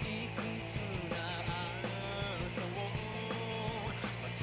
退屈な朝を待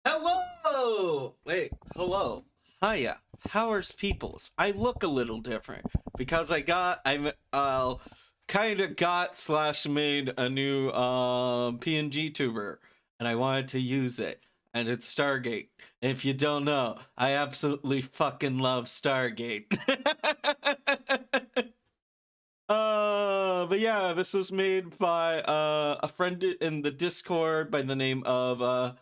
Hello! Wait, hello. Hiya. How's peoples? I look a little different because I'm kind of got slash made a new PNG tuber and I wanted to use it and it's Stargate. And if you don't know, I absolutely fucking love Stargate. But yeah, this was made by a friend in the Discord by the name of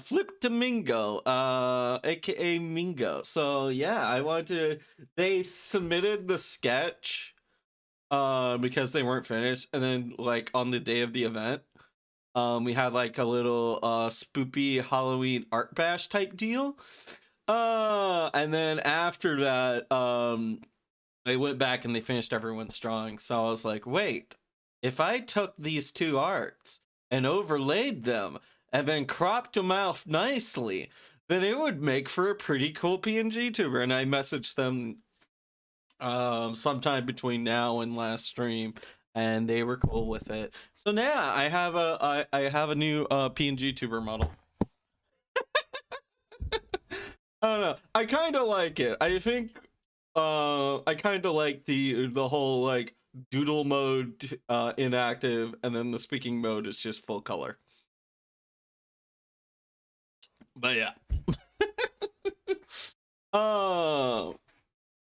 Flip Domingo, aka Mingo. So yeah, I wanted to. They submitted the sketch, because they weren't finished, and then like on the day of the event, we had like a little spoopy Halloween art bash type deal. And then after that, they went back and they finished everyone's drawing. So I was like, wait, if I took these two arts and overlaid them and then cropped them out nicely, then it would make for a pretty cool PNG tuber. And I messaged them sometime between now and last stream, and they were cool with it. So now I have a new PNG tuber model. I don't know. I kind of like it. I think I kind of like the whole like doodle mode inactive, and then the speaking mode is just full color. But yeah. uh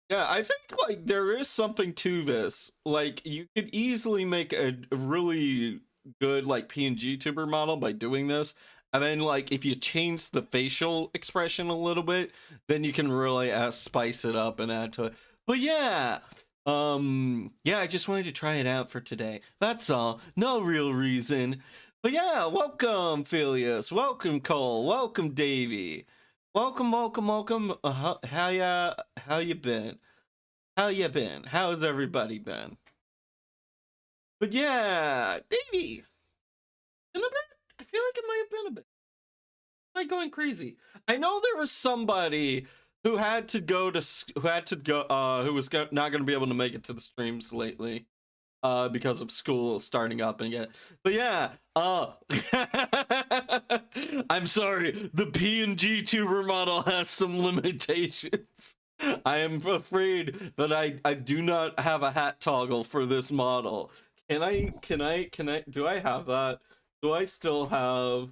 yeah, I think like there is something to this. Like you could easily make a really good like PNG tuber model by doing this. And then like if you change the facial expression a little bit, then you can really spice it up and add to it. But yeah, yeah, I just wanted to try it out for today. That's all. No real reason. But yeah, welcome Phileas, welcome Cole, welcome Davey. Welcome, welcome, welcome. How you been? How you been? How's everybody been? But yeah, Davey, been a bit. I feel like it might have been a bit. Like going crazy. I know there was somebody who had to go who was not going to be able to make it to the streams lately because of school starting up again. But yeah, I'm sorry, the PNG tuber model has some limitations. I am afraid that I do not have a hat toggle for this model. Do I have that? Do I still have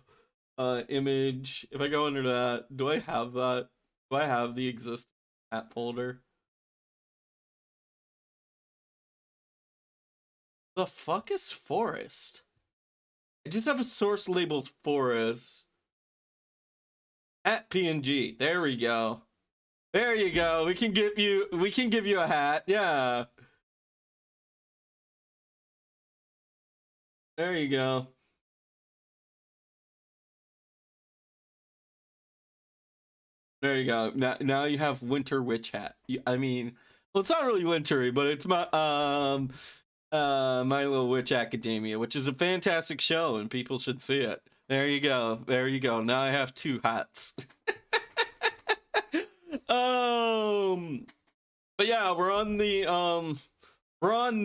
image? If I go under that, do I have that? Do I have the existing app folder? The fuck is forest? I just have a source labeled forest at PNG. There we go. There you go. We can give you a hat. Yeah. There you go. There you go. Now you have winter witch hat. I mean, well, it's not really wintry, but it's My Little Witch Academia, which is a fantastic show and people should see it. There you go. There you go. Now I have two hats. But yeah, we're on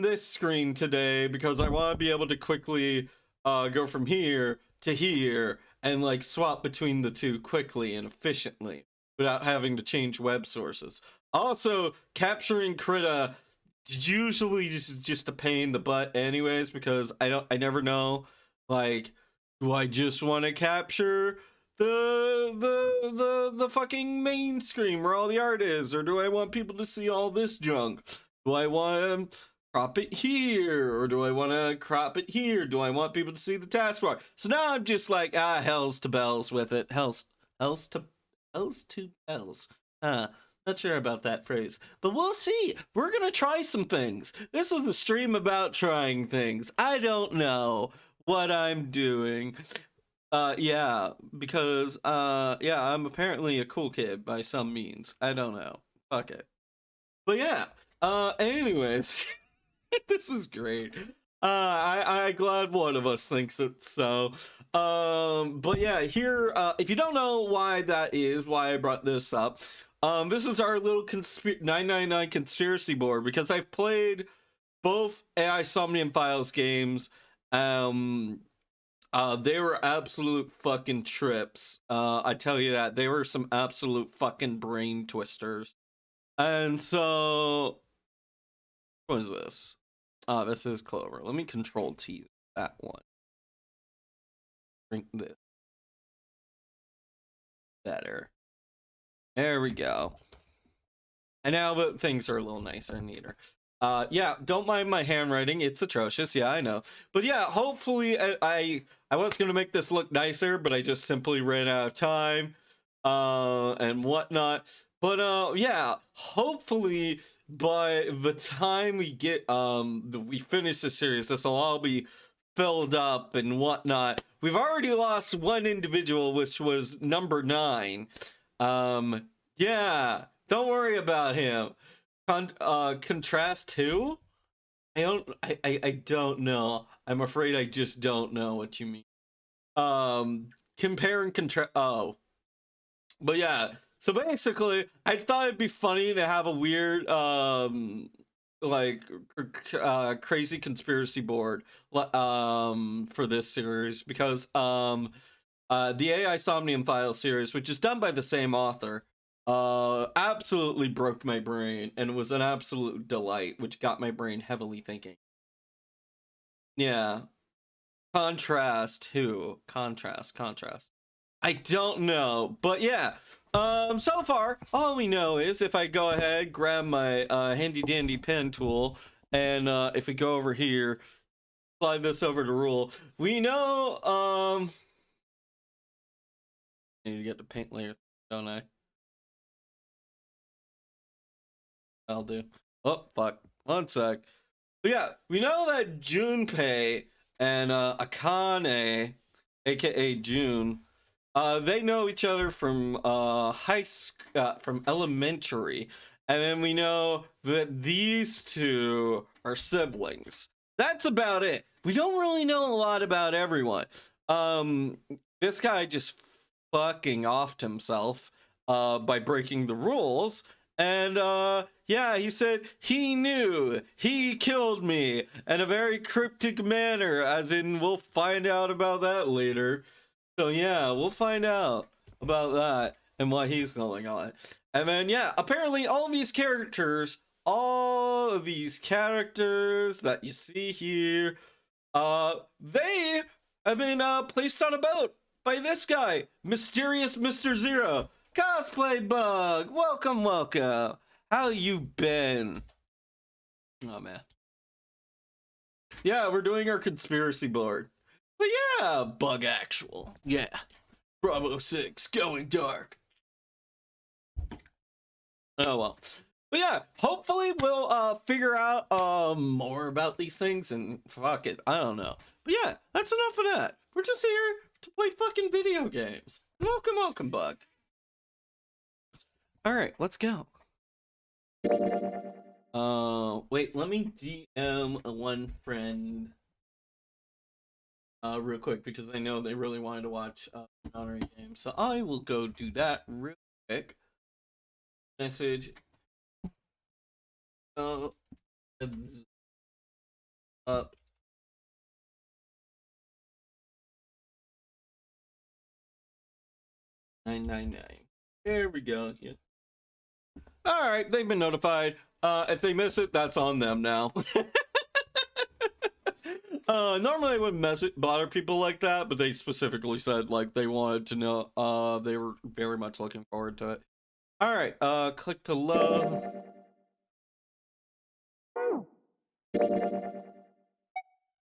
this screen today because I want to be able to quickly go from here to here and like swap between the two quickly and efficiently without having to change web sources. Also, capturing Krita is usually just a pain in the butt anyways, because I never know, like, do I just want to capture the fucking main screen where all the art is, or do I want people to see all this junk? Do I want to crop it here, or do I want to crop it here? Do I want people to see the taskbar? So now I'm just like, hells to bells with it. Hells to bells. Not sure about that phrase, but we'll see. We're gonna try some things. This is the stream about trying things. I don't know what I'm doing. Yeah, because yeah, I'm apparently a cool kid by some means. I don't know. Fuck it. But yeah, anyways, this is great. I glad one of us thinks it so. But yeah, here, if you don't know why that is, why I brought this up, this is our little 999 conspiracy board, because I've played both AI Somnium Files games. They were absolute fucking trips. I tell you that. They were some absolute fucking brain twisters. And so, what is this? This is Clover. Let me control T that one. Drink this. Better. There we go. And now things are a little nicer and neater. Yeah, don't mind my handwriting. It's atrocious. Yeah, I know. But yeah, hopefully I was going to make this look nicer, but I just simply ran out of time and whatnot. But yeah, hopefully by the time we get we finish the series, this will all be filled up and whatnot. We've already lost one individual, which was number 9. Yeah, don't worry about him. Contrast who? I don't know. I'm afraid I just don't know what you mean. Compare and contrast. Oh, but yeah. So basically, I thought it'd be funny to have a weird, like, crazy conspiracy board, for this series, because the AI Somnium Files series, which is done by the same author, absolutely broke my brain, and was an absolute delight, which got my brain heavily thinking. Yeah. Contrast who? Contrast. I don't know, but yeah. So far, all we know is if I go ahead, grab my handy dandy pen tool, and if we go over here, slide this over to rule, we know, I need to get the paint layer, don't I? I'll do. Oh, fuck. One sec. But yeah, we know that Junpei and Akane, aka June, they know each other from from elementary, and then we know that these two are siblings. That's about it. We don't really know a lot about everyone. This guy just fucking offed himself by breaking the rules, and yeah, he said he knew he killed me in a very cryptic manner, as in we'll find out about that later. So yeah, we'll find out about that and what he's going on. And then yeah, apparently all of these characters that you see here, they I've been placed on a boat by this guy, Mysterious Mr. Zero. Cosplay Bug, welcome, welcome. How you been? Oh, man. Yeah, we're doing our conspiracy board. But yeah, Bug Actual. Yeah. Bravo 6, going dark. Oh, well. But yeah, hopefully we'll figure out more about these things and fuck it, I don't know. But yeah, that's enough of that. We're just here to play fucking video games. Welcome, welcome, Bug. Alright, let's go. Wait, let me DM one friend real quick because I know they really wanted to watch Honorary Game. So I will go do that real quick. Message. Heads up. $9.99. There we go. Yeah. All right, they've been notified. If they miss it, that's on them now. Normally I wouldn't bother people like that, but they specifically said like they wanted to know. They were very much looking forward to it. All right, click to load.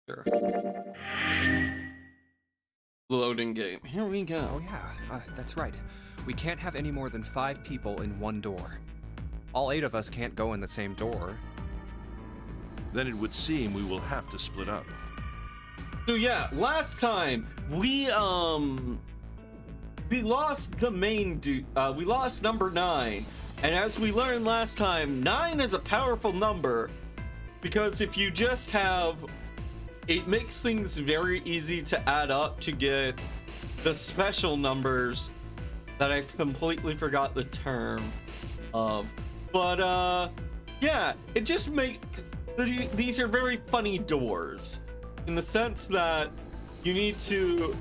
Sure. Loading game. Here we go. Oh yeah, that's right. We can't have any more than 5 people in one door. All 8 of us can't go in the same door. Then it would seem we will have to split up. So yeah, last time we lost the main we lost number 9, and as we learned last time, 9 is a powerful number because if you just have, it makes things very easy to add up to get the special numbers that I completely forgot the term of. But yeah, it just makes these are very funny doors in the sense that you need to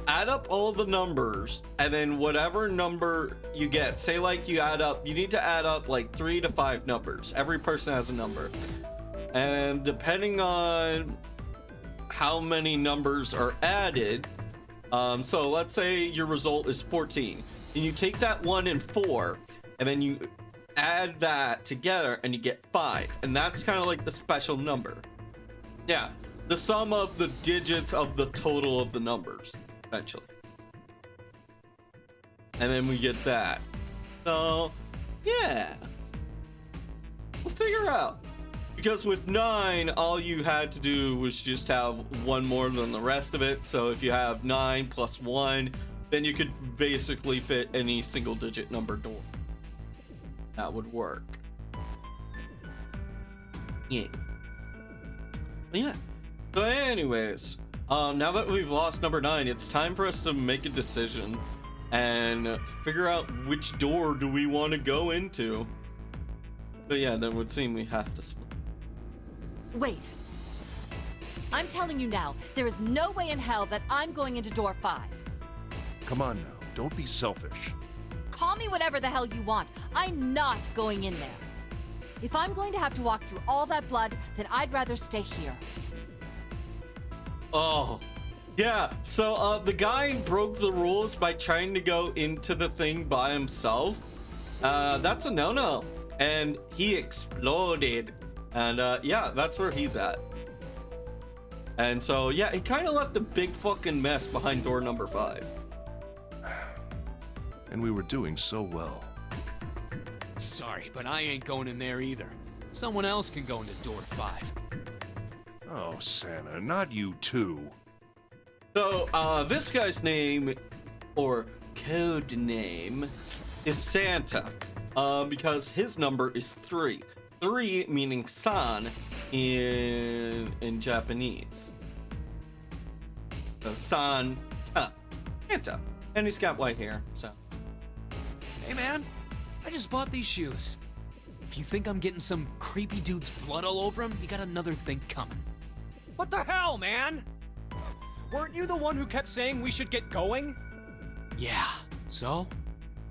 add up all the numbers, and then whatever number you get, say like you need to add up like 3 to 5 numbers. Every person has a number, and depending on how many numbers are added, so let's say your result is 14, and you take that 1 and 4, and then you add that together and you get 5, and that's kind of like the special number. Yeah, the sum of the digits of the total of the numbers, essentially. And then we get that. So yeah, we'll figure out, because with 9 all you had to do was just have 1 more than the rest of it. So if you have 9 plus 1, then you could basically fit any single digit number door. That would work. Yeah. Yeah. So anyways, now that we've lost number 9, it's time for us to make a decision and figure out which door do we want to go into. But yeah, then it would seem we have to split. Wait. I'm telling you now, there is no way in hell that I'm going into door 5. Come on now, don't be selfish. Call me whatever the hell you want. I'm not going in there. If I'm going to have to walk through all that blood, then I'd rather stay here. Oh, yeah. So the guy broke the rules by trying to go into the thing by himself. That's a no-no. And he exploded. And yeah, that's where he's at. And so yeah, he kind of left a big fucking mess behind door number 5. And we were doing so well. Sorry, but I ain't going in there either. Someone else can go into door 5. Oh, Santa, not you too. So this guy's name, or code name, is Santa, because his number is 3. 3 meaning san in Japanese. So Santa. Santa. And he's got white hair, so. Hey man, I just bought these shoes. If you think I'm getting some creepy dude's blood all over them, you got another thing coming. What the hell, man? Weren't you the one who kept saying we should get going? Yeah, so?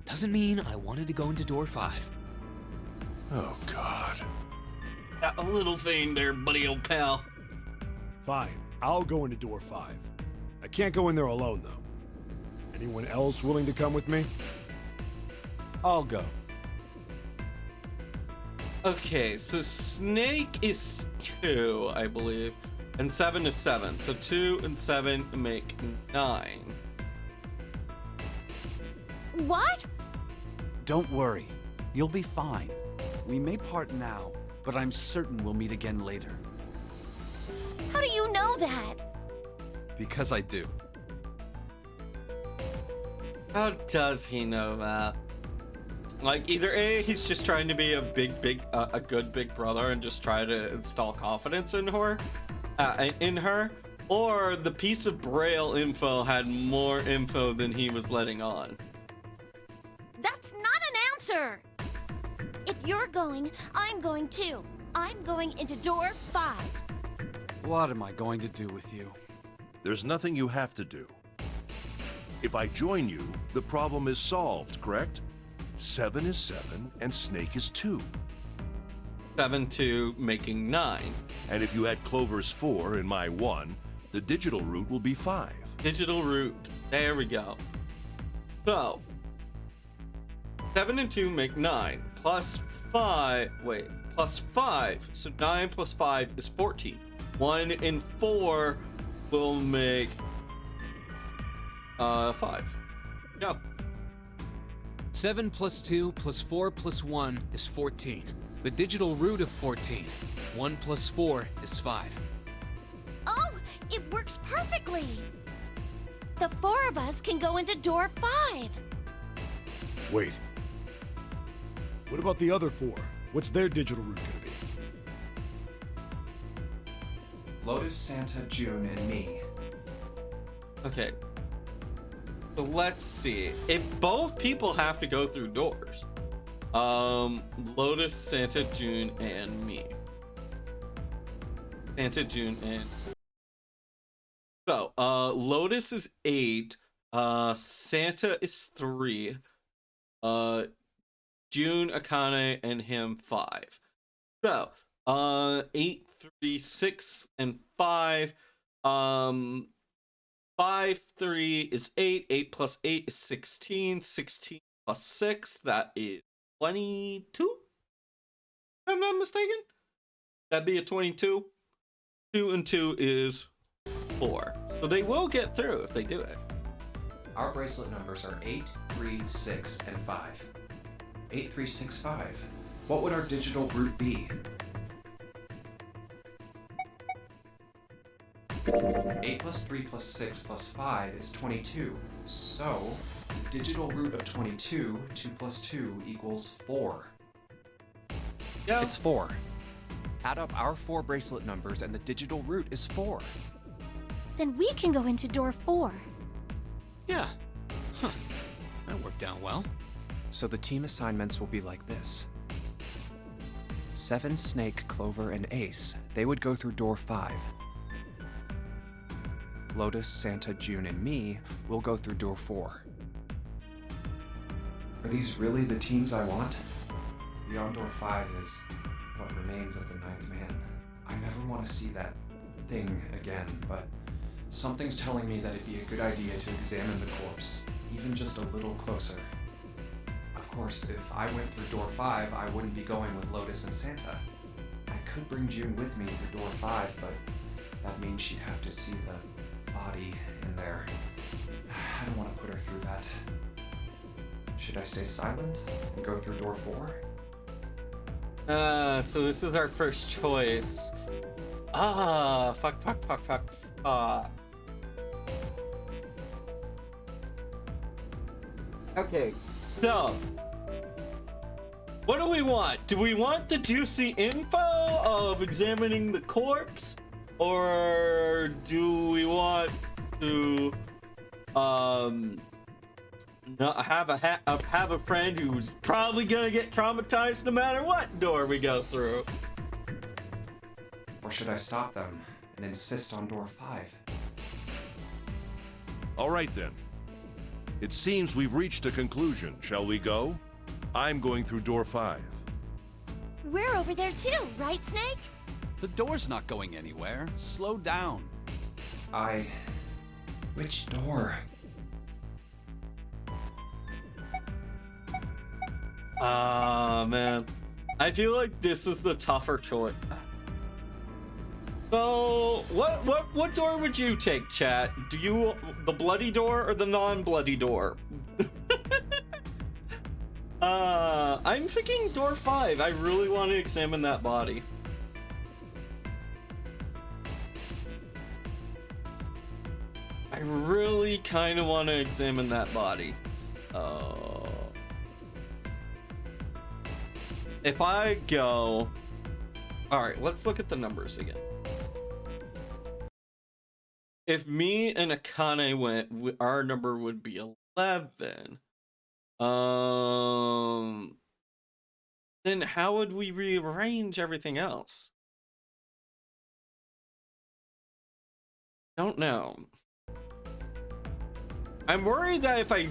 Doesn't mean I wanted to go into door 5. Oh, God. Got a little thing there, buddy old pal. Fine, I'll go into door 5. I can't go in there alone, though. Anyone else willing to come with me? I'll go. Okay, so Snake is 2, I believe, and 7 is 7. So 2 and 7 make 9. What? Don't worry. You'll be fine. We may part now, but I'm certain we'll meet again later. How do you know that? Because I do. How does he know that? Like, either A, he's just trying to be a good big brother and just try to install confidence in her, or the piece of Braille info had more info than he was letting on. That's not an answer! If you're going, I'm going too. I'm going into door 5. What am I going to do with you? There's nothing you have to do. If I join you, the problem is solved, correct? 7 is 7, and Snake is 2. 7, 2, making 9. And if you add Clover's 4 and my 1, the digital root will be 5. Digital root. There we go. So, 7 and 2 make 9. Plus 5. Wait. Plus 5. So 9 plus 5 is 14. 1 and 4 will make 5. Go. 7 plus 2 plus 4 plus 1 is 14. The digital root of 14. 1 plus 4 is 5. Oh, it works perfectly! The 4 of us can go into door 5. Wait. What about the other 4? What's their digital root gonna be? Lotus, Santa, June, and me. Okay. So let's see. If both people have to go through doors, Lotus, Santa, June, and me. Santa, June, and so Lotus is 8. Santa is 3. June, Akane, and him 5. So 8, 3, 6, and 5. 5, 3 is 8. 8 plus 8 is 16. 16 plus 6, that is 22? If I'm not mistaken. That'd be a 22. 2 and 2 is 4. So they will get through if they do it. Our bracelet numbers are 8, 3, 6, and 5. 8, 3, 6, 5. What would our digital root be? 8 plus 3 plus 6 plus 5 is 22. So, the digital root of 22, 2 plus 2 equals 4. Yeah. It's 4. Add up our 4 bracelet numbers and the digital root is 4. Then we can go into door 4. Yeah. Huh. That worked out well. So the team assignments will be like this. 7, Snake, Clover, and Ace. They would go through door 5. Lotus, Santa, June, and me will go through door 4. Are these really the teams I want? Beyond door 5 is what remains of the 9th man. I never want to see that thing again, but something's telling me that it'd be a good idea to examine the corpse, even just a little closer. Of course, if I went through door 5, I wouldn't be going with Lotus and Santa. I could bring June with me through door 5, but that means she'd have to see the body in there. I don't want to put her through that. Should I stay silent and go through door 4? So this is our first choice. Fuck. Okay, so what do we want? Do we want the juicy info of examining the corpse? Or do we want to not have a friend who's probably gonna get traumatized no matter what door we go through? Or should I stop them and insist on door 5? All right then. It seems we've reached a conclusion. Shall we go? I'm going through door 5. We're over there too, right, Snake? The door's not going anywhere. Slow down. Which door? Ah, man. I feel like this is the tougher choice. So, what door would you take, chat? Do you the bloody door or the non-bloody door? I'm thinking door 5. I really want to examine that body. I really kind of want to examine that body. If I go... Alright, let's look at the numbers again. If me and Akane went, our number would be 11. Then how would we rearrange everything else? Don't know. I'm worried that if I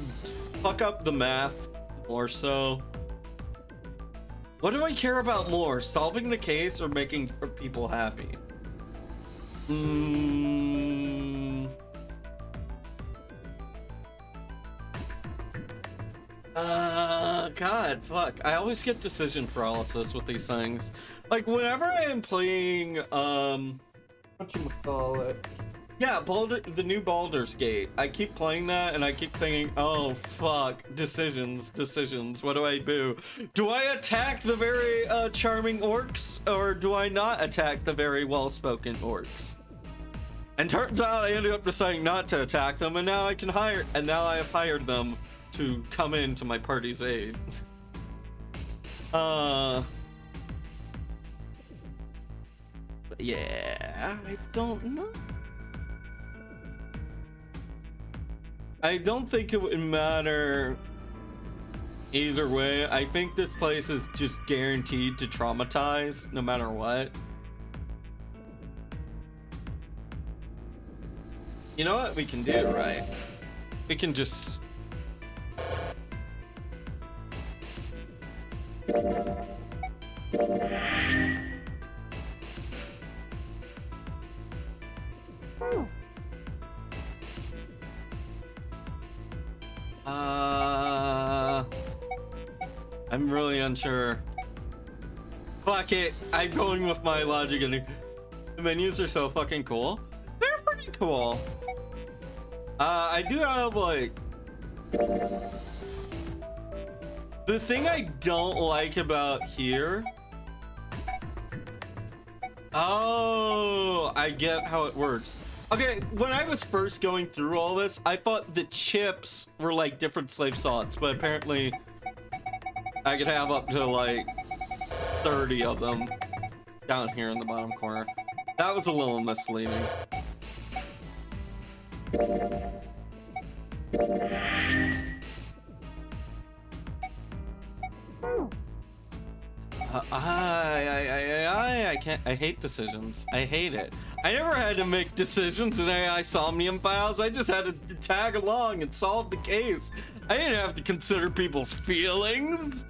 fuck up the math more so... What do I care about more? Solving the case or making people happy? God, fuck. I always get decision paralysis with these things. Like, whenever I am playing, whatchamacallit? Yeah, the new Baldur's Gate. I keep playing that and I keep thinking, oh, fuck, decisions. What do I do? Do I attack the very charming orcs or do I not attack the very well-spoken orcs? And turns out I ended up deciding not to attack them, and now I have hired them to come into my party's aid. Yeah, I don't know. I don't think it would matter either way. I think this place is just guaranteed to traumatize no matter what. You know what we can do, right? We can just... I'm really unsure. Fuck it, I'm going with my logic and the menus are so fucking cool. They're pretty cool. I do have like... The thing I don't like about here... Oh, I get how it works. Okay, when I was first going through all this, I thought the chips were like different slave slots, but apparently I could have up to like 30 of them down here in the bottom corner. That was a little misleading. I can't. I hate decisions. I hate it. I never had to make decisions in AI Somnium Files. I just had to tag along and solve the case. I didn't have to consider people's feelings.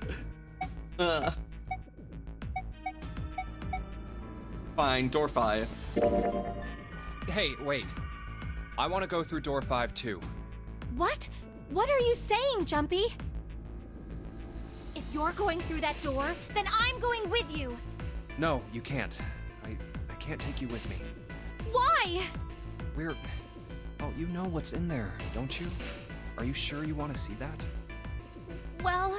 Fine, door 5. Hey, wait. I want to go through door 5 too. What? What are you saying, Jumpy? If you're going through that door, then I'm going with you. No, you can't. I can't take you with me. Why? Oh, you know what's in there, don't you? Are you sure you want to see that? Well...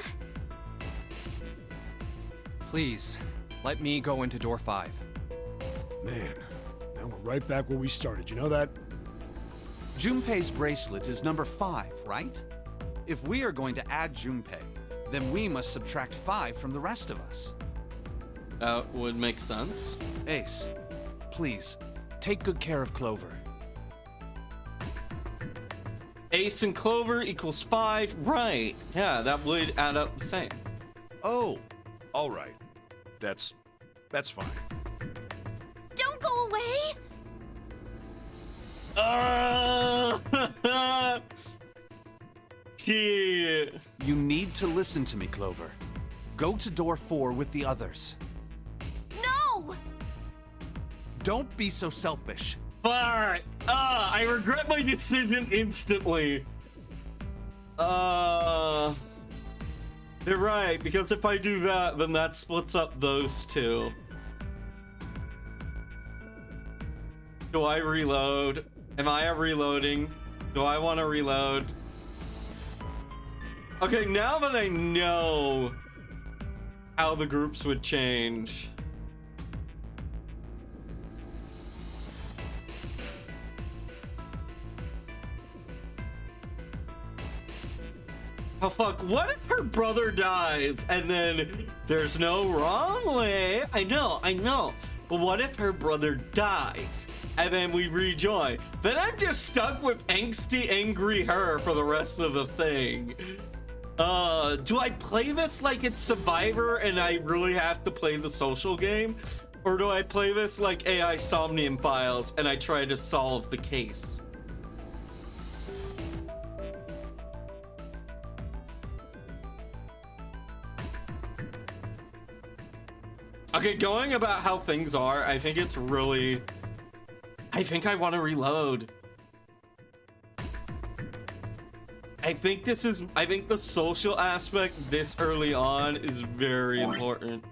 Please, let me go into door 5. Man, now we're right back where we started, you know that? Junpei's bracelet is number 5, right? If we are going to add Junpei, then we must subtract 5 from the rest of us. That would make sense. Ace, please, take good care of Clover. Ace and Clover equals 5. Right. Yeah, that would add up the same. Oh, all right. That's fine. Don't go away! Yeah. You need to listen to me, Clover. Go to door 4 with the others. No! Don't be so selfish. Fuck. I regret my decision instantly. You're right, because if I do that, then that splits up those two. Do I reload? Am I reloading? Do I want to reload? Okay, now that I know how the groups would change. Oh fuck, what if her brother dies and then there's no wrong way? I know. But what if her brother dies and then we rejoin? Then I'm just stuck with angsty, angry her for the rest of the thing. Do I play this like it's Survivor and I really have to play the social game? Or do I play this like AI Somnium Files and I try to solve the case? Okay, going about how things are, I think it's really... I think I want to reload. I think the social aspect this early on is very important.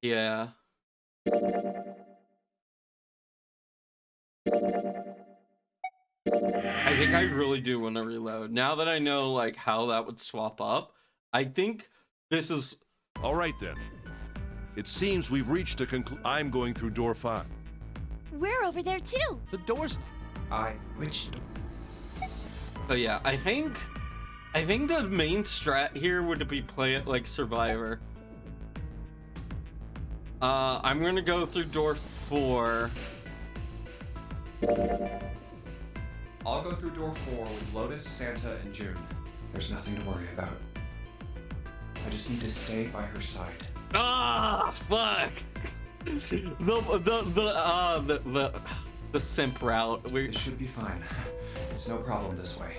Yeah. I think I really do want to reload. Now that I know like how that would swap up, I think this is... All right then. It seems we've reached a I'm going through door 5. We're over there too. The door's... Which... So yeah, I think the main strat here would be play it like Survivor. I'm gonna go through door 4. I'll go through door 4 with Lotus, Santa, and June. There's nothing to worry about. I just need to stay by her side. Ah, fuck! The simp route. This should be fine. It's no problem this way.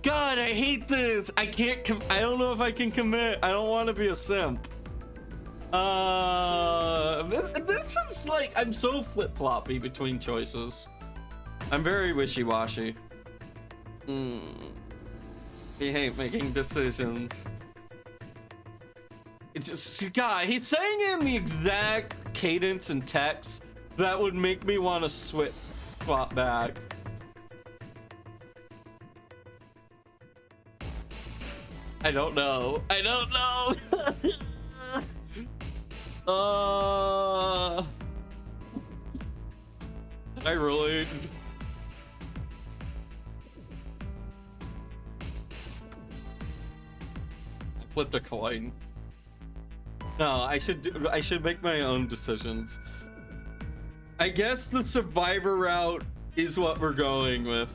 God, I hate this. I can't. I don't know if I can commit. I don't want to be a simp. This is like I'm so flip-floppy between choices. I'm very wishy-washy. I hate making decisions. It's just, God, he's saying it in the exact cadence and text that would make me want to swap back. I don't know. I really... I flipped a coin. No, I should make my own decisions. I guess the Survivor route is what we're going with.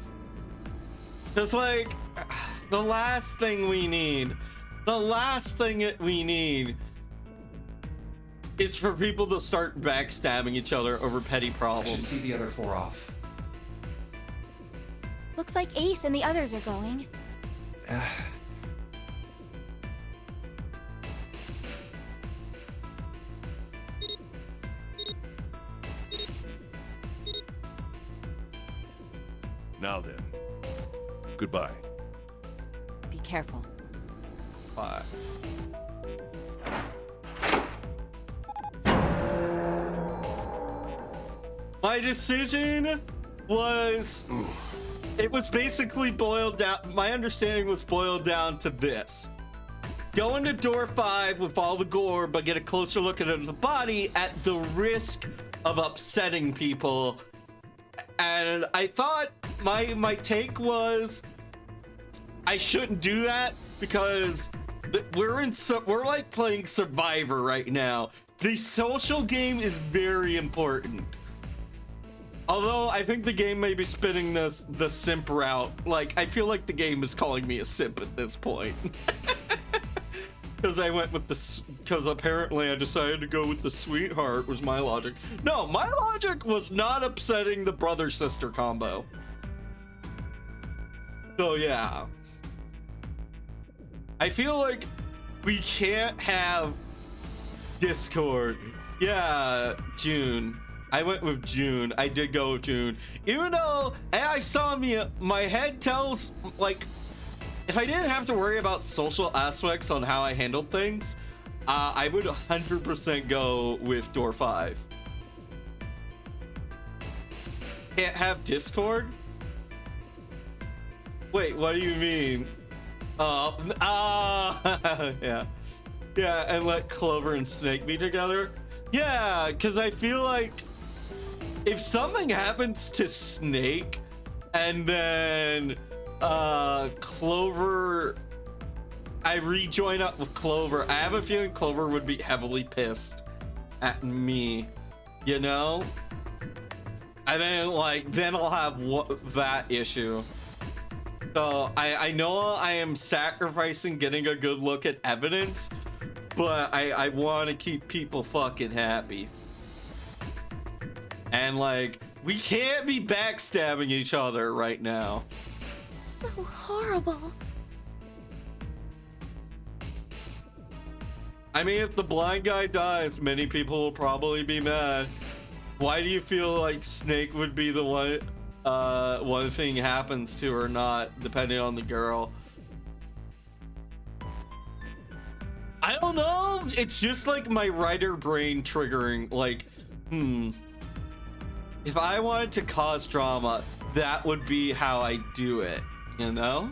It's like the last thing we need is for people to start backstabbing each other over petty I should problems. see the other 4 off. Looks like Ace and the others are going. Now then. Goodbye. Be careful. Bye. My decision was... It was basically boiled down... My understanding was boiled down to this. Go into door 5 with all the gore, but get a closer look at the body at the risk of upsetting people. And I thought my take was I shouldn't do that because we're like playing Survivor right now. The social game is very important. Although I think the game may be spitting the simp route. Like, I feel like the game is calling me a simp at this point. Because I went with because apparently I decided to go with the sweetheart was my logic. No, my logic was not upsetting the brother-sister combo. So yeah. I feel like we can't have Discord. Yeah, June. I went with June. I did go with June. Even though I saw my head tells, like, if I didn't have to worry about social aspects on how I handled things, I would 100% go with door 5. Can't have Discord? Wait, what do you mean? Yeah. Yeah, and let Clover and Snake be together? Yeah, because I feel like if something happens to Snake and then Clover, I rejoin up with Clover, I have a feeling Clover would be heavily pissed at me, you know? And then I'll have that issue. So I know I am sacrificing getting a good look at evidence, but I want to keep people fucking happy. And like, we can't be backstabbing each other right now. So horrible. I mean, if the blind guy dies, many people will probably be mad. Why do you feel like Snake would be the one thing happens to or not, depending on the girl? I don't know. It's just like my writer brain triggering, like, if I wanted to cause drama, that would be how I do it, you know?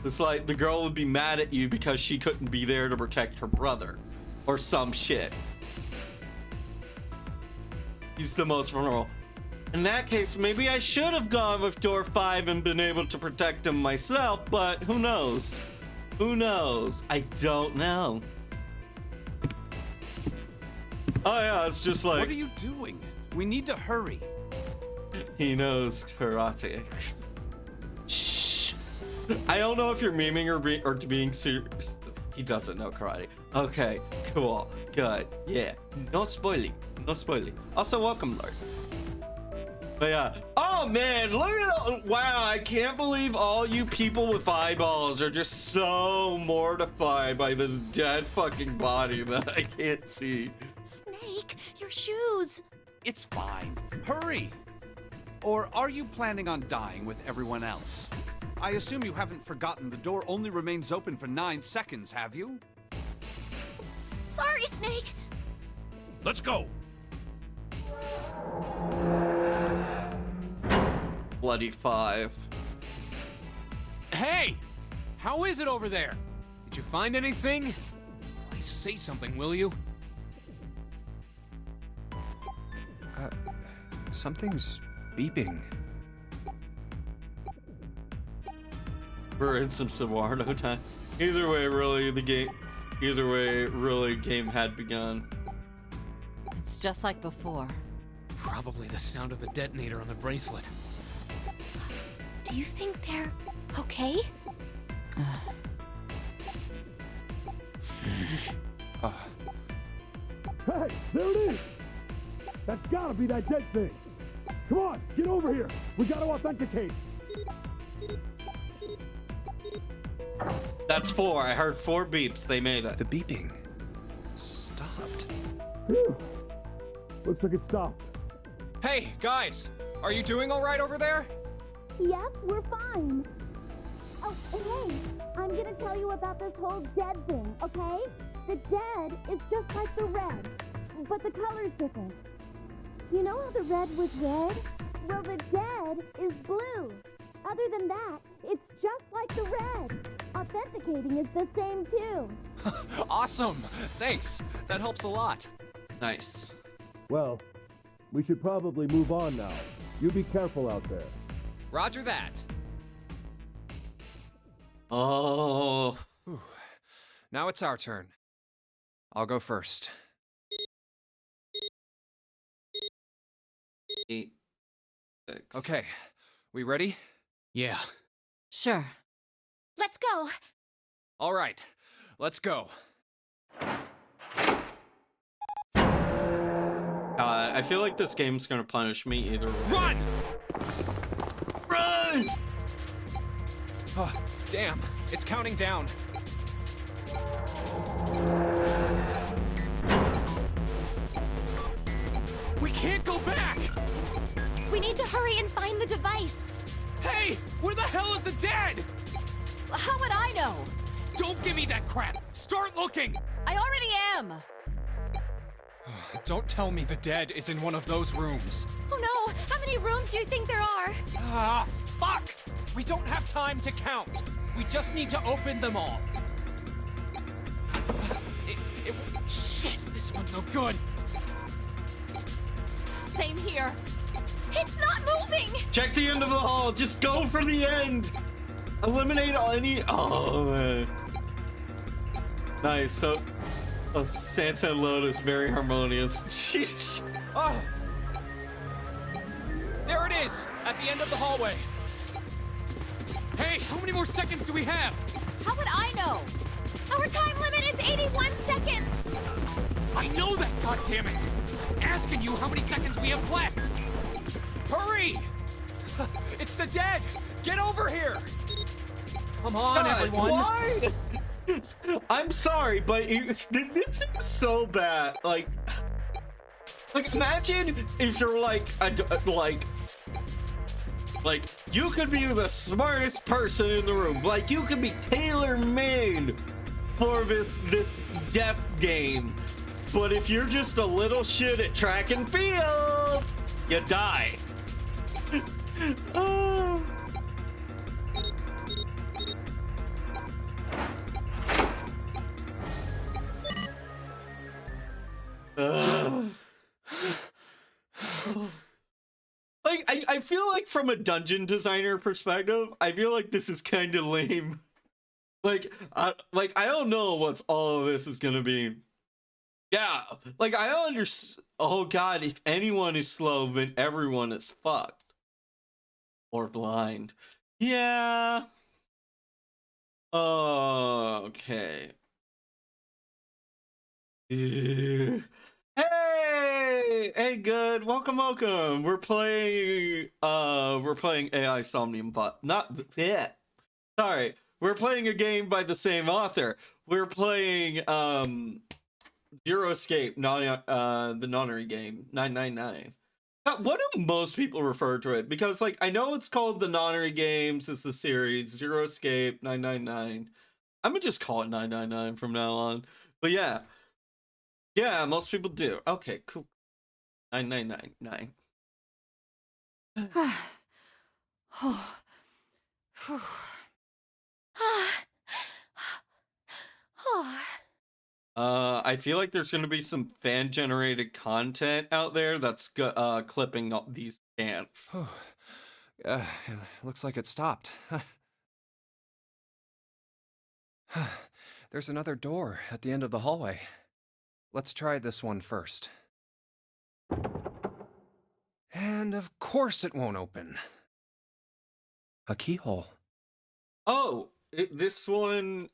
It's like the girl would be mad at you because she couldn't be there to protect her brother or some shit. He's the most vulnerable. In that case, maybe I should have gone with door 5 and been able to protect him myself, but who knows? Who knows? I don't know. Oh yeah, it's just like... What are you doing? We need to hurry. He knows karate. Shh. I don't know if you're memeing or being serious. He doesn't know karate. Okay, cool, good, yeah. No spoiling, no spoiling. Also, welcome, Lord. But yeah. Oh man, look at wow! I can't believe all you people with eyeballs are just so mortified by this dead fucking body that I can't see. Snake, your shoes. It's fine. Hurry! Or are you planning on dying with everyone else? I assume you haven't forgotten the door only remains open for 9 seconds, have you? Sorry, Snake. Let's go. Bloody 5. Hey! How is it over there? Did you find anything? Please say something, will you? Something's beeping. We're in some Sawardo time. Either way, really, game had begun. It's just like before. Probably the sound of the detonator on the bracelet. Do you think they're okay? Hey, there it is! That's gotta be that dead thing! Come on, get over here! We gotta authenticate! That's 4. I heard 4 beeps. They made it. The beeping stopped. Phew. Looks like it stopped. Hey, guys! Are you doing all right over there? Yep, we're fine. Oh, hey, I'm gonna tell you about this whole dead thing, okay? The dead is just like the red, but the color's different. You know how the red was red? Well, the dead is blue. Other than that, it's just like the red. Authenticating is the same too. Awesome! Thanks. That helps a lot. Nice. Well, we should probably move on now. You be careful out there. Roger that. Oh. Whew. Now it's our turn. I'll go first. 8, 6. Okay, we ready? Yeah. Sure. Let's go. All right, let's go. I feel like this game's gonna punish me either way. Run! Run! Oh, damn. It's counting down. We can't go back! We need to hurry and find the device. Hey! Where the hell is the dead? How would I know? Don't give me that crap! Start looking! I already am. Don't tell me the dead is in one of those rooms. Oh no! How many rooms do you think there are? Ah, fuck! We don't have time to count. We just need to open them all. Shit, this one's no good. Same here. It's not moving! Check the end of the hall. Just go for the end. Eliminate any. Oh man. Nice. So, Santa and Lotus very harmonious. Sheesh. Oh! There it is, at the end of the hallway. Hey, how many more seconds do we have? How would I know? Our time limit is 81 seconds! I know that, goddammit! I'm asking you how many seconds we have left! Hurry! It's the dead! Get over here! Come on, everyone! Why? I'm sorry, but this seems so bad. Like imagine if you're like you could be the smartest person in the room. Like you could be tailor-made for this death game. But if you're just a little shit at track and field, you die. Oh. Like I feel like from a dungeon designer perspective, I feel like this is kind of lame. Like I don't know what's all of this is gonna be. Yeah, like I don't understand. Oh god, if anyone is slow, then everyone is fucked or blind. Yeah. Okay. Hey, good. Welcome. We're playing AI Somnium, but not yet. Sorry. We're playing a game by the same author. We're playing Zero Escape, the Nonary game, 999. Now, what do most people refer to it? Because like I know it's called the Nonary Games, it's the series, Zero Escape, 999. I'm gonna just call it 999 from now on. But yeah. Yeah, most people do. Okay, cool. 9999. I feel like there's going to be some fan-generated content out there that's clipping up these chants. Looks like it stopped. There's another door at the end of the hallway. Let's try this one first. And of course it won't open. A keyhole. Oh, this one...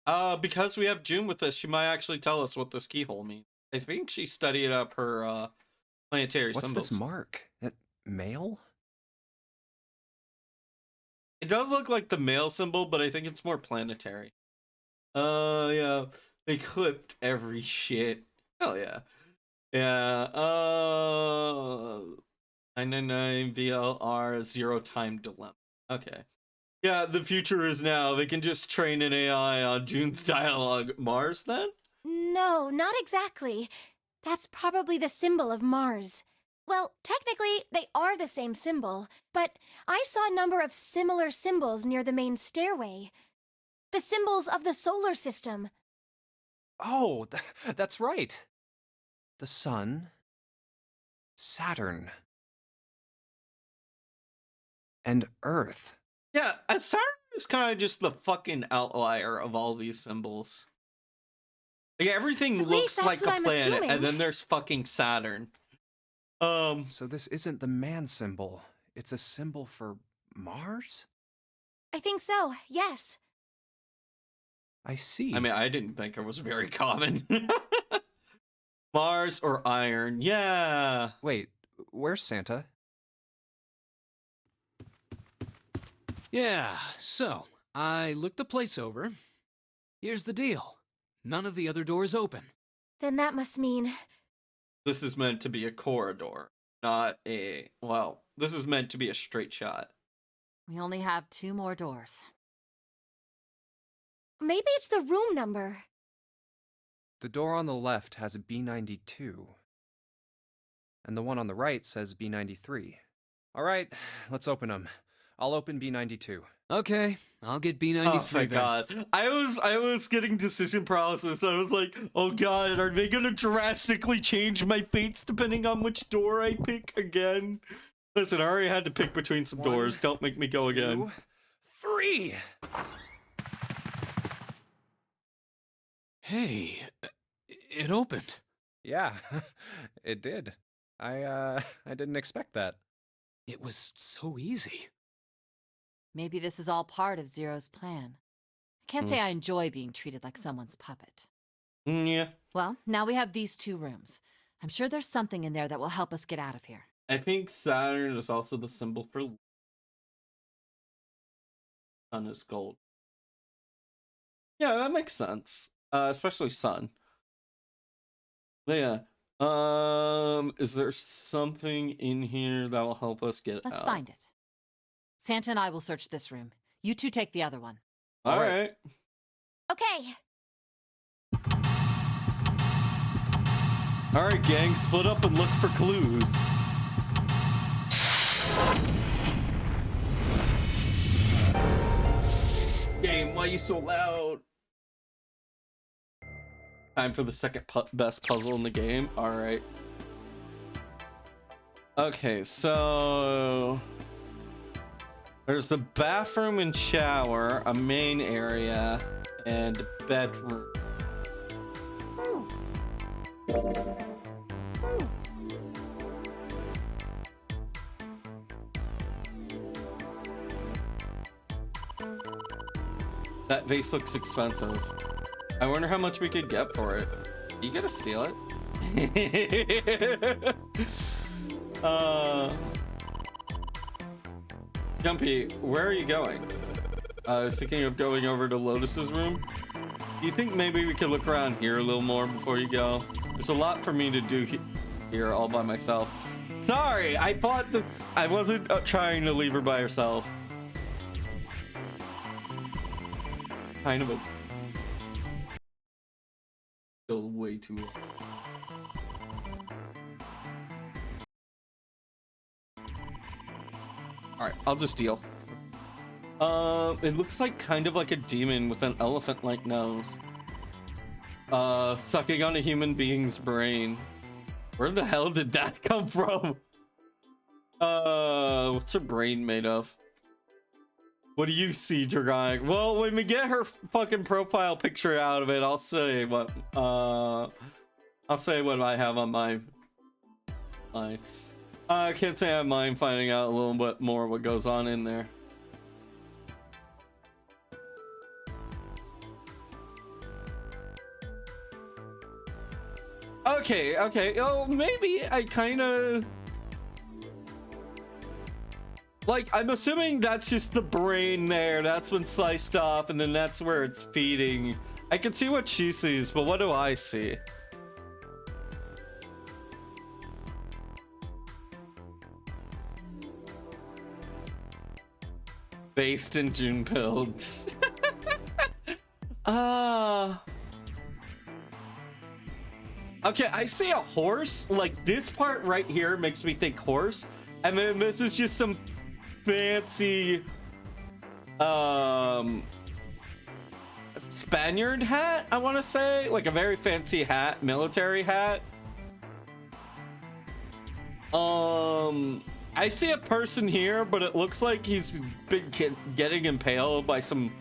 because we have June with us, she might actually tell us what this keyhole means. I think she studied up her planetary What's symbols. this mark? Mail? It does look like the male symbol, but I think it's more planetary. Yeah. They clipped every shit. Hell yeah. Yeah. 999 VLR Zero Time Dilemma. Okay. Yeah, the future is now. They can just train an AI on June's dialogue. Mars, then? No, not exactly. That's probably the symbol of Mars. Well, technically, they are the same symbol, but I saw a number of similar symbols near the main stairway. The symbols of the solar system. Oh, that's right. The Sun, Saturn, and Earth. Yeah, Saturn is kind of just the fucking outlier of all these symbols. Like, everything At looks least like that's what a I'm planet, assuming. and then there's fucking Saturn. So this isn't the man symbol. It's a symbol for Mars? I think so, yes. I see. I mean, I didn't think it was very common. Mars or iron, yeah. Wait, where's Santa? Yeah, so, I looked the place over. Here's the deal. None of the other doors open. Then that must mean... This is meant to be a corridor, not a... Well, this is meant to be a straight shot. We only have 2 more doors. maybe it's the room number. The door on the left has a B92. And the one on the right says B93. All right, let's open them. I'll open B92. Okay, I'll get B93 Oh my then. god. I was getting decision paralysis. I was like, oh god, are they gonna drastically change my fates depending on which door I pick again? Listen, I already had to pick between some doors. Don't make me go again. 3! Hey, it opened. Yeah, it did. I didn't expect that. It was so easy. Maybe this is all part of Zero's plan. I can't say I enjoy being treated like someone's puppet. Yeah. Well, now we have these 2 rooms. I'm sure there's something in there that will help us get out of here. I think Saturn is also the symbol for sun is gold. Yeah, that makes sense. Especially sun. But yeah. Is there something in here that will help us get out? Let's find it. Santa and I will search this room. You 2 take the other one. All right. Okay. All right, gang, split up and look for clues. Game, why are you so loud? Time for the second best puzzle in the game. All right. Okay, so there's a bathroom and shower, a main area, and a bedroom. That vase looks expensive. I wonder how much we could get for it. You gotta steal it. Jumpy, where are you going? I was thinking of going over to Lotus's room. Do you think maybe we could look around here a little more before you go? There's a lot for me to do here all by myself. Sorry, I thought this. I wasn't trying to leave her by herself. Kind of a. Still way too. Alright, I'll just deal. It looks like kind of like a demon with an elephant-like nose. Sucking on a human being's brain. Where the hell did that come from? What's her brain made of? What do you see, Dragonic? Well, when we get her fucking profile picture out of it, I'll say what I have on my I can't say I mind finding out a little bit more what goes on in there. Okay. Oh, maybe I kind of like. I'm assuming that's just the brain there. That's been sliced off, and then that's where it's feeding. I can see what she sees, but what do I see? Based in June pilled. Okay, I see a horse. Like, this part right here makes me think horse. And then this is just some fancy Spaniard hat, I want to say. Like a very fancy hat, military hat. I see a person here, but it looks like he's been getting impaled by some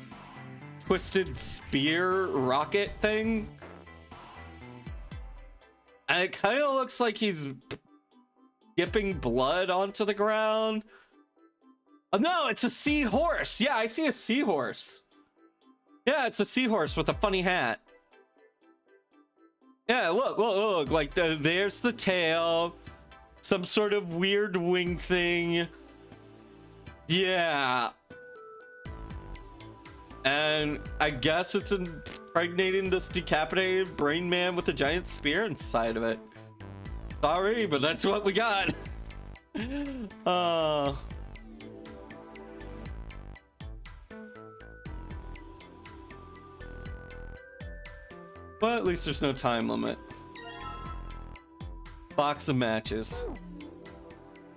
twisted spear rocket thing. And it kind of looks like he's skipping blood onto the ground. Oh, no, it's a seahorse. Yeah, I see a seahorse. Yeah, it's a seahorse with a funny hat. Yeah, look. Like, there's the tail. Some sort of weird wing thing. Yeah. And I guess it's impregnating this decapitated brain man with a giant spear inside of it. Sorry, but that's what we got. But at least there's no time limit. Box of matches.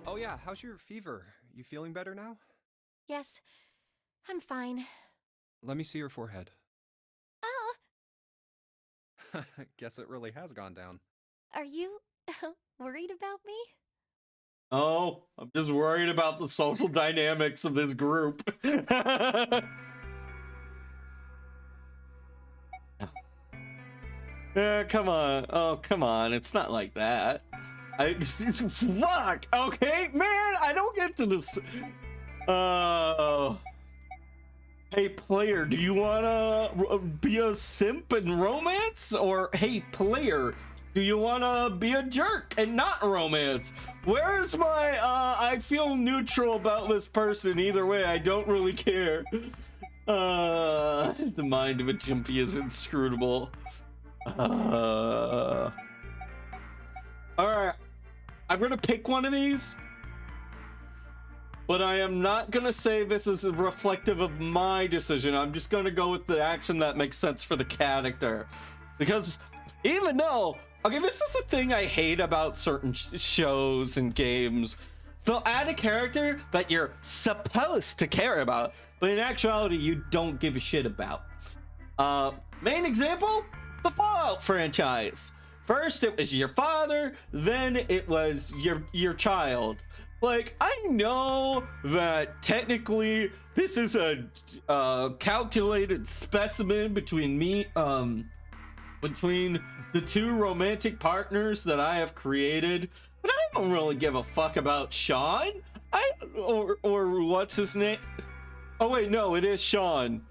Oh yeah, how's your fever? You feeling better now? Yes, I'm fine. Let me see your forehead. Ah, Guess it really has gone down. are you worried about me? Oh, I'm just worried about the social dynamics of this group. Yeah, come on. Oh, come on. It's not like that. Fuck. Okay, man. I don't get to this. Hey, player, do you wanna be a simp in romance, or hey, player, do you wanna be a jerk and not romance? Where's my I feel neutral about this person. Either way, I don't really care. The mind of a Jumpy is inscrutable. All right, I'm gonna pick one of these, but I am not gonna say this is reflective of my decision. I'm just gonna go with the action that makes sense for the character, because even though, okay, this is the thing I hate about certain shows and games. They'll add a character that you're supposed to care about, but in actuality you don't give a shit about. Main example, the Fallout franchise. First it was your father, then it was your child. Like, I know that technically this is a calculated specimen between between the two romantic partners that I have created, but I don't really give a fuck about Sean. Or what's his name? Oh wait, no, it is Sean.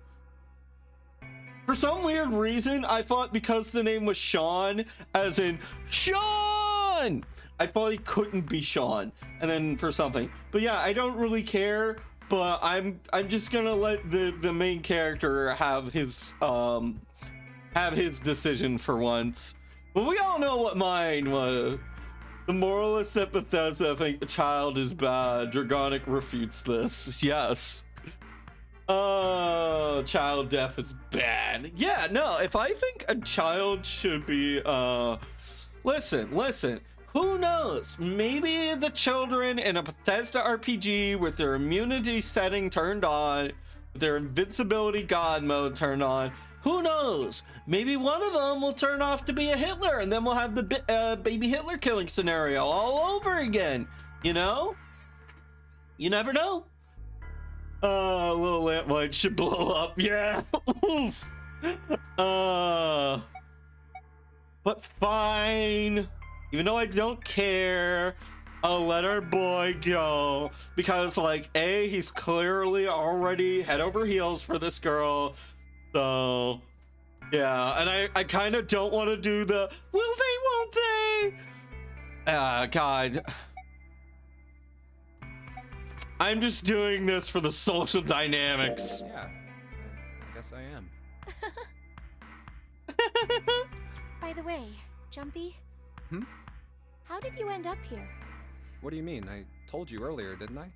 For some weird reason, I thought because the name was Sean, as in Sean, I thought he couldn't be Sean, and then for something. But yeah, I don't really care. But I'm just gonna let the main character have his decision for once. But we all know what mine was. The moralist epithets, I think the child is bad. Dragonic refutes this. Yes. Oh, child death is bad. Yeah, no, if I think a child should be, listen, who knows? Maybe the children in a Bethesda RPG with their immunity setting turned on, their invincibility god mode turned on, who knows? Maybe one of them will turn off to be a Hitler, and then we'll have the baby Hitler killing scenario all over again, you know? You never know. A little lamplight should blow up. Yeah. Oof. But fine. Even though I don't care, I'll let our boy go. Because, like, A, he's clearly already head over heels for this girl. So, yeah. And I kind of don't want to do the, will they, won't they? God. I'm just doing this for the social dynamics. Yeah, I guess I am. By the way, Jumpy. Hmm? How did you end up here? What do you mean? I told you earlier, didn't I?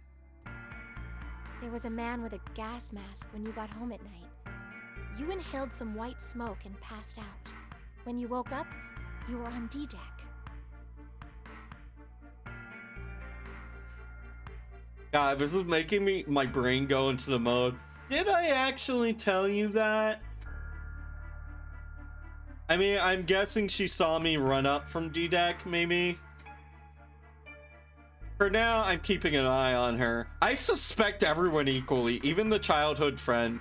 There was a man with a gas mask when you got home at night. You inhaled some white smoke and passed out. When you woke up, you were on D-Deck. God, this is making my brain go into the mode. Did I actually tell you that? I mean, I'm guessing she saw me run up from D-Deck, maybe. For now, I'm keeping an eye on her. I suspect everyone equally, even the childhood friend.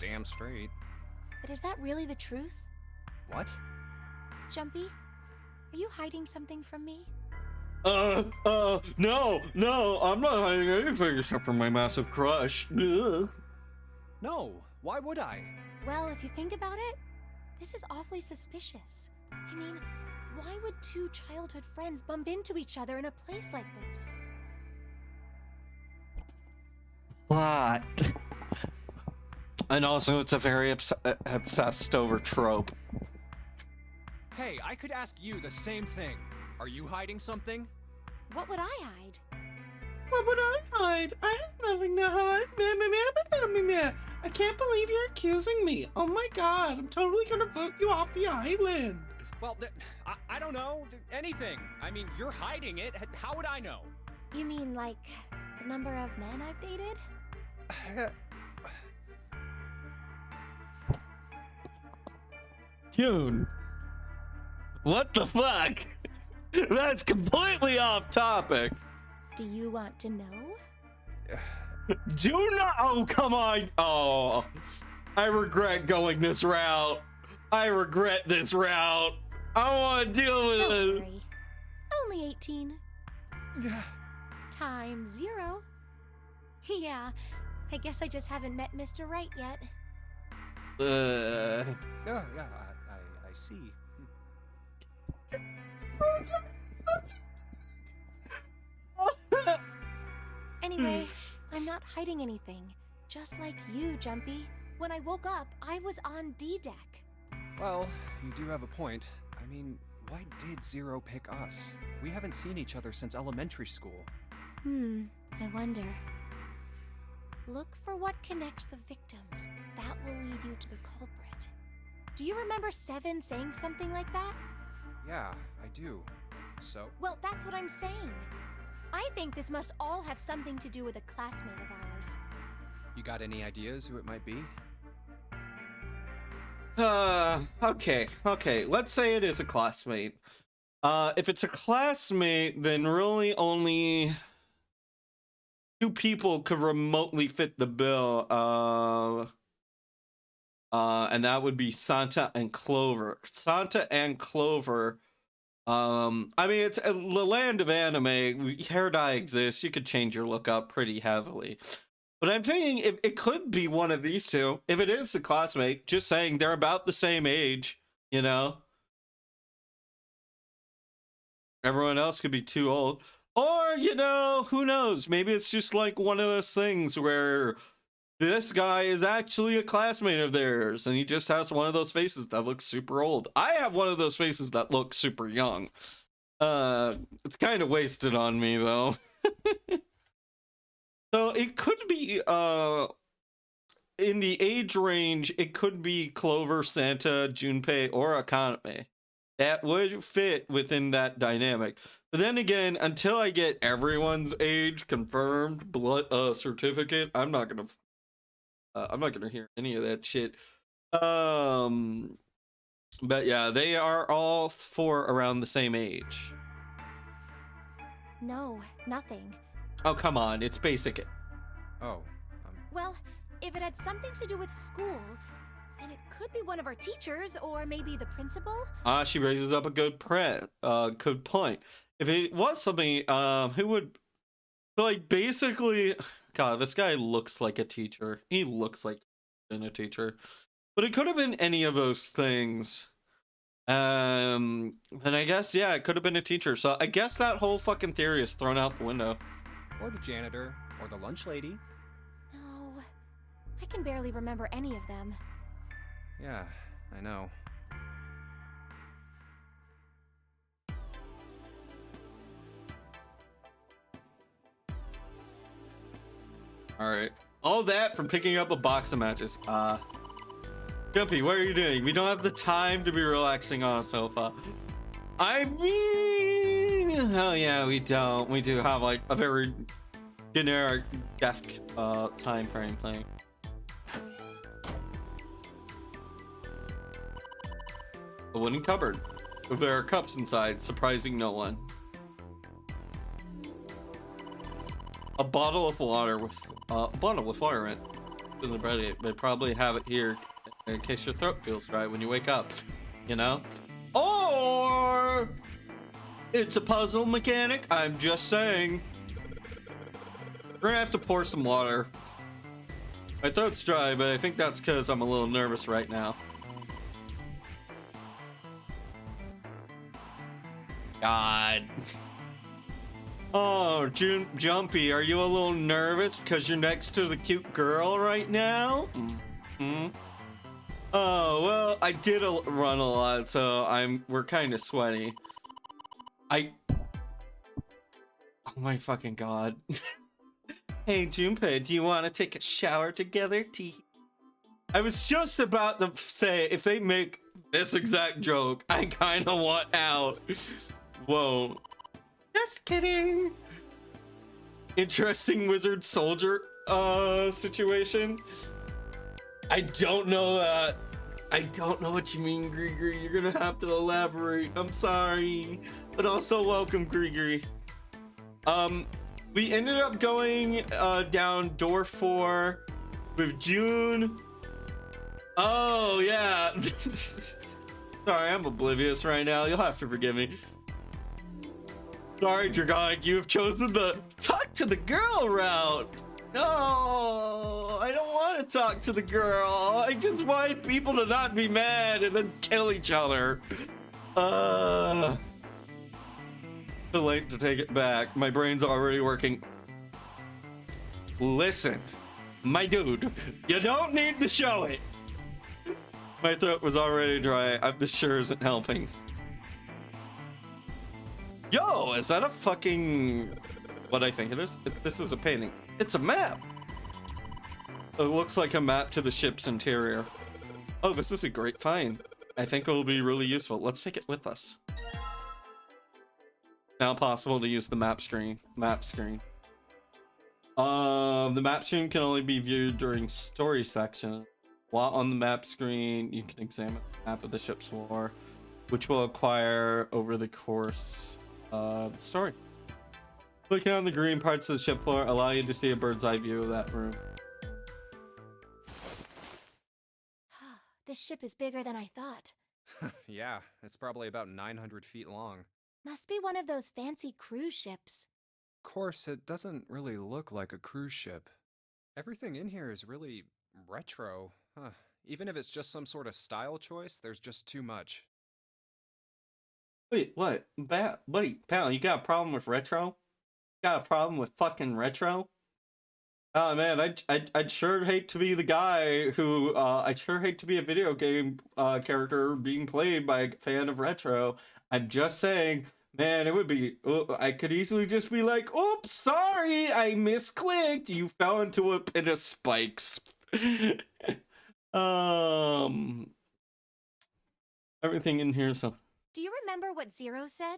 Damn straight. But is that really the truth? What? Jumpy? Are you hiding something from me? No, I'm not hiding anything except for my massive crush. Ugh. No, why would I? Well, if you think about it, this is awfully suspicious. I mean, why would two childhood friends bump into each other in a place like this? What? And also, it's a very obsessed over trope. Hey, I could ask you the same thing. Are you hiding something? What would I hide? What would I hide? I have nothing to hide. I can't believe you're accusing me. Oh my god, I'm totally gonna vote you off the island. Well, I don't know. Anything. I mean, you're hiding it. How would I know? You mean like the number of men I've dated? June. What the fuck? That's completely off topic. Do you want to know? Do not. Oh, come on. Oh, I regret going this route. I regret this route. I don't want to deal with Don't it. worry. Only 18. Times 0. Yeah, I guess I just haven't met Mr. Right yet. Yeah, I see. Anyway, I'm not hiding anything. Just like you, Jumpy. When I woke up, I was on D deck. Well, you do have a point. I mean, why did Zero pick us? We haven't seen each other since elementary school. I wonder. Look for what connects the victims. That will lead you to the culprit. Do you remember Seven saying something like that? Yeah, I do. So? Well, that's what I'm saying. I think this must all have something to do with a classmate of ours. You got any ideas who it might be? Okay. Let's say it is a classmate. If it's a classmate, then really only two people could remotely fit the bill. And that would be Santa and Clover. Santa and Clover. I mean, it's the land of anime. Hair dye exists. You could change your look up pretty heavily. But I'm thinking if it could be one of these two. If it is a classmate, just saying they're about the same age, you know? Everyone else could be too old. Or, you know, who knows? Maybe it's just like one of those things where this guy is actually a classmate of theirs and he just has one of those faces that looks super old. I have one of those faces that looks super young. It's kind of wasted on me though. So it could be in the age range, it could be Clover, Santa, Junpei, or Akane. That would fit within that dynamic. But then again, until I get everyone's age confirmed, blood certificate, I'm not gonna hear any of that shit. But yeah, they are all four around the same age. No, nothing. Oh, come on, it's basic. Oh, Well, if it had something to do with school, then it could be one of our teachers or maybe the principal. She raises up a good point. If it was something, who would, like, basically, God, this guy looks like a teacher. He looks like a teacher. But it could have been any of those things. And I guess, yeah, it could have been a teacher. So I guess that whole fucking theory is thrown out the window. or the janitor, or the lunch lady. No, I can barely remember any of them. Yeah, I know. Alright. All that from picking up a box of matches. Jumpy, what are you doing? We don't have the time to be relaxing on a sofa. I mean, oh yeah, we don't. We do have like a very generic desk time frame thing. A wooden cupboard. There are cups inside, surprising no one. A bottle of water with water in it. Isn't ready. They probably have it here in case your throat feels dry when you wake up. You know? Or It's a puzzle mechanic. I'm just saying. We're gonna have to pour some water. My throat's dry, but I think that's because I'm a little nervous right now. God. Oh, Jumpy, are you a little nervous because you're next to the cute girl right now? Mm-hmm. Oh, well, I did run a lot, so we're kind of sweaty. Oh my fucking god. Hey, Junpei, do you want to take a shower together? I was just about to say, if they make this exact joke, I kind of want out. Whoa. Just kidding. Interesting wizard soldier situation. I don't know that. I don't know what you mean, Gregory. You're gonna have to elaborate. I'm sorry. But also welcome, Gregory. We ended up going down door 4 with June. Oh yeah. Sorry, I'm oblivious right now. You'll have to forgive me. Sorry, Dragonic, you have chosen the talk to the girl route. No, I don't want to talk to the girl. I just want people to not be mad and then kill each other. Too late to take it back. My brain's already working. Listen, my dude, you don't need to show it. My throat was already dry. This sure isn't helping. Yo, is that a fucking... what I think it is? This is a painting. It's a map! It looks like a map to the ship's interior. Oh, this is a great find. I think it will be really useful. Let's take it with us. Now possible to use the map screen. The map screen can only be viewed during story section. While on the map screen, you can examine the map of the ship's floor, which will acquire over the course of the story. Clicking on the green parts of the ship floor allow you to see a bird's eye view of that room. This ship is bigger than I thought. Yeah, it's probably about 900 feet long. Must be one of those fancy cruise ships. Of course, it doesn't really look like a cruise ship. Everything in here is really retro. Even if it's just some sort of style choice, there's just too much. Wait, what? Buddy, pal, you got a problem with retro? Got a problem with fucking retro? Oh man, I'd sure hate to be the guy who I'd sure hate to be a video game character being played by a fan of retro. I'm just saying, man, it would be. I could easily just be like, "Oops, sorry, I misclicked. You fell into a pit of spikes." Everything in here. So. Do you remember what Zero said?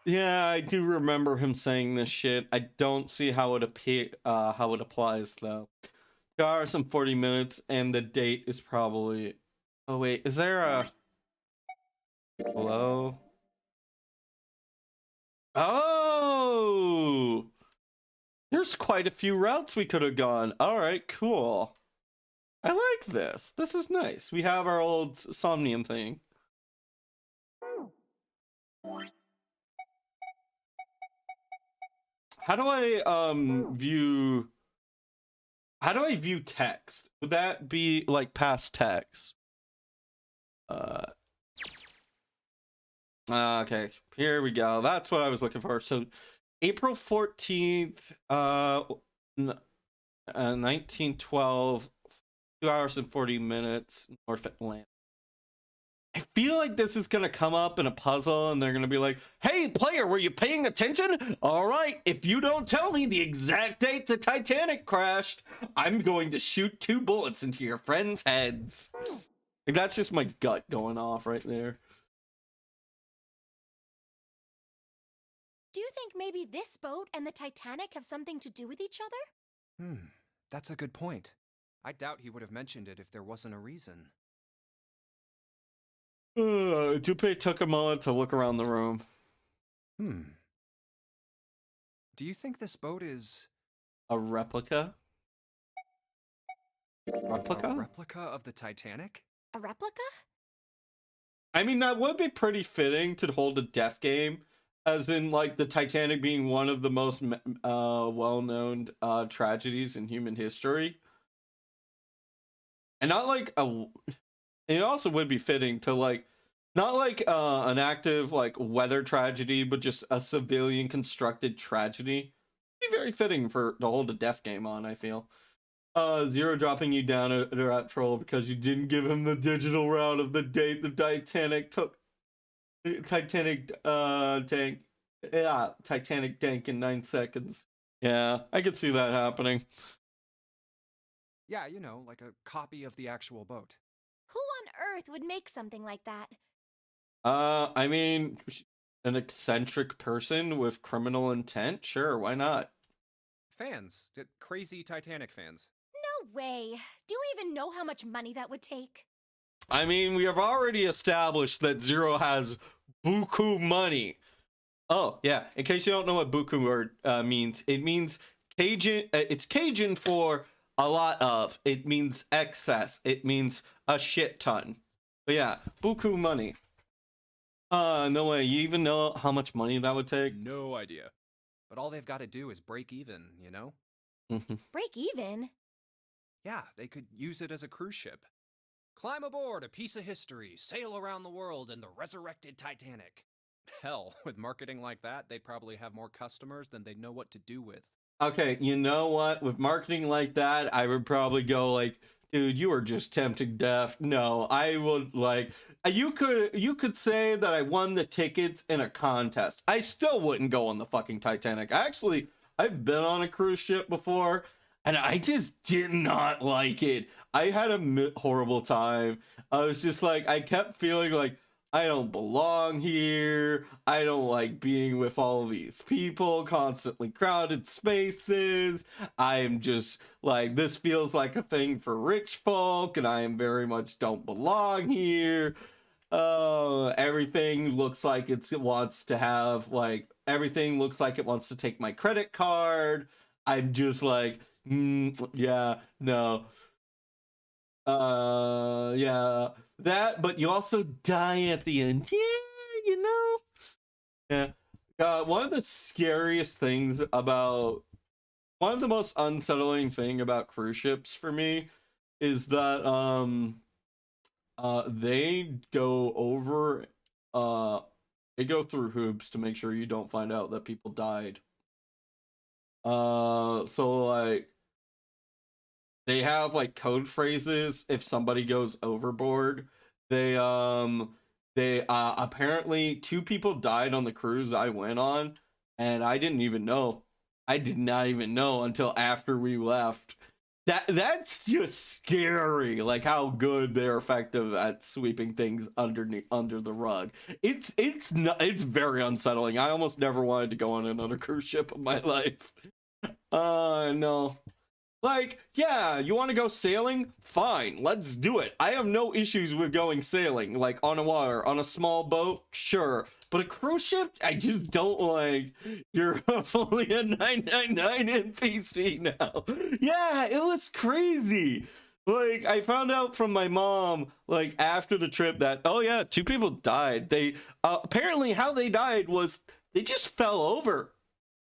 Yeah, I do remember him saying this shit. I don't see how it applies though. 2 hours and 40 minutes, and the date is probably. Oh wait, is there a? Hello. Oh, there's quite a few routes we could have gone. All right, cool. I like this. This is nice. We have our old Somnium thing. How do I view? How do I view text? Would that be like past text? Okay, here we go. That's what I was looking for. So, April 14th, 1912, 2 hours and 40 minutes, North Atlantic. I feel like this is going to come up in a puzzle and they're going to be like, "Hey, player, were you paying attention? All right, if you don't tell me the exact date the Titanic crashed, I'm going to shoot 2 bullets into your friends' heads." Like, that's just my gut going off right there. Do you think maybe this boat and the Titanic have something to do with each other? That's a good point. I doubt he would have mentioned it if there wasn't a reason. Junpei took a moment to look around the room. Do you think this boat is A replica? a Replica? replica of the Titanic? A replica? I mean, that would be pretty fitting to hold a death game, as in, like, the Titanic being one of the most well-known tragedies in human history. And not like a... It also would be fitting to, like, not like an active, like, weather tragedy, but just a civilian-constructed tragedy. Be very fitting to hold a death game on, I feel. Zero dropping you down a rat troll because you didn't give him the digital route of the date the Titanic took. Titanic tank. Yeah, Titanic tank in 9 seconds. Yeah, I could see that happening. Yeah, you know, like a copy of the actual boat. Who on earth would make something like that? I mean, an eccentric person with criminal intent? Sure, why not? Fans. Crazy Titanic fans. No way. Do you even know how much money that would take? I mean, we have already established that Zero has buku money. Oh, yeah. In case you don't know what buku word means, it means Cajun. It's Cajun for a lot of. It means excess. It means a shit ton. But yeah, buku money. No way. You even know how much money that would take? No idea. But all they've got to do is break even, you know? Break even? Yeah, they could use it as a cruise ship. Climb aboard a piece of history, sail around the world in the resurrected Titanic. Hell, with marketing like that, they'd probably have more customers than they'd know what to do with. Okay, you know what? With marketing like that, I would probably go like, dude, you are just tempting death. No, I would like you could say that I won the tickets in a contest. I still wouldn't go on the fucking Titanic. I've been on a cruise ship before and I just did not like it. I had a horrible time. I was just like, I kept feeling like I don't belong here. I don't like being with all of these people, constantly crowded spaces. I'm just like, this feels like a thing for rich folk, and I am very much don't belong here. Everything looks like it wants to have, like, everything looks like it wants to take my credit card. I'm just like, yeah, no. Yeah, that, but you also die at the end. Yeah, you know? Yeah. One of the scariest things about, one of the most unsettling thing about cruise ships for me is that, they go over, they go through hoops to make sure you don't find out that people died. So, like, they have like code phrases if somebody goes overboard. They apparently 2 people died on the cruise I went on, and I didn't even know. I did not even know until after we left. That's just scary, like how good they're effective at sweeping things under the rug. It's very unsettling. I almost never wanted to go on another cruise ship in my life. No. Like, yeah, you want to go sailing? Fine, let's do it. I have no issues with going sailing, like on a water, on a small boat, sure. But a cruise ship, I just don't like. You're only a 999 NPC now. Yeah, it was crazy. Like, I found out from my mom, like, after the trip that, oh yeah, 2 people died. They, apparently how they died was they just fell over.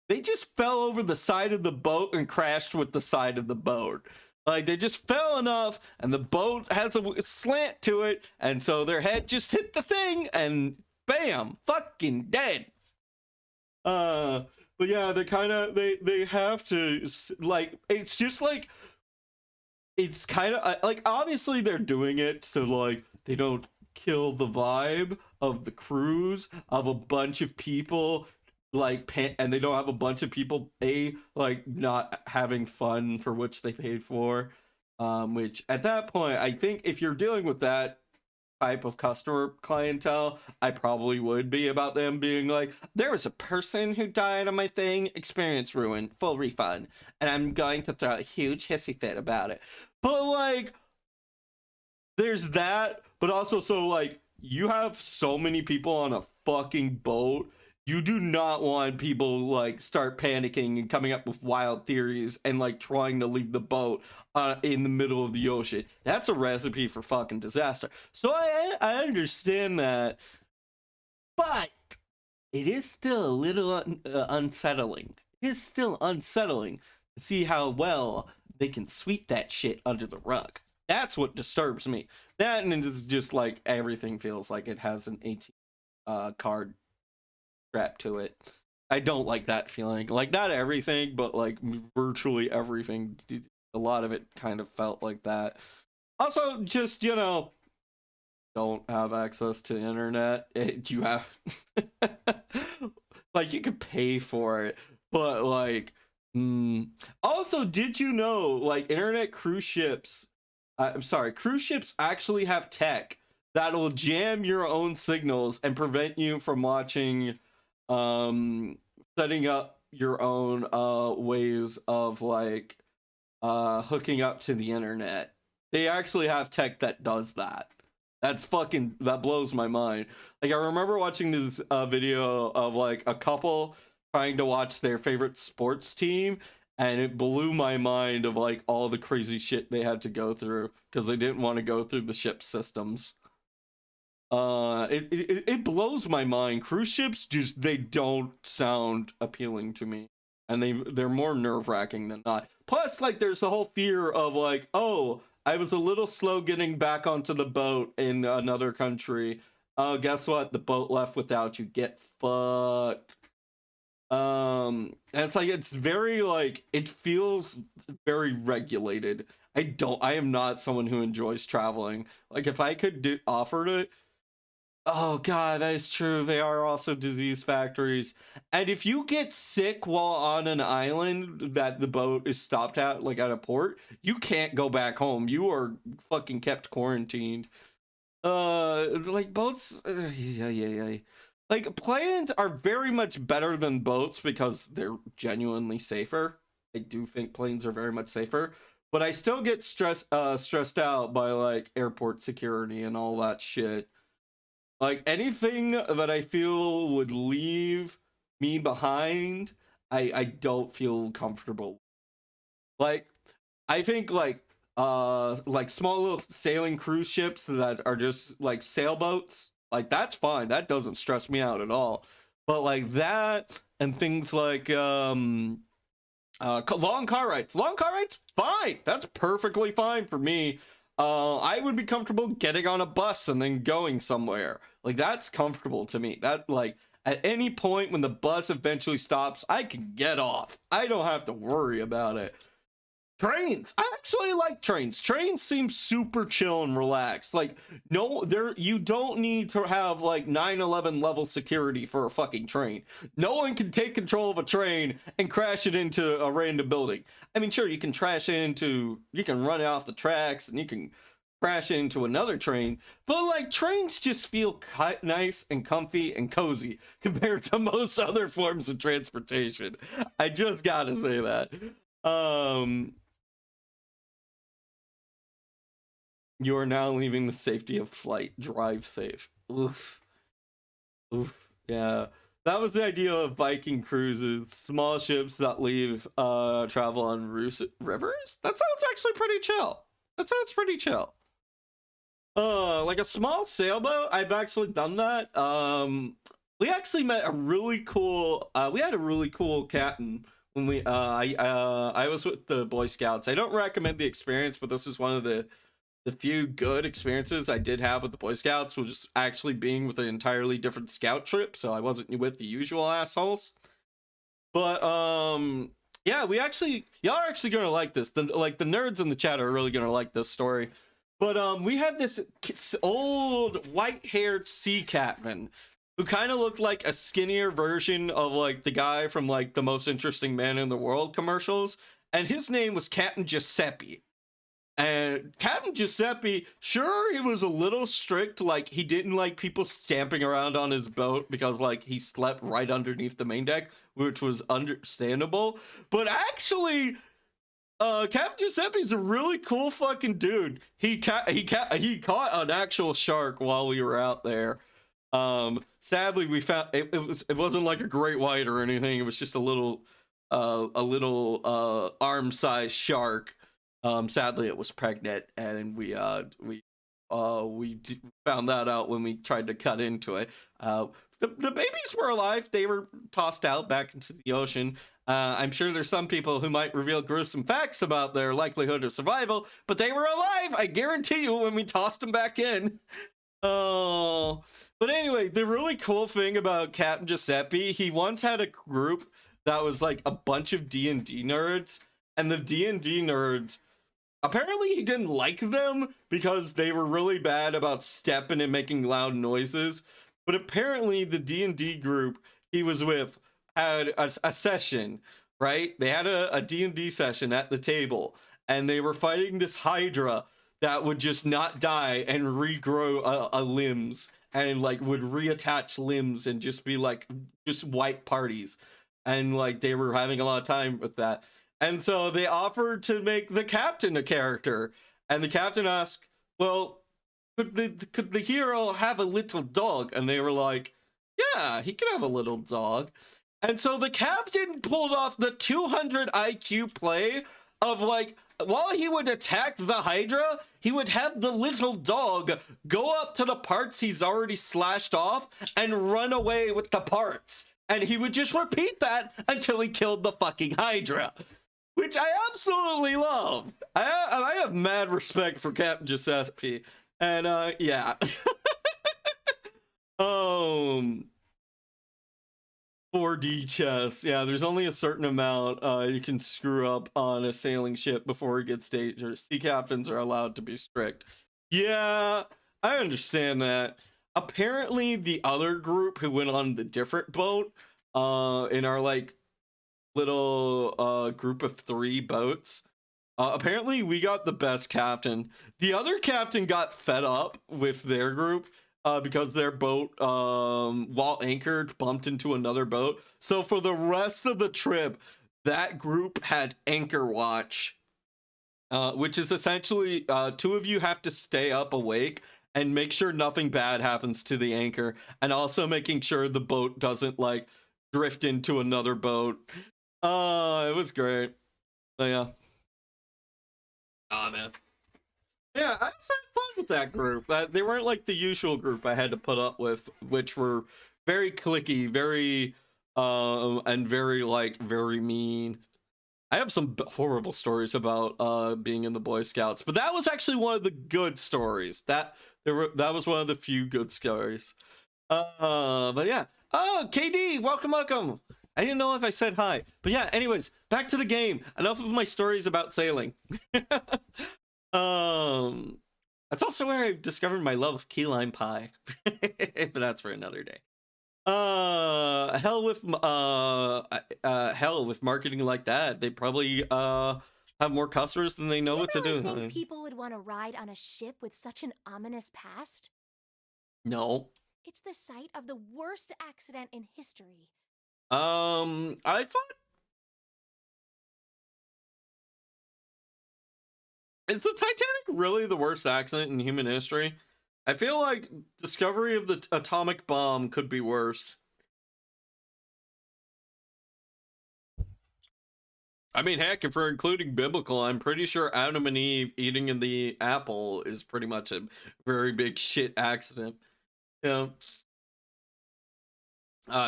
They just fell over the side of the boat and crashed with the side of the boat. Like, they just fell enough, and the boat has a slant to it, and so their head just hit the thing, and bam, fucking dead. But yeah, they have to, like, it's just like, it's kind of, like, obviously they're doing it so, like, they don't kill the vibe of the cruise, of a bunch of people, like, and they don't have a bunch of people like not having fun for which they paid for, which at that point, I think if you're dealing with that type of customer clientele, I probably would be about them being like, there was a person who died on my thing, experience ruined, full refund, and I'm going to throw a huge hissy fit about it. But like, there's that, but also, so like, you have so many people on a fucking boat. You do not want people like start panicking and coming up with wild theories and like trying to leave the boat in the middle of the ocean. That's a recipe for fucking disaster. So I understand that, but it is still a little unsettling. It is still unsettling to see how well they can sweep that shit under the rug. That's what disturbs me. That and it's just like everything feels like it has an 18 card strap to it. I don't like that feeling. Like, not everything, but like virtually everything. A lot of it kind of felt like that. Also, just, you know, don't have access to internet. You have like, you could pay for it, but like also, did you know like internet cruise ships cruise ships actually have tech that'll jam your own signals and prevent you from watching, setting up your own ways of like hooking up to the internet. They actually have tech that does that. That blows my mind. Like, I remember watching this video of like a couple trying to watch their favorite sports team, and it blew my mind of like all the crazy shit they had to go through because they didn't want to go through the ship systems. It blows my mind. Cruise ships just, they don't sound appealing to me, and they're more nerve-wracking than not. Plus, like, there's the whole fear of like, oh, I was a little slow getting back onto the boat in another country. Oh, guess what? The boat left without you. Get fucked. And it's like, it's very like, it feels very regulated. I am not someone who enjoys traveling. Like, if I could offer it, oh god, that is true. They are also disease factories. And if you get sick while on an island that the boat is stopped at, like at a port, you can't go back home. You are fucking kept quarantined. Like boats, yeah. Like, planes are very much better than boats because they're genuinely safer. I do think planes are very much safer, but I still get stressed out by like airport security and all that shit. Like, anything that I feel would leave me behind, I don't feel comfortable. Like, I think like small little sailing cruise ships that are just like sailboats, like, that's fine. That doesn't stress me out at all. But like that and things like long car rides, fine. That's perfectly fine for me. I would be comfortable getting on a bus and then going somewhere. Like, that's comfortable to me. That, like, at any point when the bus eventually stops, I can get off. I don't have to worry about it. Trains. I actually like trains. Trains seem super chill and relaxed. Like, you don't need to have like 9/11 level security for a fucking train. No one can take control of a train and crash it into a random building. I mean, sure, you can run it off the tracks and you can crash into another train, but like, trains just feel nice and comfy and cozy compared to most other forms of transportation. I just gotta say that. You are now leaving the safety of flight. Drive safe. Oof. Yeah. That was the idea of Viking cruises. Small ships that leave travel on rivers? That sounds actually pretty chill. Like a small sailboat, I've actually done that. We actually met a really cool, we had a really cool captain when I was with the Boy Scouts. I don't recommend the experience, but this is one of the few good experiences I did have with the Boy Scouts, was just actually being with an entirely different scout trip, so I wasn't with the usual assholes. But yeah, y'all are actually gonna like this. The nerds in the chat are really gonna like this story. But we had this old white-haired sea captain who kind of looked like a skinnier version of like the guy from like the Most Interesting Man in the World commercials, and his name was Captain Giuseppe. And Captain Giuseppe, sure, he was a little strict, like he didn't like people stamping around on his boat because like he slept right underneath the main deck, which was understandable. But actually, Captain Giuseppe's a really cool fucking dude. He caught an actual shark while we were out there. Sadly, we found it wasn't like a great white or anything. It was just a little arm-sized shark. Sadly, it was pregnant, and we found that out when we tried to cut into it. The babies were alive. They were tossed out back into the ocean. I'm sure there's some people who might reveal gruesome facts about their likelihood of survival, but they were alive, I guarantee you, when we tossed them back in. Oh, but anyway, the really cool thing about Captain Giuseppe, he once had a group that was like a bunch of D&D nerds, and the D&D nerds, apparently he didn't like them because they were really bad about stepping and making loud noises. But apparently the D&D group he was with had a session, right? They had a D&D session at the table, and they were fighting this Hydra that would just not die and regrow limbs, and like would reattach limbs and just be like just white parties. And like they were having a lot of time with that. And so they offered to make the captain a character. And the captain asked, well, could the hero have a little dog? And they were like, yeah, he could have a little dog. And so the captain pulled off the 200 IQ play of like, while he would attack the Hydra, he would have the little dog go up to the parts he's already slashed off and run away with the parts. And he would just repeat that until he killed the fucking Hydra. Which I absolutely love. I have mad respect for Captain Giuseppe. And yeah. 4D chess. Yeah, there's only a certain amount you can screw up on a sailing ship before it gets dangerous. Sea captains are allowed to be strict. Yeah, I understand that. Apparently, the other group who went on the different boat in our like little group of 3 boats, apparently we got the best captain. The other captain got fed up with their group because their boat, while anchored, bumped into another boat. So for the rest of the trip, that group had anchor watch, which is essentially 2 of you have to stay up awake and make sure nothing bad happens to the anchor, and also making sure the boat doesn't like drift into another boat. It was great. So yeah. Oh man. Yeah, I had some fun with that group. They weren't like the usual group I had to put up with, which were very cliquey, very and very like very mean. I have some horrible stories about being in the Boy Scouts, but that was actually one of the good stories. That was one of the few good stories. But yeah. Oh, KD, welcome. I didn't know if I said hi, but yeah. Anyways, back to the game. Enough of my stories about sailing. That's also where I discovered my love of key lime pie, but that's for another day. Hell with marketing like that, they probably have more customers than they know what to do. You really think people would want to ride on a ship with such an ominous past? No. It's the site of the worst accident in history. I thought, is the Titanic really the worst accident in human history? I feel like discovery of the atomic bomb could be worse. I mean, heck, if we're including biblical, I'm pretty sure Adam and Eve eating in the apple is pretty much a very big shit accident. You know?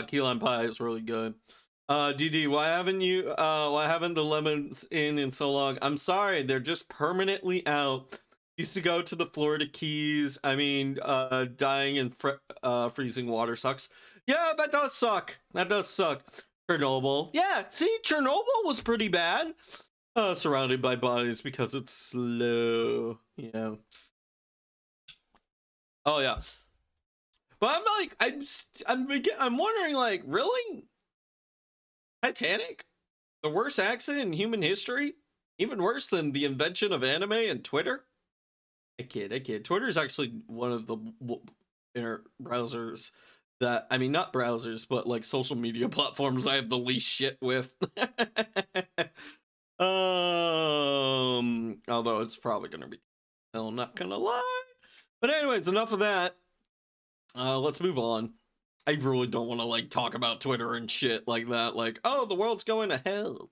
Key lime pie is really good. DD, why haven't the lemons in so long? I'm sorry, they're just permanently out. Used to go to the Florida Keys. I mean, dying in freezing water sucks. Yeah, that does suck. Chernobyl. Yeah, see, Chernobyl was pretty bad. Surrounded by bodies because it's slow. Yeah. Oh yeah. But I'm wondering, like, really? Titanic? The worst accident in human history? Even worse than the invention of anime and Twitter? I kid. Twitter is actually one of the inner browsers that, I mean, not browsers, but like social media platforms I have the least shit with. Although it's probably gonna be, I'm not gonna lie. But anyways, enough of that. Let's move on. I really don't want to like talk about Twitter and shit like that. Like, oh, the world's going to hell.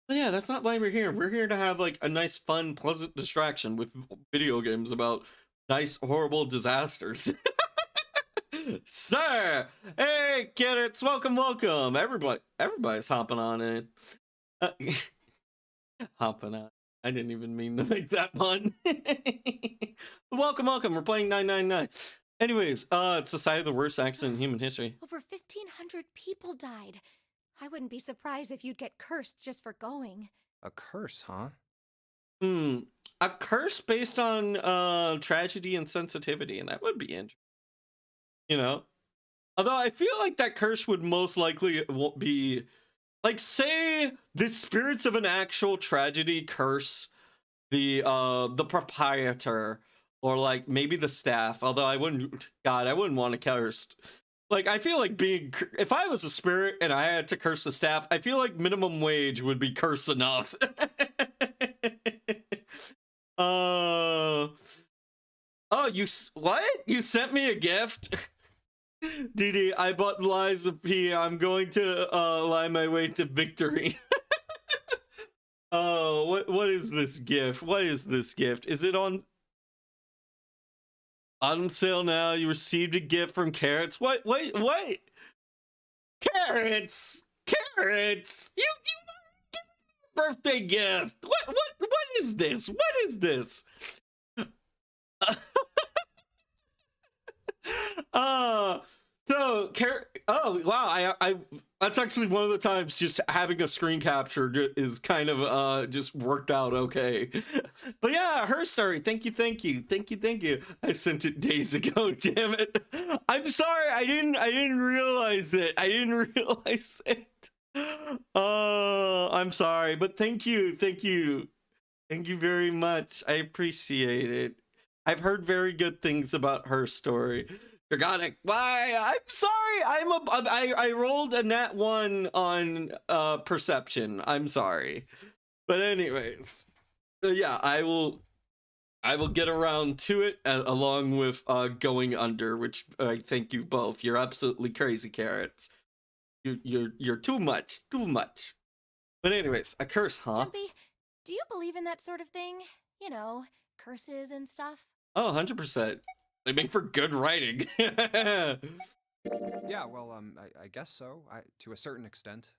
But yeah, that's not why we're here. We're here to have like a nice, fun, pleasant distraction with video games about nice, horrible disasters. Sir, hey, kids, welcome. Everybody's hopping on in. Hopping on. I didn't even mean to make that pun. Welcome. We're playing 999. Anyways, it's the site of the worst accident in human history. Over 1,500 people died. I wouldn't be surprised if you'd get cursed just for going. A curse, huh? A curse based on tragedy and sensitivity, and that would be interesting. You know? Although I feel like that curse would most likely won't be like, say the spirits of an actual tragedy curse the proprietor, or like maybe the staff. Although I wouldn't want to curse. Like, I feel like if I was a spirit and I had to curse the staff, I feel like minimum wage would be curse enough. Oh, what? You sent me a gift? DD, I bought Lies of P. I'm going to lie my way to victory. Oh, what is this gift? Is it on sale now? You received a gift from Carrots. Wait. Carrots. You birthday gift. What is this? So oh wow, I that's actually one of the times just having a screen capture is kind of just worked out okay. But yeah, her story. Thank you. I sent it days ago. Damn it. I'm sorry. I didn't realize it. I'm sorry, but thank you very much. I appreciate it. I've heard very good things about her story. Dragonic, why? I'm sorry. I rolled a nat 1 on perception. I'm sorry. But anyways, yeah, I will get around to it along with going under, which I thank you both. You're absolutely crazy, Carrots. You're too much. But anyways, a curse, huh? Jumpy, do you believe in that sort of thing? You know, curses and stuff? Oh, 100%. They make for good writing. Yeah, well, I guess so. To a certain extent.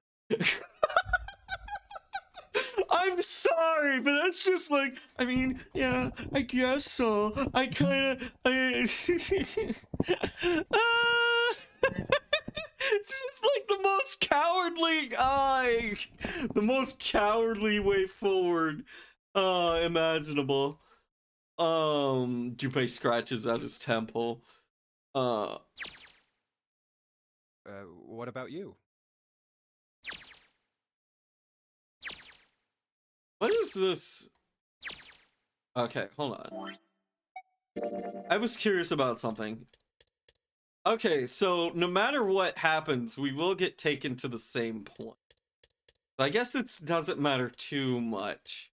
I'm sorry, but that's just like, I mean, yeah, I guess so. It's just like the most cowardly way forward imaginable. Junpei scratches at his temple. What about you? What is this? Okay, hold on. I was curious about something. Okay, so no matter what happens, we will get taken to the same point. So I guess it doesn't matter too much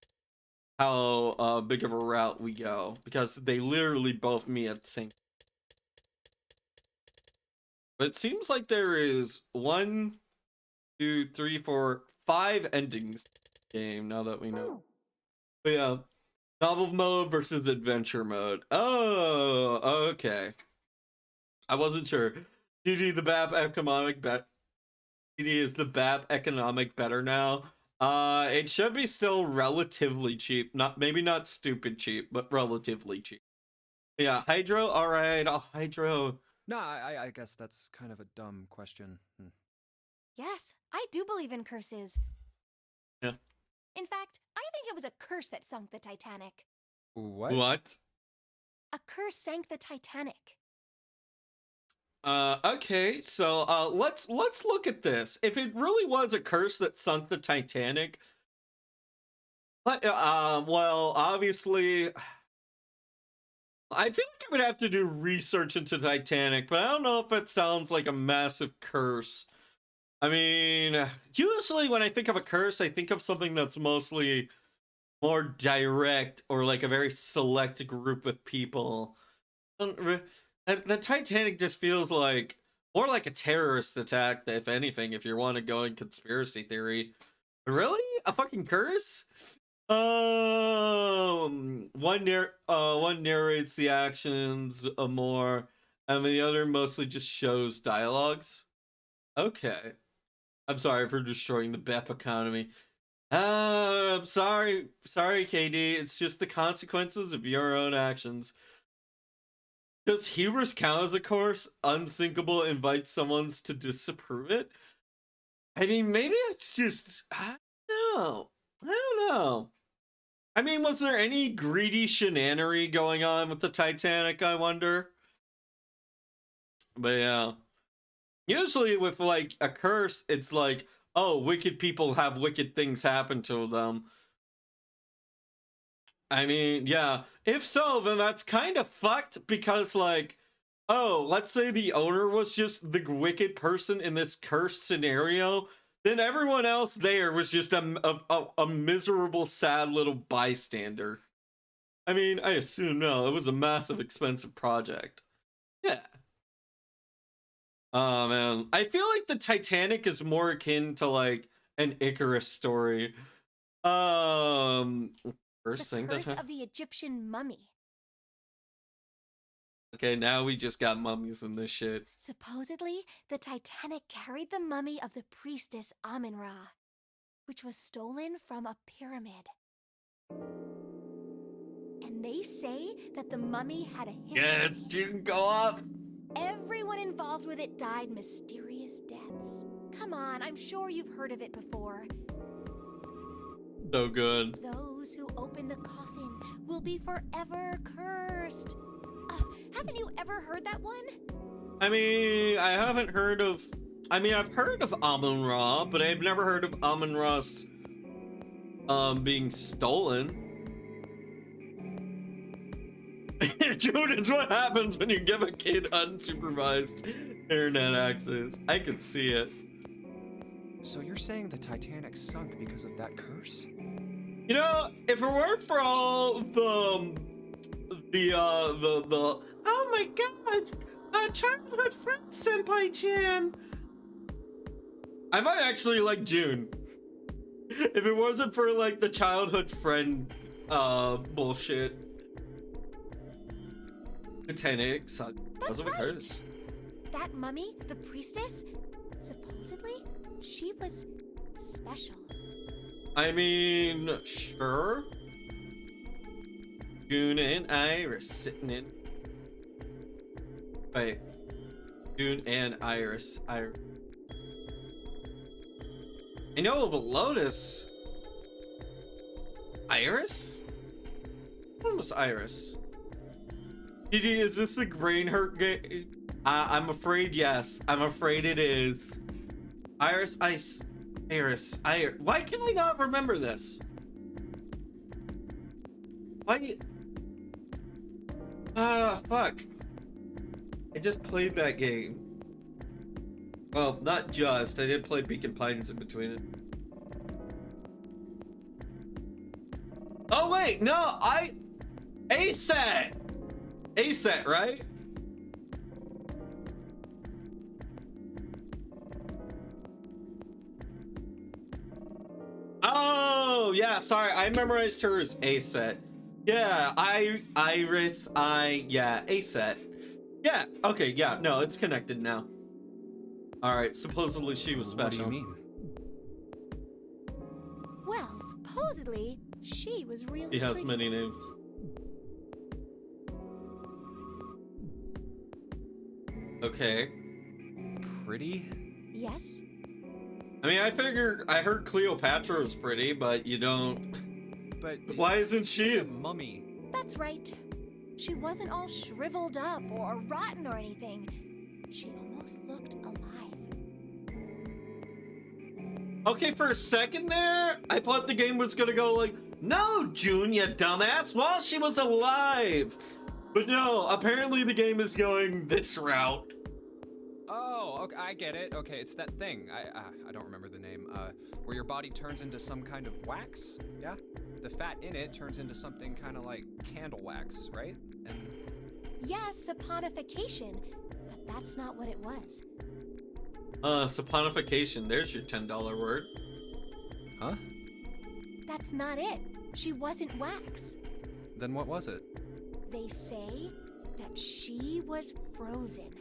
how big of a route we go, because they literally both meet at the same time. But it seems like there is 1, 2, 3, 4, 5 endings game now that we know. But yeah, novel mode versus adventure mode. Oh, okay. I wasn't sure. GG, the BAP economic bet. GG, is the BAP economic better now? It should be still relatively cheap. Maybe not stupid cheap, but relatively cheap. Yeah, Hydro. All right, I'll Hydro. No, I guess that's kind of a dumb question. Yes, I do believe in curses. Yeah. In fact, I think it was a curse that sunk the Titanic. What? A curse sank the Titanic. Okay, so let's look at this. If it really was a curse that sunk the Titanic, well, obviously, I feel like I would have to do research into Titanic, but I don't know if it sounds like a massive curse. I mean, usually when I think of a curse, I think of something that's mostly more direct or like a very select group of people. The Titanic just feels like more like a terrorist attack, if anything, if you want to go in conspiracy theory. Really? A fucking curse? One narrates the actions more, and the other mostly just shows dialogues. Okay. I'm sorry for destroying the BEP economy. I'm sorry, KD. It's just the consequences of your own actions. Does hubris count as a course? Unsinkable invites someone to disapprove it? I mean, maybe it's just... I don't know. I mean, was there any greedy shenanery going on with the Titanic, I wonder? But yeah. Usually with, like, a curse, it's like, oh, wicked people have wicked things happen to them. I mean, yeah. If so, then that's kind of fucked because, like, oh, let's say the owner was just the wicked person in this curse scenario, then everyone else there was just a miserable, sad little bystander. I mean, I assume no, it was a massive, expensive project. Yeah. Oh, man. I feel like the Titanic is more akin to, like, an Icarus story. First thing the curse of the Egyptian mummy. Okay, now we just got mummies in this shit. Supposedly, the Titanic carried the mummy of the priestess Amun-Ra, which was stolen from a pyramid. And they say that the mummy had a history. Yes, you can go up. Everyone involved with it died mysterious deaths. Come on, I'm sure you've heard of it before. So good. Those who open the coffin will be forever cursed. Haven't you ever heard that one? I mean, I haven't heard of... I mean, I've heard of Amun-Ra, but I've never heard of Amun-Ra's being stolen. Dude, it's what happens when you give a kid unsupervised internet access. I could see it. So you're saying the Titanic sunk because of that curse? You know, if it weren't for all the oh my god, childhood friend Senpai-chan, I might actually like June. If it wasn't for like the childhood friend bullshit. Titanic sunk because of a curse. That mummy, the priestess, supposedly she was special. I mean, sure. June and Iris sitting in. Wait. June and Iris. I know of a Lotus. Iris? When was Iris? Is this the brain hurt game? I'm afraid yes. I'm afraid it is. Iris. Why can I not remember this? Why? Fuck. I just played that game. Well, not just. I did play Beacon Pines in between it. Oh, wait. No, ASAT. ASAT, right? Oh, yeah, sorry. I memorized her as ASAT. Yeah, Iris, yeah, ASAT. Yeah, okay, yeah, no, it's connected now. Alright, supposedly she was special. What do you mean? Well, supposedly, she was really She has pretty. many names. Okay. Pretty? Yes. I mean, I heard Cleopatra was pretty, but you don't... But why isn't she's she? a mummy. That's right. She wasn't all shriveled up or rotten or anything. She almost looked alive. Okay, for a second there, I thought the game was gonna go like, no, June, you dumbass, while she was alive. But no, apparently the game is going this route. Oh, okay, I get it. Okay, it's that thing. I don't remember the name. Where your body turns into some kind of wax. Yeah. The fat in it turns into something kind of like candle wax, right? And Yes, saponification, but that's not what it was. Saponification. There's your $10 word. huh? That's not it. She wasn't wax. Then what was it? They say that she was frozen.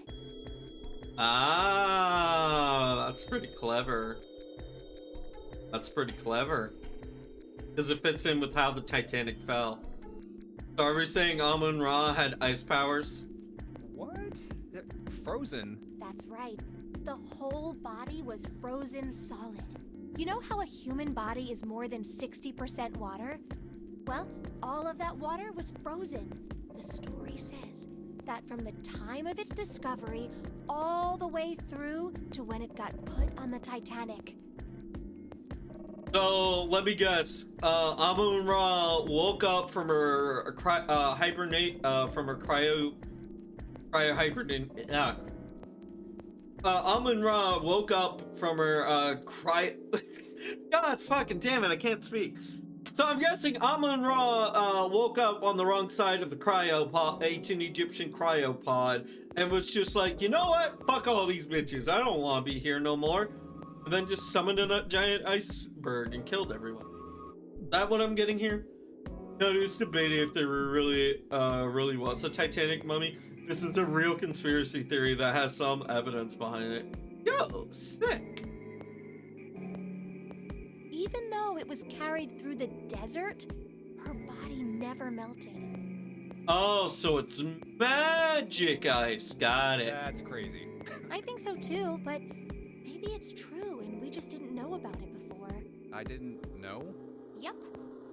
Ah, that's pretty clever. That's pretty clever. Because it fits in with how the Titanic fell. So are we saying Amun-Ra had ice powers? What? Frozen? That's right. The whole body was frozen solid. You know how a human body is more than 60% water? Well, all of that water was frozen. The story says that from the time of its discovery all the way through to when it got put on the Titanic. So let me guess. Amun-Ra woke up from her cryo hibernate. Yeah. Amun-Ra woke up from her God fucking damn it! I can't speak. So I'm guessing Amun-Ra woke up on the wrong side of the cryopod, ancient Egyptian cryopod, and was just like, you know what? Fuck all these bitches. I don't want to be here no more. And then just summoned a giant iceberg and killed everyone. Is that what I'm getting here? No, just debating if there were really was a Titanic mummy. This is a real conspiracy theory that has some evidence behind it. Yo, sick. Even though it was carried through the desert, her body never melted. Oh, so it's magic ice. Got it. That's crazy. I think so too, but maybe it's true and we just didn't know about it before. I didn't know? Yep.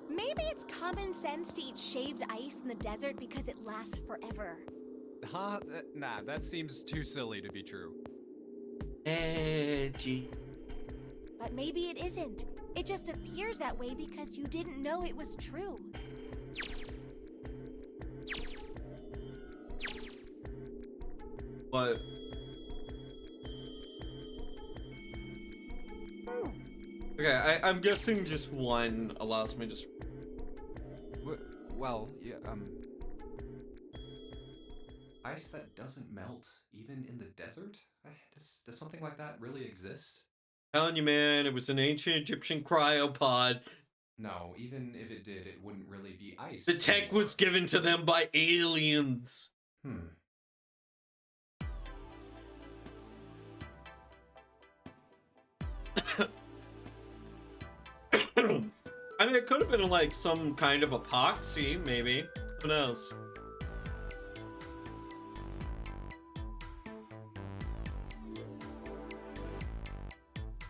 Maybe it's common sense to eat shaved ice in the desert because it lasts forever. Huh? Nah, that seems too silly to be true. Edgy. But maybe it isn't. It just appears that way because you didn't know it was true. What? Okay, I'm guessing just one allows me to. Well, yeah, Ice that doesn't melt, even in the desert? Does something like that really exist? Telling you, man, it was an ancient Egyptian cryopod. No, even if it did, it wouldn't really be ice. The tech was given to them by aliens. I mean, it could have been like some kind of epoxy, maybe. Who knows?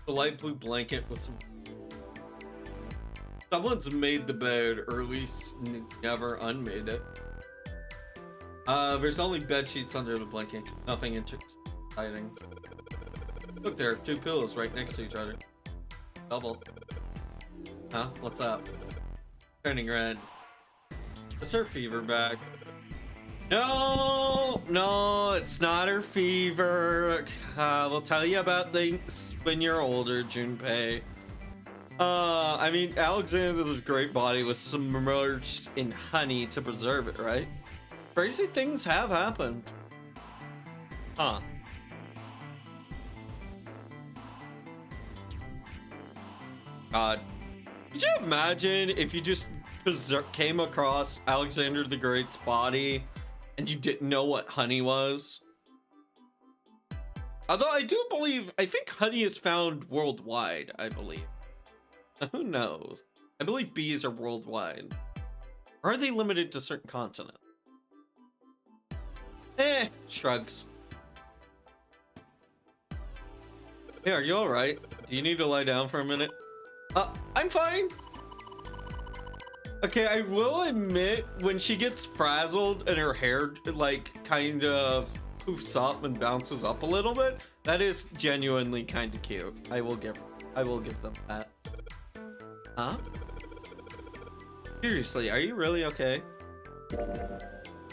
The light blue blanket with some. Someone's made the bed, or at least never unmade it. There's only bed sheets under the blanket. Nothing exciting. Look, there are two pillows right next to each other. Double. Huh? What's up? Turning red. Is her fever back? No, it's not her fever. We'll tell you about things when you're older, Junpei. I mean, Alexander the Great body was submerged in honey to preserve it, right? Crazy things have happened. Huh. God. Could you imagine if you just came across Alexander the Great's body and you didn't know what honey was? Although I think honey is found worldwide, I believe. Who knows? I believe bees are worldwide. Or are they limited to certain continents? Shrugs. Hey, are you alright? Do you need to lie down for a minute? I'm fine. Okay, I will admit, when she gets frazzled and her hair, like, kind of poofs up and bounces up a little bit, that is genuinely kind of cute. I will give them that. Huh? Seriously, are you really okay?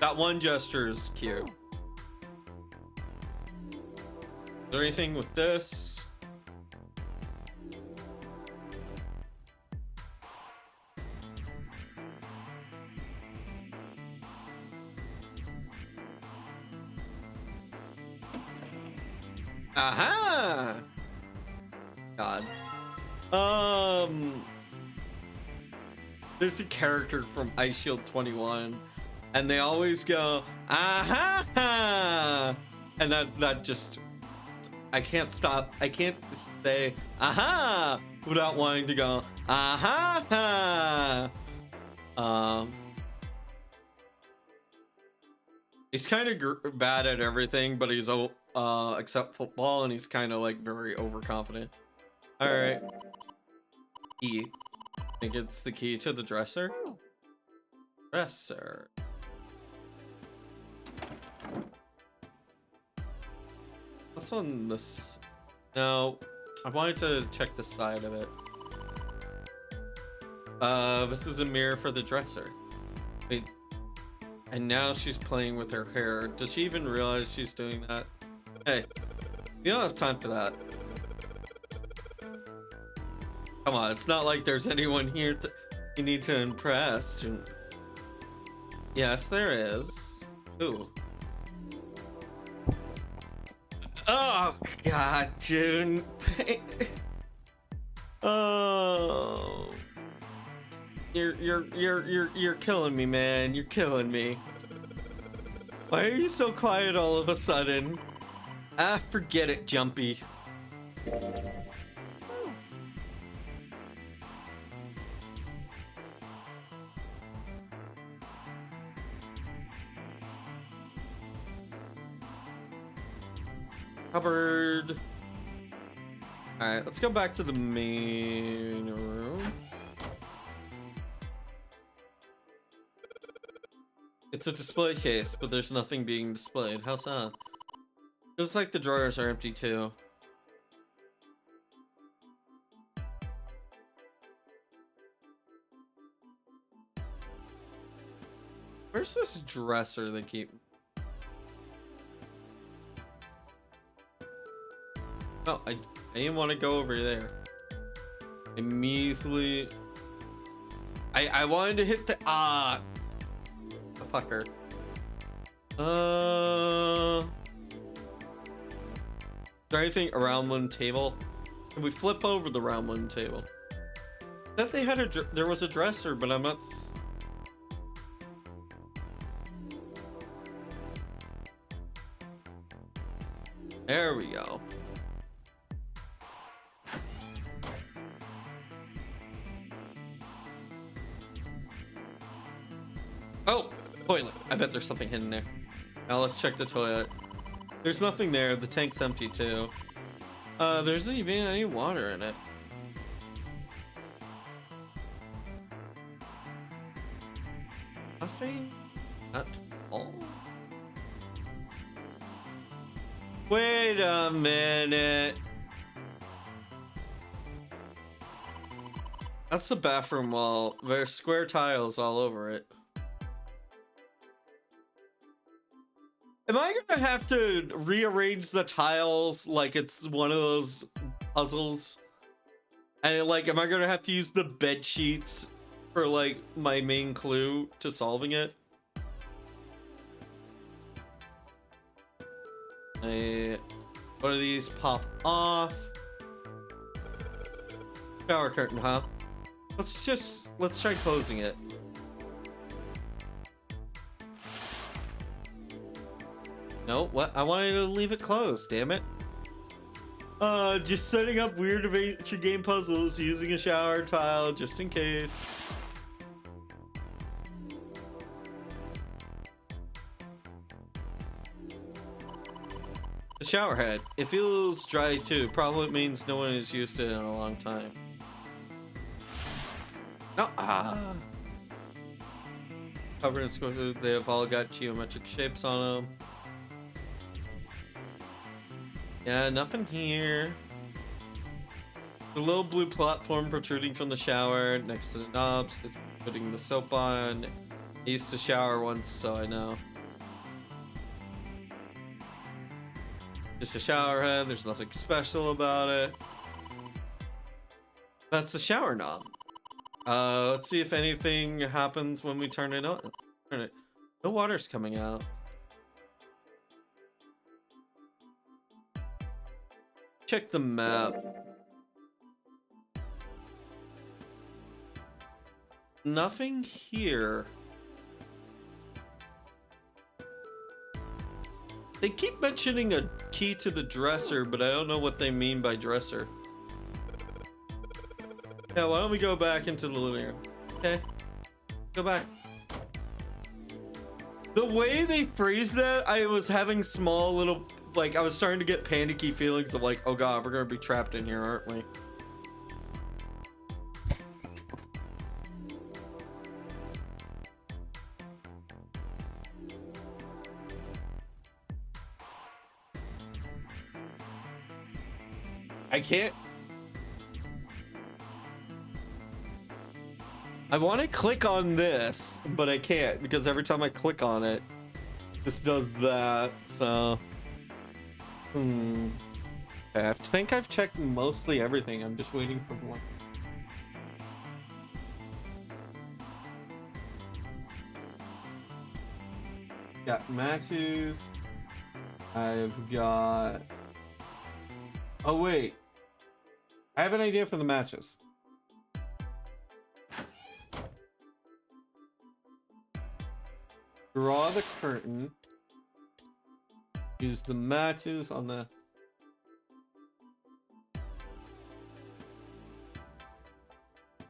That one gesture is cute. there anything with this? Aha! God. There's a character from Ice Shield 21, and they always go, aha! And that just, I can't stop. I can't say, aha! Without wanting to go, aha! He's kind of bad at everything, but he's except football, and he's kind of like very overconfident. All right, key. I think it's the key to the dresser. Dresser. What's on this? No, I wanted to check the side of it. This is a mirror for the dresser. Wait. And now she's playing with her hair. Does she even realize she's doing that? Hey, you don't have time for that. Come on, it's not like there's anyone here you need to impress. Yes, there is. Ooh. Oh God, June. Oh. You're killing me, man. You're killing me. Why are you so quiet all of a sudden? Ah, forget it, Jumpy. Cupboard. Alright, let's go back to the main room. It's a display case, but there's nothing being displayed. How's that? It looks like the drawers are empty too. Where's this dresser they keep? Oh, I didn't want to go over there. I measly. I wanted to hit the fucker. Is there anything around one table? Can we flip over the round one table? I thought they had there was a dresser, but I'm not. There we go. Oh, toilet. I bet there's something hidden there. Now let's check the toilet. There's nothing there. The tank's empty too. There isn't even any water in it. Nothing at all. Wait a minute. That's the bathroom wall. There's square tiles all over it. Am I gonna have to rearrange the tiles like it's one of those puzzles? And like, am I gonna have to use the bed sheets for like my main clue to solving it? One of these pop off. Shower curtain, huh? Let's try closing it. No, what? I wanted to leave it closed, damn it. Just setting up weird adventure game puzzles using a shower tile just in case. The shower head. It feels dry too. Probably means no one has used it in a long time. No, Covered in square, they have all got geometric shapes on them. Yeah, nothing here. The little blue platform protruding from the shower next to the knobs. It's putting the soap on. I used to shower once, so I know. Just a shower head. There's nothing special about it. That's the shower knob. Let's see if anything happens when we turn it on. Turn it. No water's coming out. Check the map. Nothing here. They keep mentioning a key to the dresser, but I don't know what they mean by dresser. Yeah, why don't we go back into the living room? Okay. Go back. The way they phrased that, I was having small little, like, I was starting to get panicky feelings of like, oh god, we're gonna be trapped in here, aren't we? I can't. I want to click on this, but I can't because every time I click on it, this does that. So, I think I've checked mostly everything. I'm just waiting for one. Got matches. I've got. Oh wait, I have an idea for the matches. Draw the curtain. Use the matches on the.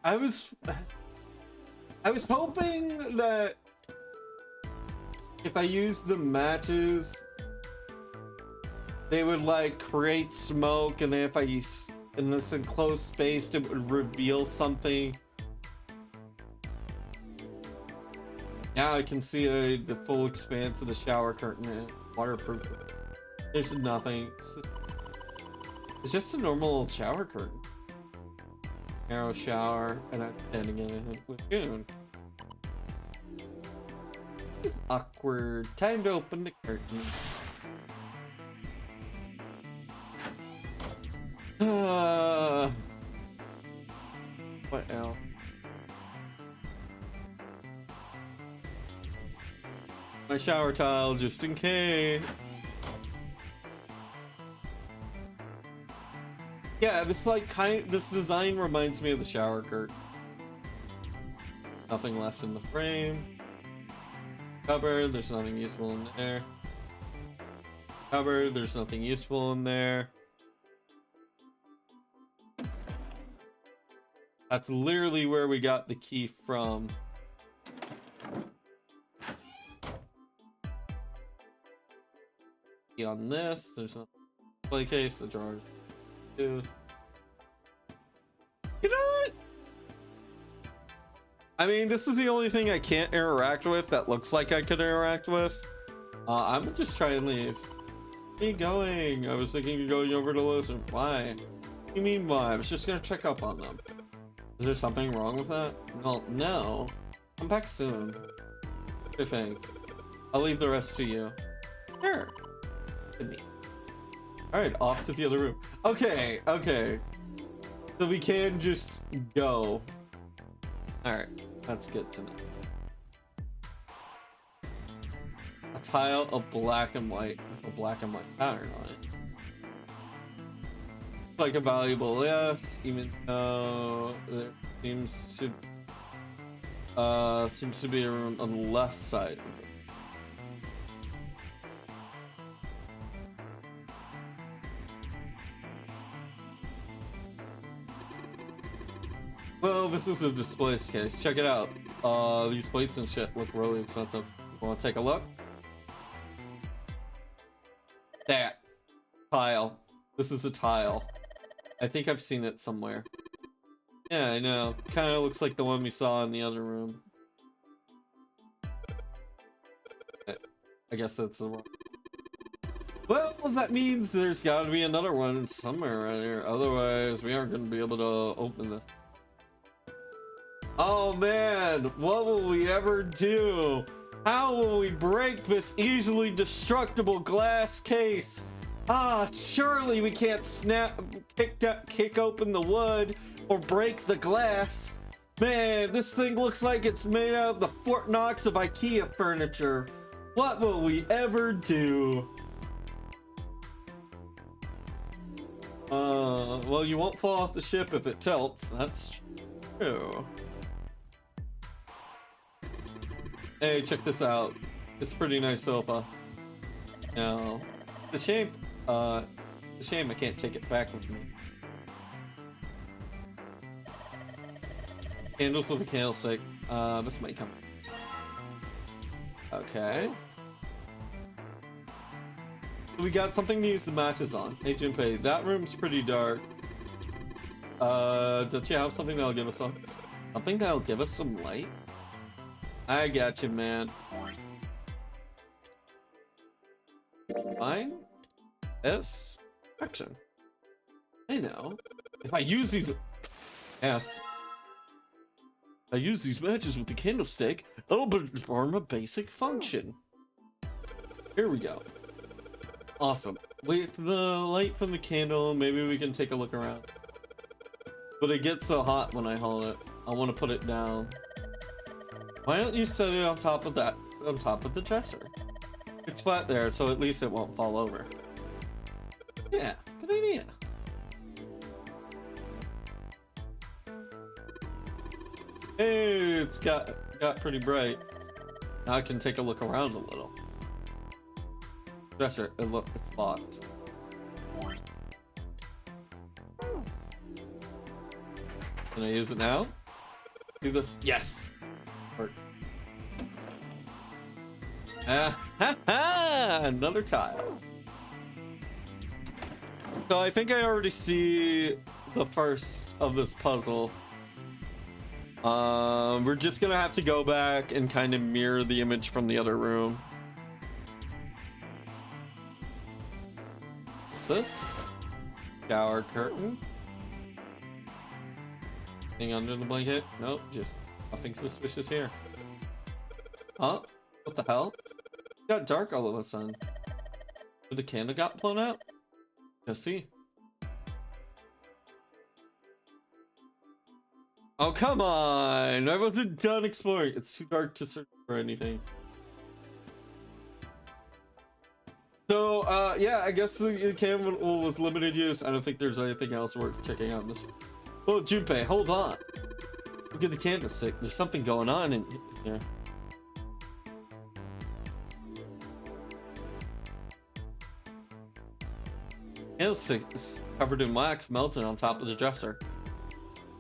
I was hoping that if I use the matches, they would like create smoke, and then if I use in this enclosed space, it would reveal something. Now I can see the full expanse of the shower curtain and waterproof. There's nothing. It's just a normal shower curtain. Narrow shower, and I'm standing in it with Goon. It's awkward. Time to open the curtain. What else? My shower tile, just in case. Yeah, this like this design reminds me of the shower curtain. Nothing left in the frame. Cupboard, there's nothing useful in there. Cupboard, there's nothing useful in there. That's literally where we got the key from. Key on this, there's no play case, the drawers. Dude. You know what? I mean, this is the only thing I can't interact with that looks like I could interact with. I'm gonna just try and leave. Where are you going? I was thinking of going over to Listen. Why? What do you mean why? I was just gonna check up on them. Is there something wrong with that? Well, no. Come back soon. What do you think? I'll leave the rest to you. Sure. Good me. Alright, off to the other room. Okay, okay. So we can just go. Alright, that's good to know. A tile of black and white with a black and white pattern on it. Like a valuable, yes, even though there seems to be a room on the left side of it. Well, this is a display case. Check it out. These plates and shit look really expensive. You want to take a look? That tile. This is a tile. I think I've seen it somewhere. Yeah, I know. Kind of looks like the one we saw in the other room. I guess that's the one. Well, that means there's got to be another one somewhere around here. Otherwise, we aren't going to be able to open this. Oh man, what will we ever do? How will we break this easily destructible glass case? Ah, surely we can't kick open the wood or break the glass. Man, this thing looks like it's made out of the Fort Knox of IKEA furniture. What will we ever do? Well, you won't fall off the ship if it tilts. That's true. Hey, check this out. It's a pretty nice sofa. Now, it's a shame I can't take it back with me. Candles with a candlestick. This might come. Okay. We got something to use the matches on. Hey Junpei, that room's pretty dark. Don't you have something that'll give us something that'll give us some light? I got you, man. Fine. S. Action. I know. If I use these... S. I use these matches with the candlestick, it'll perform a basic function. Here we go. Awesome. Wait for the light from the candle, maybe we can take a look around. But it gets so hot when I hold it. I want to put it down. Why don't you set it on top of the dresser? It's flat there, so at least it won't fall over. Yeah, good idea. Hey, it's got pretty bright. Now I can take a look around a little. Dresser, it's locked. Can I use it now? Do this. Yes. Work. Another tile. So I think I already see the first of this puzzle. We're just gonna have to go back and kind of mirror the image from the other room. What's this? Shower curtain. Anything under the blanket? Nope, just nothing suspicious here. Huh? What the hell? It got dark all of a sudden. Did the candle got blown out? Go see. Oh, come on! I wasn't done exploring. It's too dark to search for anything. So, yeah, I guess the camera was limited use. I don't think there's anything else worth checking out in this. Oh, Junpei, hold on. Look at the candlestick. There's something going on in here. Candlestick is covered in wax, melted on top of the dresser.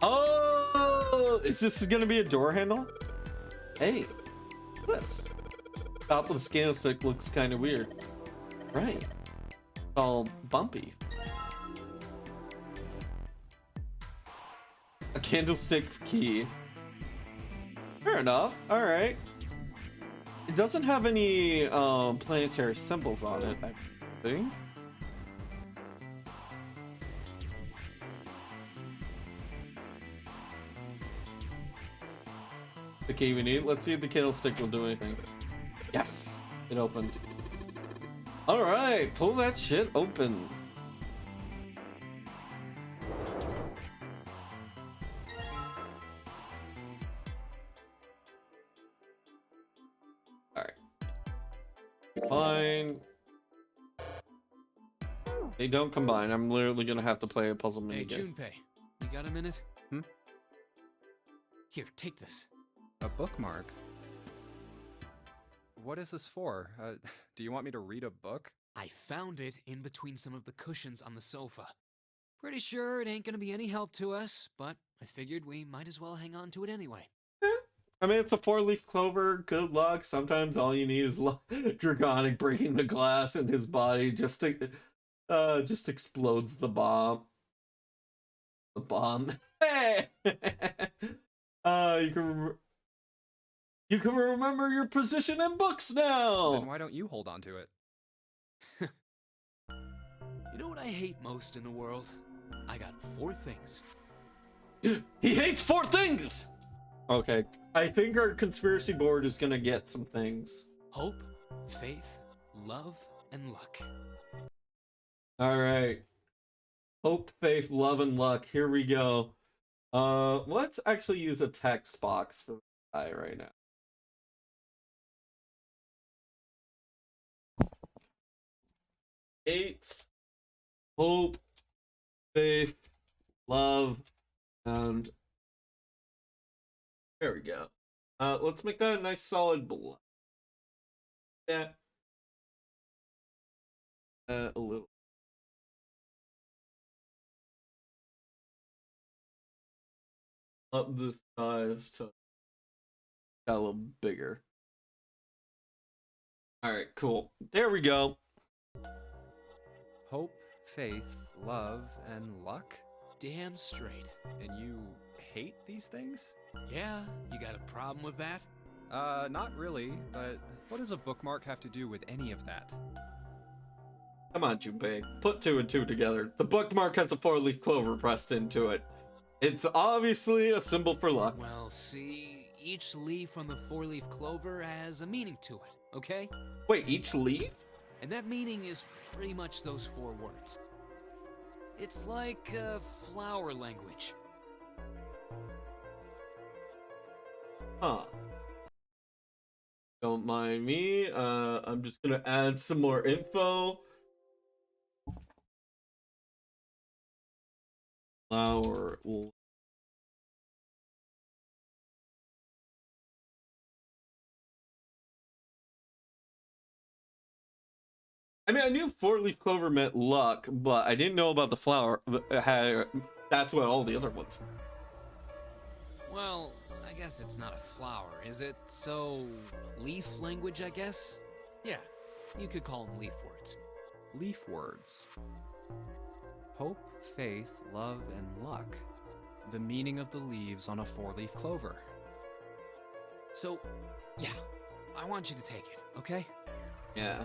Oh, is this gonna be a door handle? Hey, this top of the candlestick looks kind of weird. Right, it's all bumpy. A candlestick key. Fair enough. All right. It doesn't have any planetary symbols on it, I think. The key we need. Let's see if the candlestick will do anything. Yes, it opened. All right, pull that shit open. All right, fine. They don't combine. I'm literally gonna have to play a puzzle mini game. Hey, Junpei, you got a minute? Hmm? Here, take this. A bookmark? What is this for? Do you want me to read a book? I found it in between some of the cushions on the sofa. Pretty sure it ain't gonna be any help to us, but I figured we might as well hang on to it anyway. I mean, it's a 4-leaf clover. Good luck. Sometimes all you need is Dragonic breaking the glass and his body just explodes the bomb. The bomb. Hey! You can remember your position in books now! Then why don't you hold on to it? You know what I hate most in the world? I got 4 things. He hates 4 things! Okay, I think our conspiracy board is gonna get some things. Hope, faith, love, and luck. All right. Hope, faith, love, and luck. Here we go. Let's actually use a text box for the guy right now. Eight, hope, faith, love, and there we go. Let's make that a nice solid block. Yeah. A little. Up the size to a little bigger. All right, cool. There we go. Hope, faith, love, and luck? Damn straight. And you hate these things? Yeah, you got a problem with that? Not really, but what does a bookmark have to do with any of that? Come on, Junpei. Put two and two together. The bookmark has a four-leaf clover pressed into it. It's obviously a symbol for luck. Well, see, each leaf on the four-leaf clover has a meaning to it, okay? Wait, each leaf? And that meaning is pretty much those 4 words. It's like flower language. Huh. Don't mind me. I'm just gonna add some more info. Flower. I mean, I knew four-leaf clover meant luck, but I didn't know about the flower. That's what all the other ones were. Well, I guess it's not a flower, is it? So, leaf language, I guess? Yeah, you could call them leaf words. Leaf words. Hope, faith, love, and luck. The meaning of the leaves on a 4-leaf clover. So, yeah, I want you to take it, okay? Yeah.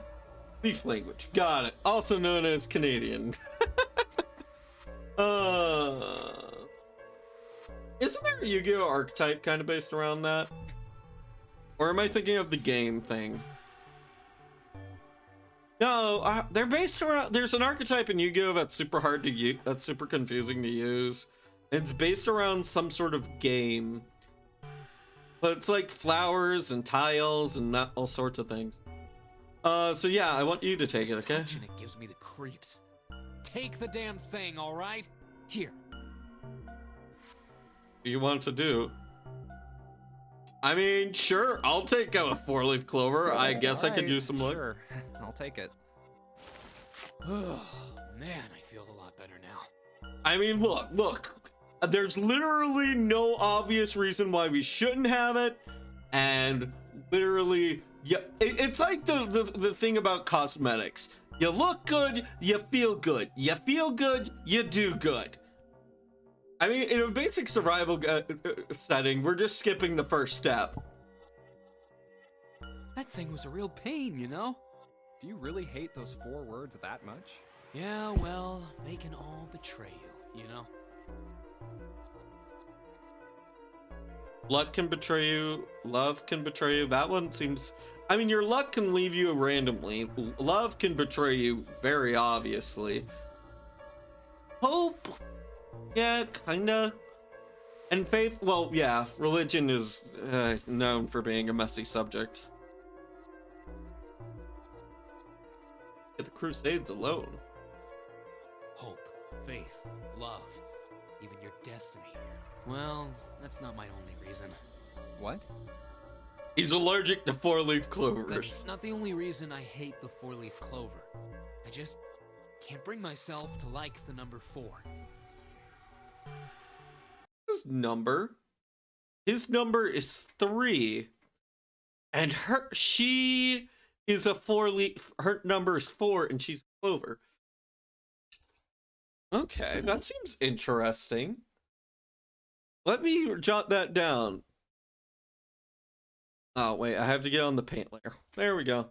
Leaf language. Got it. Also known as Canadian. Isn't there a Yu-Gi-Oh archetype kind of based around that? Or am I thinking of the game thing? No, they're based around. There's an archetype in Yu-Gi-Oh that's super hard to use. That's super confusing to use. It's based around some sort of game. But it's like flowers and tiles and that, all sorts of things. So yeah, I want you to take it, okay? Touching it gives me the creeps. Take the damn thing, all right? Here. What do you want to do? I mean, sure, I'll take a four-leaf clover. I guess I could use some luck. Sure, I'll take it. Oh, man, I feel a lot better now. I mean, look. There's literally no obvious reason why we shouldn't have it, and literally, yeah, it's like the thing about cosmetics. You look good, you feel good. You feel good, you do good. I mean, in a basic survival setting, we're just skipping the first step. That thing was a real pain, you know? Do you really hate those 4 words that much? Yeah, well, they can all betray you, you know? Luck can betray you. Love can betray you. That one seems... I mean, your luck can leave you randomly. Love can betray you very obviously. Hope... yeah, kinda. And faith... well, yeah. Religion is known for being a messy subject. Get the Crusades alone. Hope, faith, love, even your destiny. Well, that's not my only reason. What? He's allergic to four-leaf clovers. That's not the only reason I hate the four-leaf clover. I just can't bring myself to like the number 4. His number is 3. And she is a 4-leaf. Her number is 4 and she's clover. Okay, that seems interesting. Let me jot that down. Oh, wait, I have to get on the paint layer. There we go.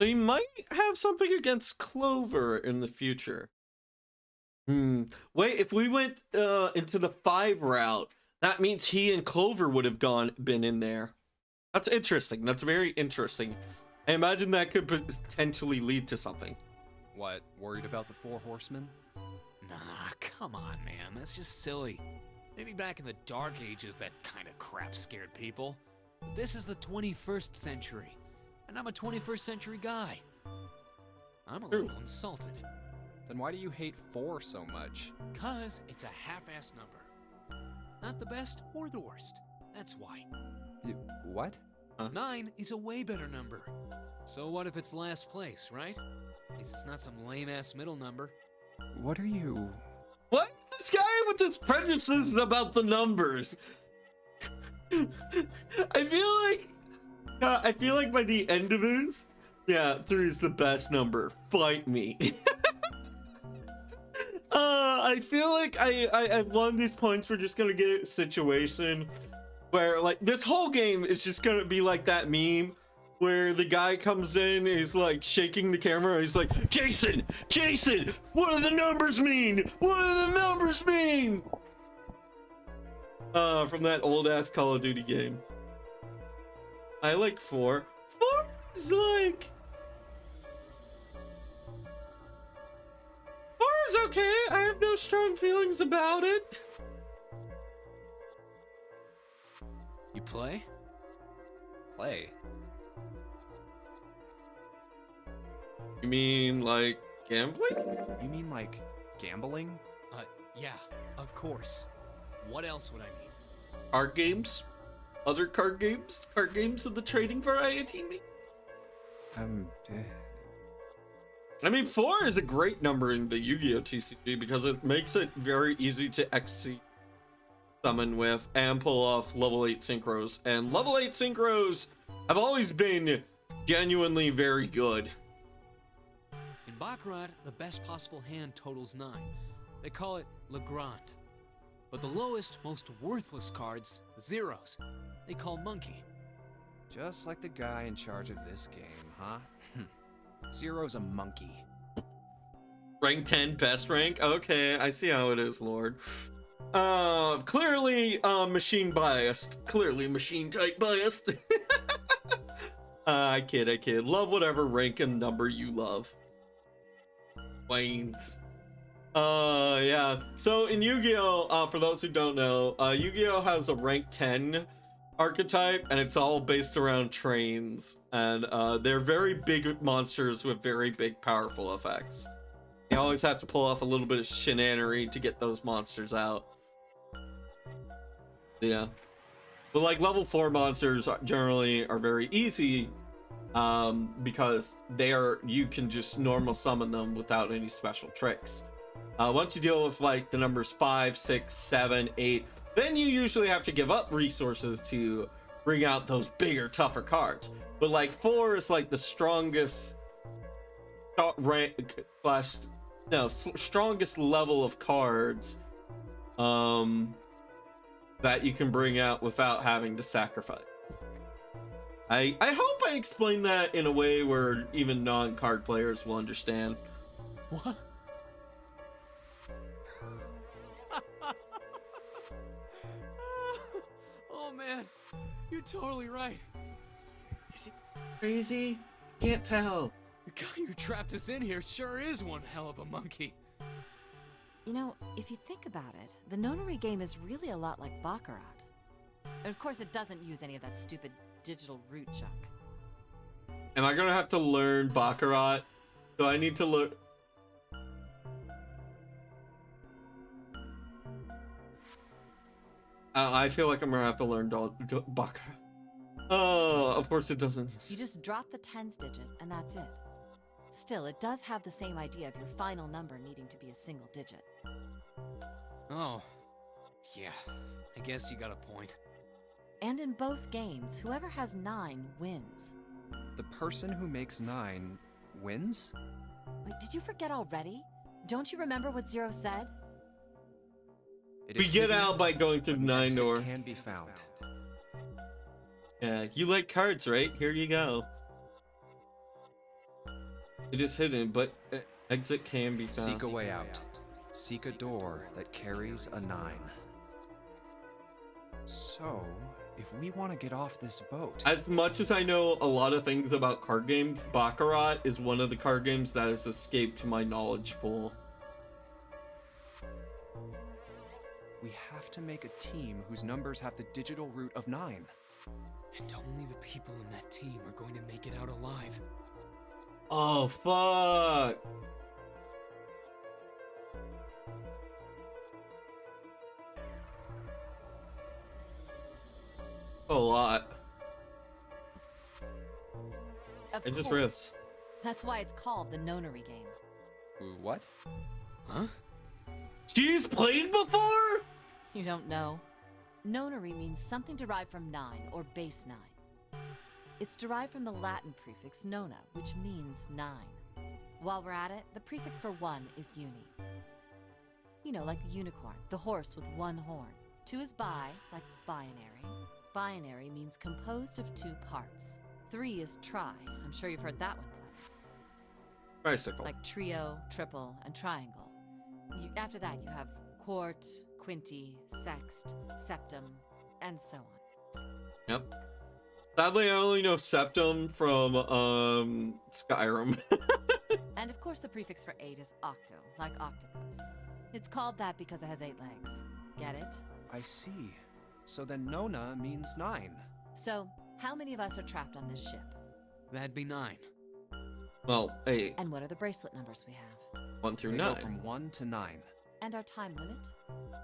So you might have something against Clover in the future. Wait, if we went into the 5 route, that means he and Clover would have been in there. That's interesting. That's very interesting. I imagine that could potentially lead to something. What, worried about the 4 horsemen? Nah, come on, man. That's just silly. Maybe back in the Dark Ages, that kind of crap scared people. But this is the 21st century, and I'm a 21st century guy. I'm a little insulted. Then why do you hate 4 so much? 'Cause it's a half-ass number. Not the best or the worst. That's why. What? 9 is a way better number. So what if it's last place, right? At least it's not some lame-ass middle number. What are you... What is this guy with his prejudices about the numbers? I feel like by the end of this, yeah, 3 is the best number. Fight me. I feel like I won these points. We're just gonna get a situation where like this whole game is just gonna be like that meme where the guy comes in, is like shaking the camera, he's like, Jason, what do the numbers mean? What do the numbers mean? From that old ass Call of Duty game. I like 4. 4 is like... 4 is okay. I have no strong feelings about it. You play? Play? You mean like gambling? You mean like gambling? Yeah, of course. What else would I mean? Card games? Other card games? Card games of the trading variety? I mean, 4 is a great number in the Yu-Gi-Oh! TCG because it makes it very easy to XC summon with and pull off level 8 synchros. And level 8 synchros have always been genuinely very good. In Baccarat, the best possible hand totals 9. They call it Le Grand. But the lowest, most worthless cards, the zeros, they call Monkey. Just like the guy in charge of this game, huh? Zero's a monkey. Rank 10, best rank? Okay, I see how it is, Lord. Clearly, machine biased. Clearly machine type biased. I kid. Love whatever rank and number you love. Wayne's. Yeah. So in Yu-Gi-Oh, for those who don't know, Yu-Gi-Oh has a rank 10 archetype, and it's all based around trains. And they're very big monsters with very big, powerful effects. You always have to pull off a little bit of shenanery to get those monsters out. Yeah. But like level 4 monsters generally are very easy because you can just normal summon them without any special tricks. Once you deal with like the numbers 5, 6, 7, 8, then you usually have to give up resources to bring out those bigger, tougher cards. But like 4 is like the strongest strongest level of cards that you can bring out without having to sacrifice. I hope I explained that in a way where even non-card players will understand. What? Oh man, you're totally right. Is he crazy? Can't tell. The guy who trapped us in here sure is one hell of a monkey. You know, if you think about it, the Nonary game is really a lot like Baccarat. Of course, it doesn't use any of that stupid digital root junk. Am I gonna have to learn Baccarat? Do I need to learn? I feel like I'm gonna have to learn Baccarat. Oh, of course it doesn't. You just drop the tens digit, and that's it. Still, it does have the same idea of your final number needing to be a single digit. Oh, yeah, I guess you got a point. And in both games, whoever has 9 wins. The person who makes 9 wins? Wait, did you forget already? Don't you remember what Zero said? We get out by going through 9 door. Can be found. Yeah, you like cards, right? Here you go. It is hidden, but exit can be found. Seek a way out. Seek a door that carries a 9. So, if we want to get off this boat... As much as I know a lot of things about card games, Baccarat is one of the card games that has escaped my knowledge pool. We have to make a team whose numbers have the digital root of 9. And only the people in that team are going to make it out alive. Oh, fuck. A lot. Of I just course. realized. That's why it's called the Nonary game. What? Huh? She's played before? You don't know? Nonary means something derived from 9 or base 9. It's derived from the Latin prefix nona, which means 9. While we're at it, the prefix for 1 is uni. You know, like the unicorn, the horse with one horn. 2 is bi, like binary. Binary means composed of 2 parts. 3 is tri. I'm sure you've heard that one play. Bicycle. Like trio, triple, and triangle. After that, you have quart, quinty, sext, septum, and so on. Yep. Sadly, I only know septum from Skyrim. And of course, the prefix for 8 is octo, like octopus. It's called that because it has 8 legs. Get it? I see. So then Nona means 9. So, how many of us are trapped on this ship? That'd be 9. Well, 8. And what are the bracelet numbers we have? 1 through They 9. go from 1 to 9. And our time limit?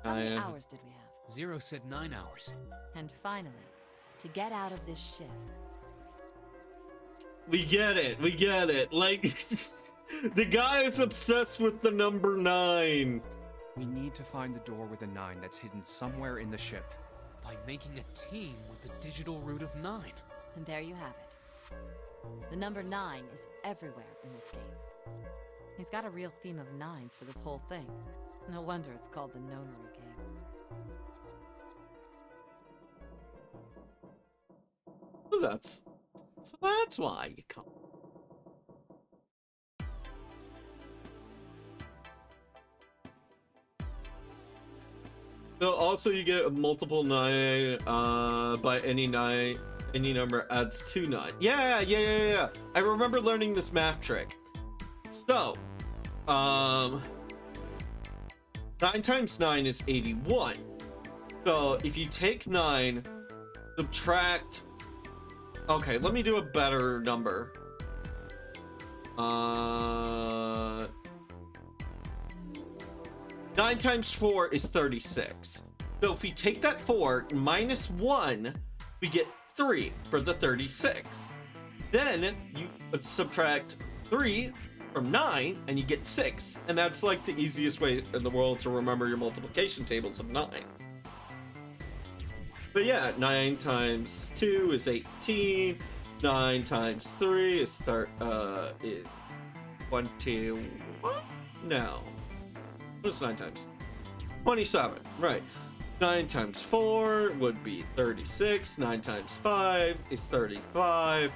How many hours did we have? 0 said 9 hours. And finally, to get out of this ship. We get it. We get it. Like, the guy is obsessed with the number 9. We need to find the door with a 9 that's hidden somewhere in the ship. By making a team with the digital root of 9. And there you have it. The number 9 is everywhere in this game. He's got a real theme of 9s for this whole thing. No wonder it's called the Nonary game. So that's why you come. So also you get a multiple 9 by any number adds 2 9. Yeah. I remember learning this math trick. So, 9 times 9 is 81. So if you take 9, subtract. Okay, let me do a better number. 9 times 4 is 36. So if we take that 4 minus 1, we get 3 for the 36. Then you subtract 3 from 9 and you get 6. And that's like the easiest way in the world to remember your multiplication tables of 9. But yeah, 9 times 2 is 18. 9 times 3 is 21. No. What's 9 times? 27, right. 9 times 4 would be 36. 9 times 5 is 35.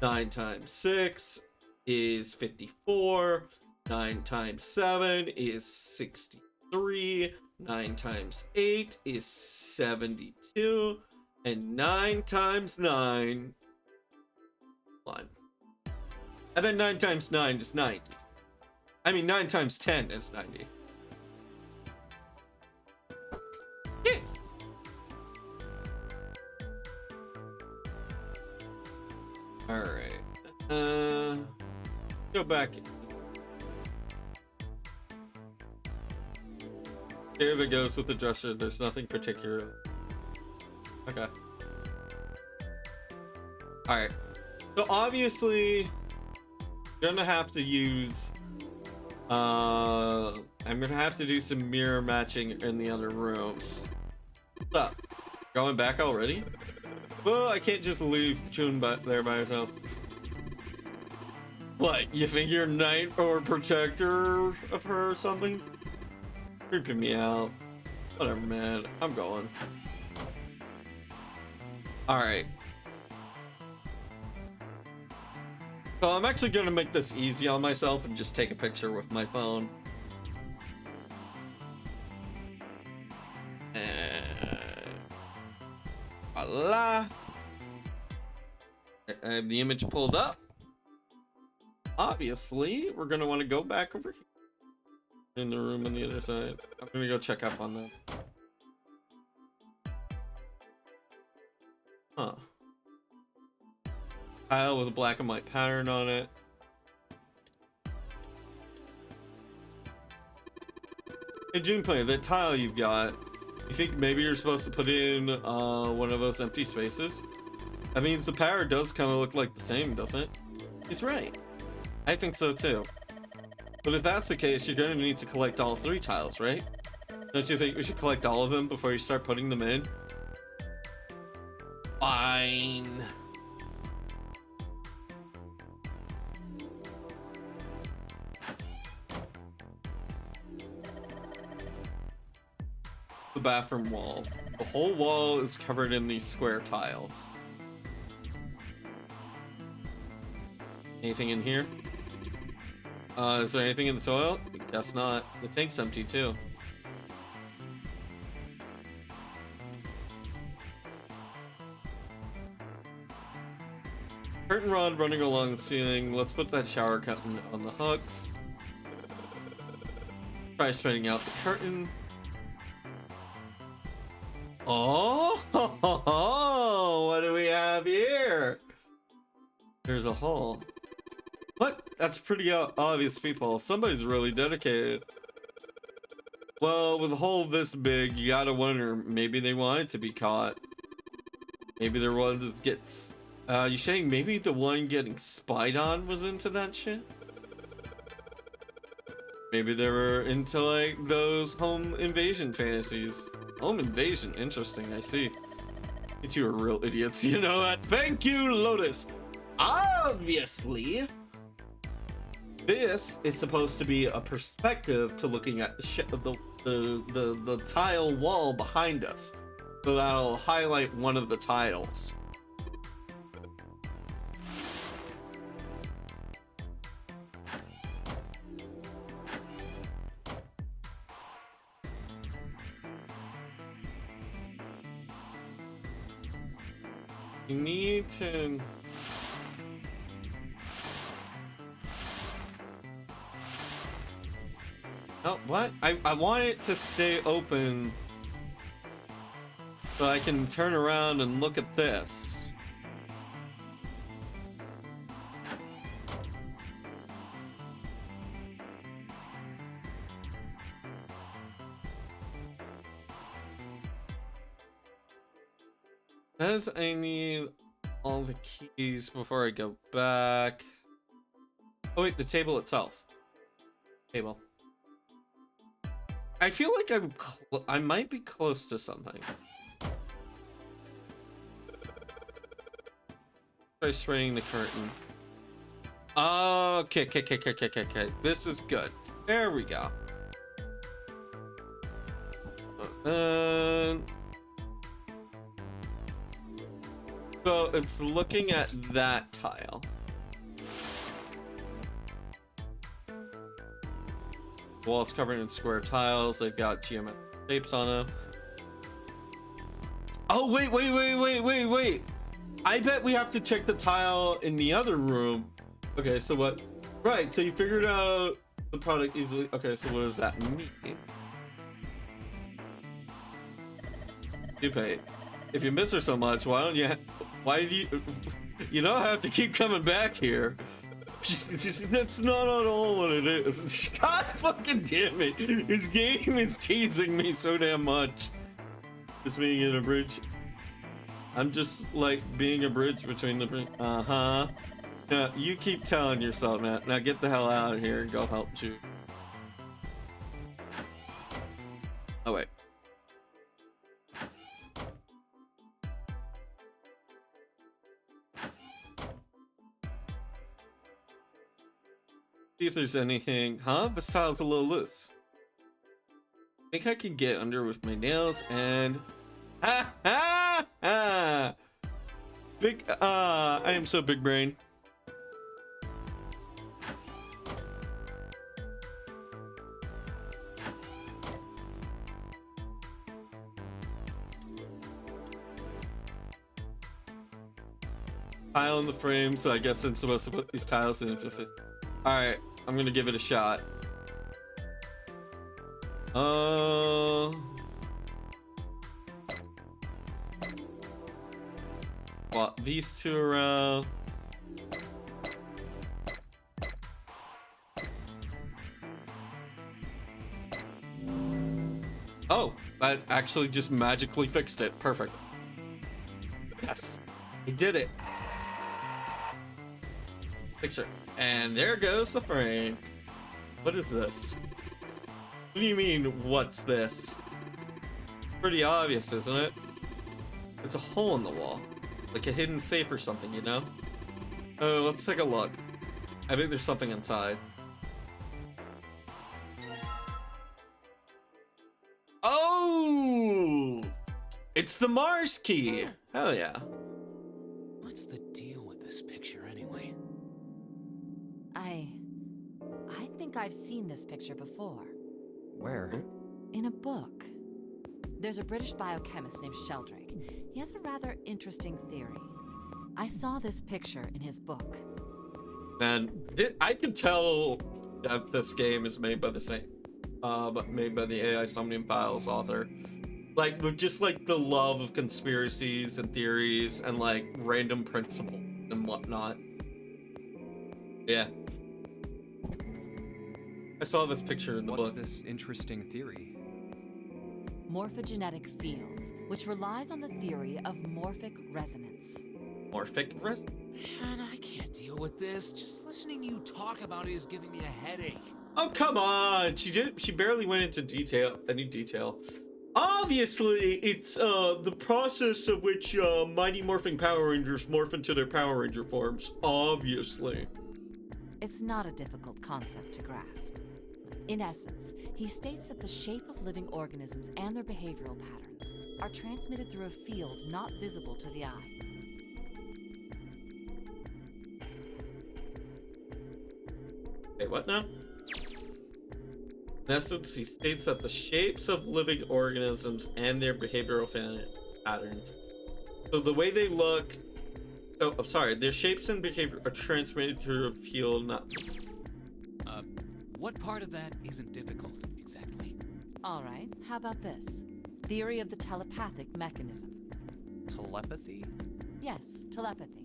9 times 6 is 54. 9 times 7 is 63. 9 times 8 is 72. And 9 times 9... One. And then 9 times 9 is 90. I mean, 9 times 10 is 90. Yeah. Alright. Go back. David goes with the dresser. There's nothing particular. Okay. Alright. So obviously, gonna have to use. I'm gonna have to do some mirror matching in the other rooms. What's up? Going back already? Well, I can't just leave Chun there by herself. What? You think you're knight or protector of her or something? Creeping me out. Whatever, man. I'm going. Alright. So I'm actually gonna make this easy on myself and just take a picture with my phone. Voila. I have the image pulled up. Obviously, we're gonna want to go back over here in the room on the other side. I'm gonna go check up on them. Huh. Tile with a black and white pattern on it. Hey Junpei, that tile you've got, you think maybe you're supposed to put in one of those empty spaces? That means the power does kind of look like the same, doesn't it? He's right. I think so too. But if that's the case, you're gonna need to collect all 3 tiles, right? Don't you think we should collect all of them before you start putting them in? Fine. The bathroom wall. The whole wall is covered in these square tiles. Anything in here? Is there anything in the toilet? Guess not. The tank's empty too. Curtain rod running along the ceiling. Let's put that shower curtain on the hooks. Try spinning out the curtain. Oh, what do we have here? There's a hole. What? That's pretty obvious, people. Somebody's really dedicated. Well, with a hole this big, you gotta wonder, maybe they wanted to be caught. Maybe there was gets. You saying maybe the one getting spied on was into that shit? Maybe they were into like those home invasion fantasies. Home invasion, interesting, I see. You two are real idiots, you know that? Thank you, Lotus! Obviously, this is supposed to be a perspective to looking at the tile wall behind us. So that'll highlight one of the tiles. You need to... Oh, what? I want it to stay open so I can turn around and look at this. Says I need all the keys before I go back. Oh wait, the table itself. Table. I feel like I might be close to something. Try spraying the curtain. Okay. This is good. There we go. So it's looking at that tile. Walls covered in square tiles. They've got geometric shapes on them. Oh, wait. I bet we have to check the tile in the other room. Okay, so what? Right, so you figured out the product easily. Okay, so what does that mean? If you miss her so much, why do you don't have to keep coming back here. That's not at all what it is. God fucking damn it. His game is teasing me so damn much. Just being in a bridge. I'm just like being a bridge between the bridge. Uh-huh. Now, you keep telling yourself, man. Now get the hell out of here and go help Jude. Oh, wait. See if there's anything. Huh? This tile's a little loose. I think I can get under with my nails and... Ha ha ha! Big, I am so big brain. tile in the frame, so I guess I'm supposed to put these tiles in. Alright, I'm gonna give it a shot. Well, these two around. Oh, that actually just magically fixed it. Perfect. Yes, he did it. Picture. And there goes the frame. What is this? What do you mean, what's this? Pretty obvious, isn't it? It's a hole in the wall. Like a hidden safe or something, you know? Oh, let's take a look. I think there's something inside. Oh! It's the Mars key! Hell yeah. What's the deal with this picture anyway? I think I've seen this picture before. Where? In a book. There's a British biochemist named Sheldrake. He has a rather interesting theory. I saw this picture in his book. Man, I can tell that this game is made by the same, but made by the AI Somnium Files author. Like, with just like the love of conspiracies and theories and like random principles and whatnot. Yeah. I saw this picture in the What's book. this interesting theory? Morphogenetic fields, which relies on the theory of morphic resonance. Morphic resonance? Man, I can't deal with this. Just listening to you talk about it is giving me a headache. Oh, come on. She barely went into any detail. Obviously, it's the process of which Mighty Morphing Power Rangers morph into their Power Ranger forms. Obviously. It's not a difficult concept to grasp. In essence, he states that the shape of living organisms and their behavioral patterns are transmitted through a field not visible to the eye. Wait, what now? In essence, he states that the shapes of living organisms and their behavioral patterns. So the way they look... Oh, I'm sorry. Their shapes and behavior are transmitted through a field not... What part of that isn't difficult, exactly? All right, how about this? Theory of the telepathic mechanism. Telepathy? Yes, telepathy.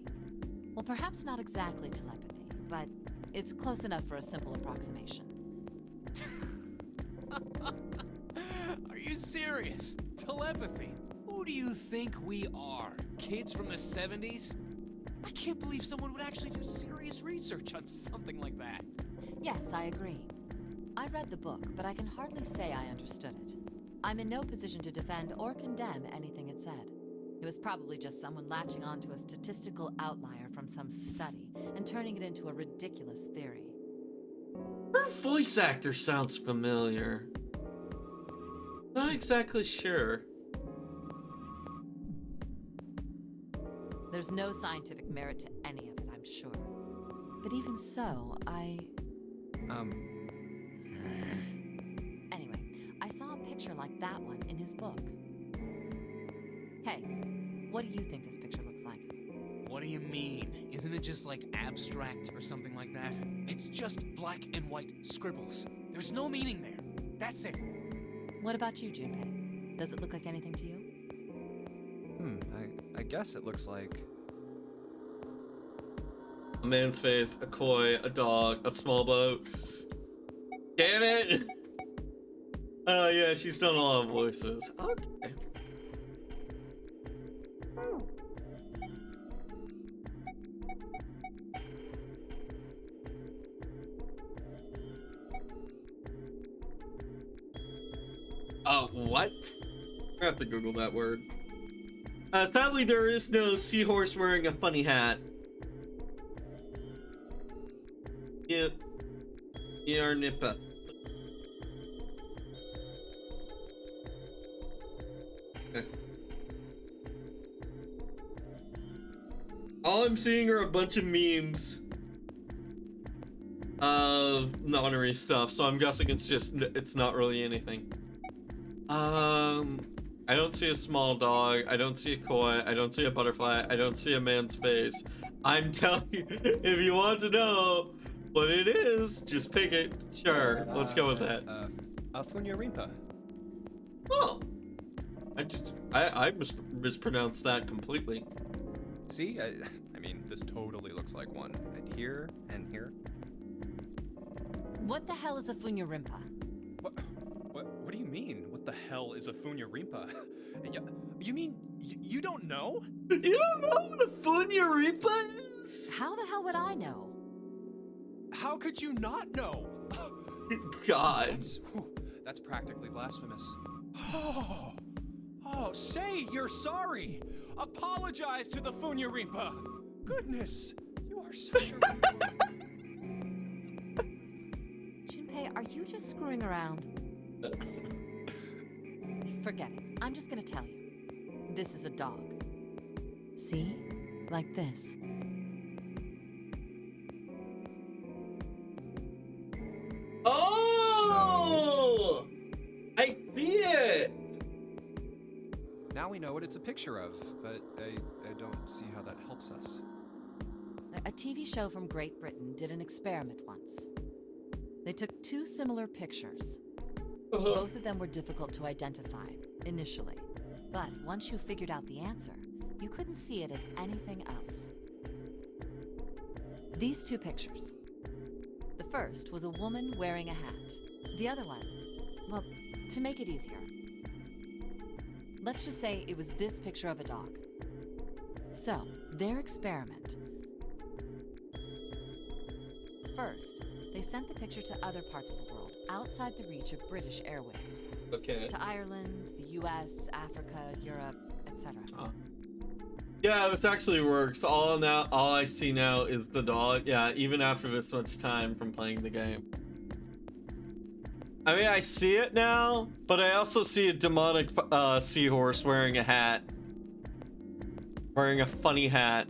Well, perhaps not exactly telepathy, but it's close enough for a simple approximation. Are you serious? Telepathy? Who do you think we are? Kids from the 70s? I can't believe someone would actually do serious research on something like that. Yes, I agree. I read the book, but I can hardly say I understood it. I'm in no position to defend or condemn anything it said. It was probably just someone latching onto a statistical outlier from some study and turning it into a ridiculous theory. Her voice actor sounds familiar. Not exactly sure. There's no scientific merit to any of it, I'm sure. But even so, Anyway, I saw a picture like that one in his book. Hey, what do you think this picture looks like? What do you mean? Isn't it just like abstract or something like that? It's just black and white scribbles. There's no meaning there. That's it. What about you, Junpei? Does it look like anything to you? I guess it looks like... A man's face, a koi, a dog, a small boat. Damn it! Oh yeah, she's done a lot of voices. Okay. What? I have to Google that word. Sadly, there is no seahorse wearing a funny hat. Yep. Nippa. Okay. All I'm seeing are a bunch of memes of nonary stuff, so I'm guessing it's not really anything. I don't see a small dog, I don't see a koi, I don't see a butterfly, I don't see a man's face. I'm telling you, if you want to know what it is, just pick it. Sure, let's go with that. A Funya-Rimpa. Oh, I mispronounced that completely. See, I mean, this totally looks like one. And here and here. What the hell is a Funya-Rimpa? What do you mean? What the hell is a Funya-Rimpa? You mean you don't know? You don't know what a Funya-Rimpa is? How the hell would I know? How could you not know? God. That's practically blasphemous. Oh, say you're sorry. Apologize to the Funya-Rimpa. Goodness, you are such a Junpei, are you just screwing around? Forget it. I'm just gonna tell you. This is a dog. See? Like this. Oh! I see it! Now we know what it's a picture of, but I don't see how that helps us. A TV show from Great Britain did an experiment once. They took two similar pictures. Both of them were difficult to identify, initially. But once you figured out the answer, you couldn't see it as anything else. These two pictures. The first was a woman wearing a hat. The other one, well, to make it easier, let's just say it was this picture of a dog. So, their experiment. First, they sent the picture to other parts of the world, outside the reach of British airwaves. Okay. To Ireland, the US, Africa, Europe, etc. Yeah, this actually works. All I see now is the dog. Yeah, even after this much time from playing the game. I mean, I see it now, but I also see a demonic seahorse wearing a hat. Wearing a funny hat.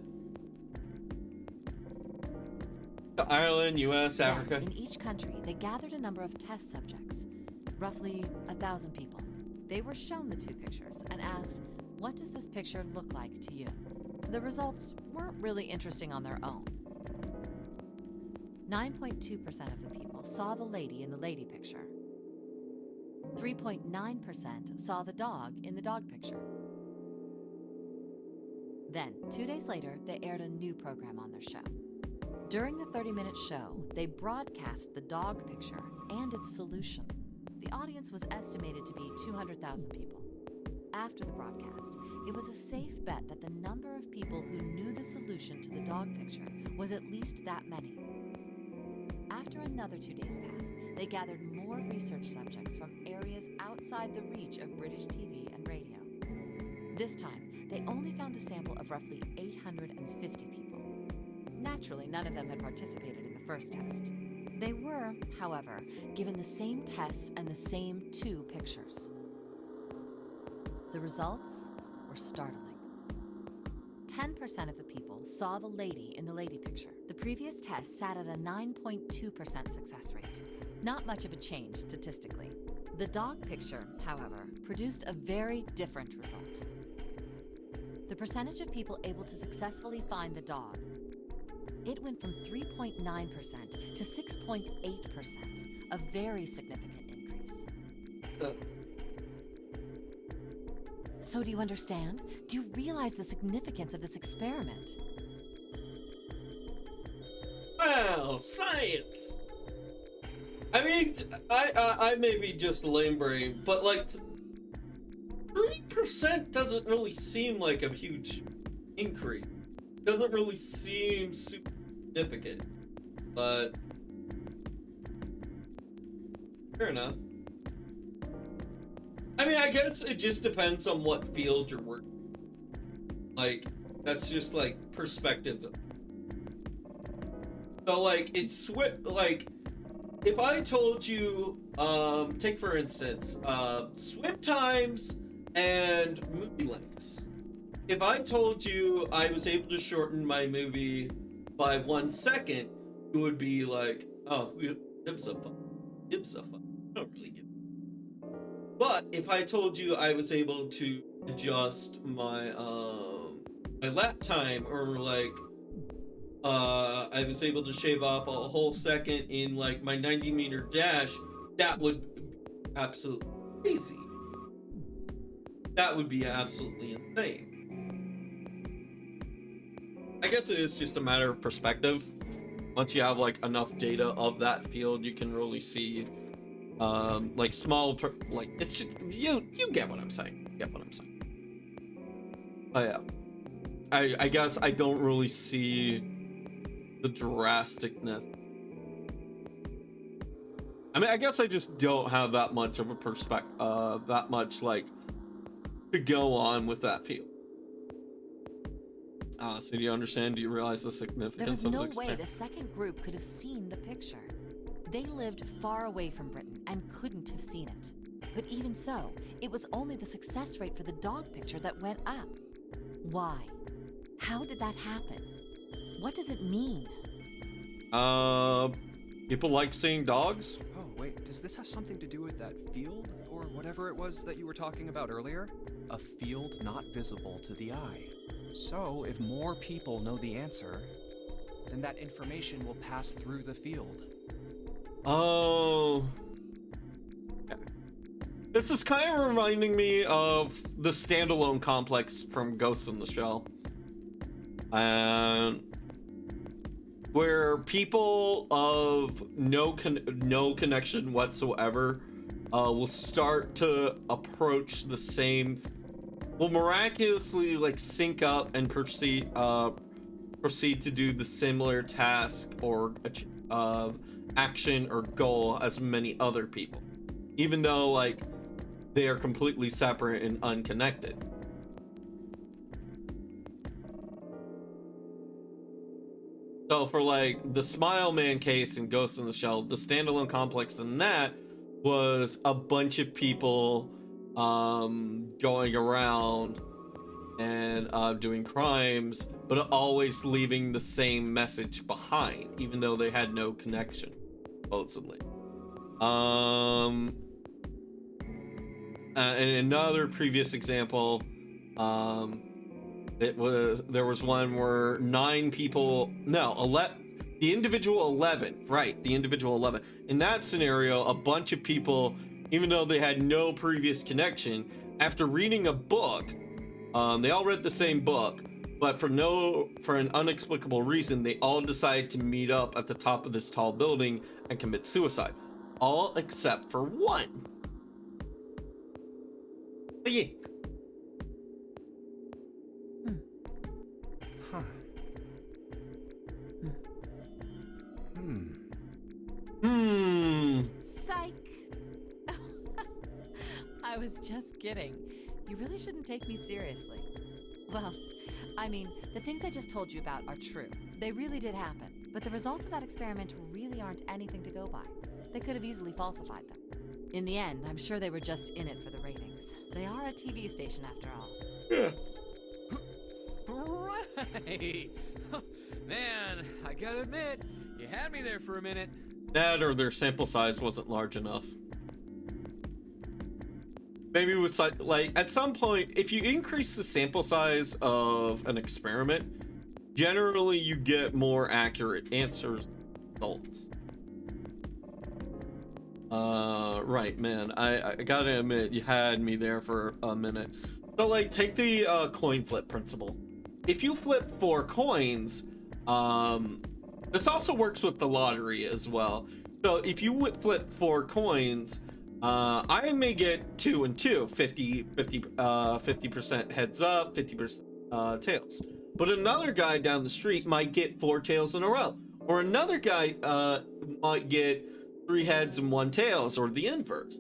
To Ireland, US, Africa. In each country, they gathered a number of test subjects. Roughly 1,000 people. They were shown the two pictures and asked, what does this picture look like to you? The results weren't really interesting on their own. 9.2% of the people saw the lady in the lady picture. 3.9% saw the dog in the dog picture. Then, 2 days later, they aired a new program on their show. During the 30-minute show, they broadcast the dog picture and its solution. The audience was estimated to be 200,000 people. After the broadcast, it was a safe bet that the number of people who knew the solution to the dog picture was at least that many. After another 2 days passed, they gathered more research subjects from areas outside the reach of British TV and radio. This time, they only found a sample of roughly 850 people. Naturally, none of them had participated in the first test. They were, however, given the same tests and the same two pictures. The results were startling. 10% of the people saw the lady in the lady picture. The previous test sat at a 9.2% success rate. Not much of a change statistically. The dog picture, however, produced a very different result. The percentage of people able to successfully find the dog, it went from 3.9% to 6.8%, a very significant increase. So do you understand? Do you realize the significance of this experiment? Wow, science! I mean, I may be just lame brain, but like 3% doesn't really seem like a huge increase. Doesn't really seem super significant, but fair enough. I mean, I guess it just depends on what field you're working. Like, that's just like perspective. So like, it's like, if I told you, take for instance, swim times and movie lengths. If I told you I was able to shorten my movie by 1 second, it would be like, oh, it's a fun. I don't really give. But if I told you I was able to adjust my my lap time, or like I was able to shave off a whole second in like my 90-meter dash, that would be absolutely crazy. That would be absolutely insane. I guess it is just a matter of perspective. Once you have like enough data of that field, you can really see like like it's just you get what I'm saying. You get what I'm saying. Oh yeah. I guess I don't really see the drasticness. I mean, I guess I just don't have that much of a perspective, that much like to go on with that field. So do you understand? Do you realize the significance of There the was no way the second group could have seen the picture. They lived far away from Britain and couldn't have seen it. But even so, it was only the success rate for the dog picture that went up. Why? How did that happen? What does it mean? People like seeing dogs. Oh, wait, does this have something to do with that field? Or whatever it was that you were talking about earlier? A field not visible to the eye. So, if more people know the answer, then that information will pass through the field. Oh. This is kind of reminding me of the standalone complex from Ghost in the Shell. Where people of no connection whatsoever will start to approach the same, will miraculously like sync up and proceed to do the similar task or action or goal as many other people, even though like they are completely separate and unconnected. So for like the Smile Man case in Ghost in the Shell, the standalone complex in that was a bunch of people going around and doing crimes, but always leaving the same message behind, even though they had no connection, supposedly. And another previous example, there was one where the individual 11, right, the individual 11. In that scenario, a bunch of people, even though they had no previous connection, after reading a book, they all read the same book, but for an inexplicable reason, they all decided to meet up at the top of this tall building and commit suicide. All except for one. But yeah. Huh. Psych! I was just kidding. You really shouldn't take me seriously. Well, I mean, the things I just told you about are true. They really did happen. But the results of that experiment really aren't anything to go by. They could have easily falsified them. In the end, I'm sure they were just in it for the ratings. They are a TV station after all. Yeah. Right! Man, I gotta admit, you had me there for a minute. That or their sample size wasn't large enough. Maybe with like at some point, if you increase the sample size of an experiment, generally you get more accurate answers, results. Right, man. I gotta admit, you had me there for a minute. So like, take the coin flip principle. If you flip 4 coins, this also works with the lottery as well. So if you flip 4 coins, I may get 2 and 2, 50% heads up, 50% tails. But another guy down the street might get 4 tails in a row, or another guy might get 3 heads and 1 tails, or the inverse.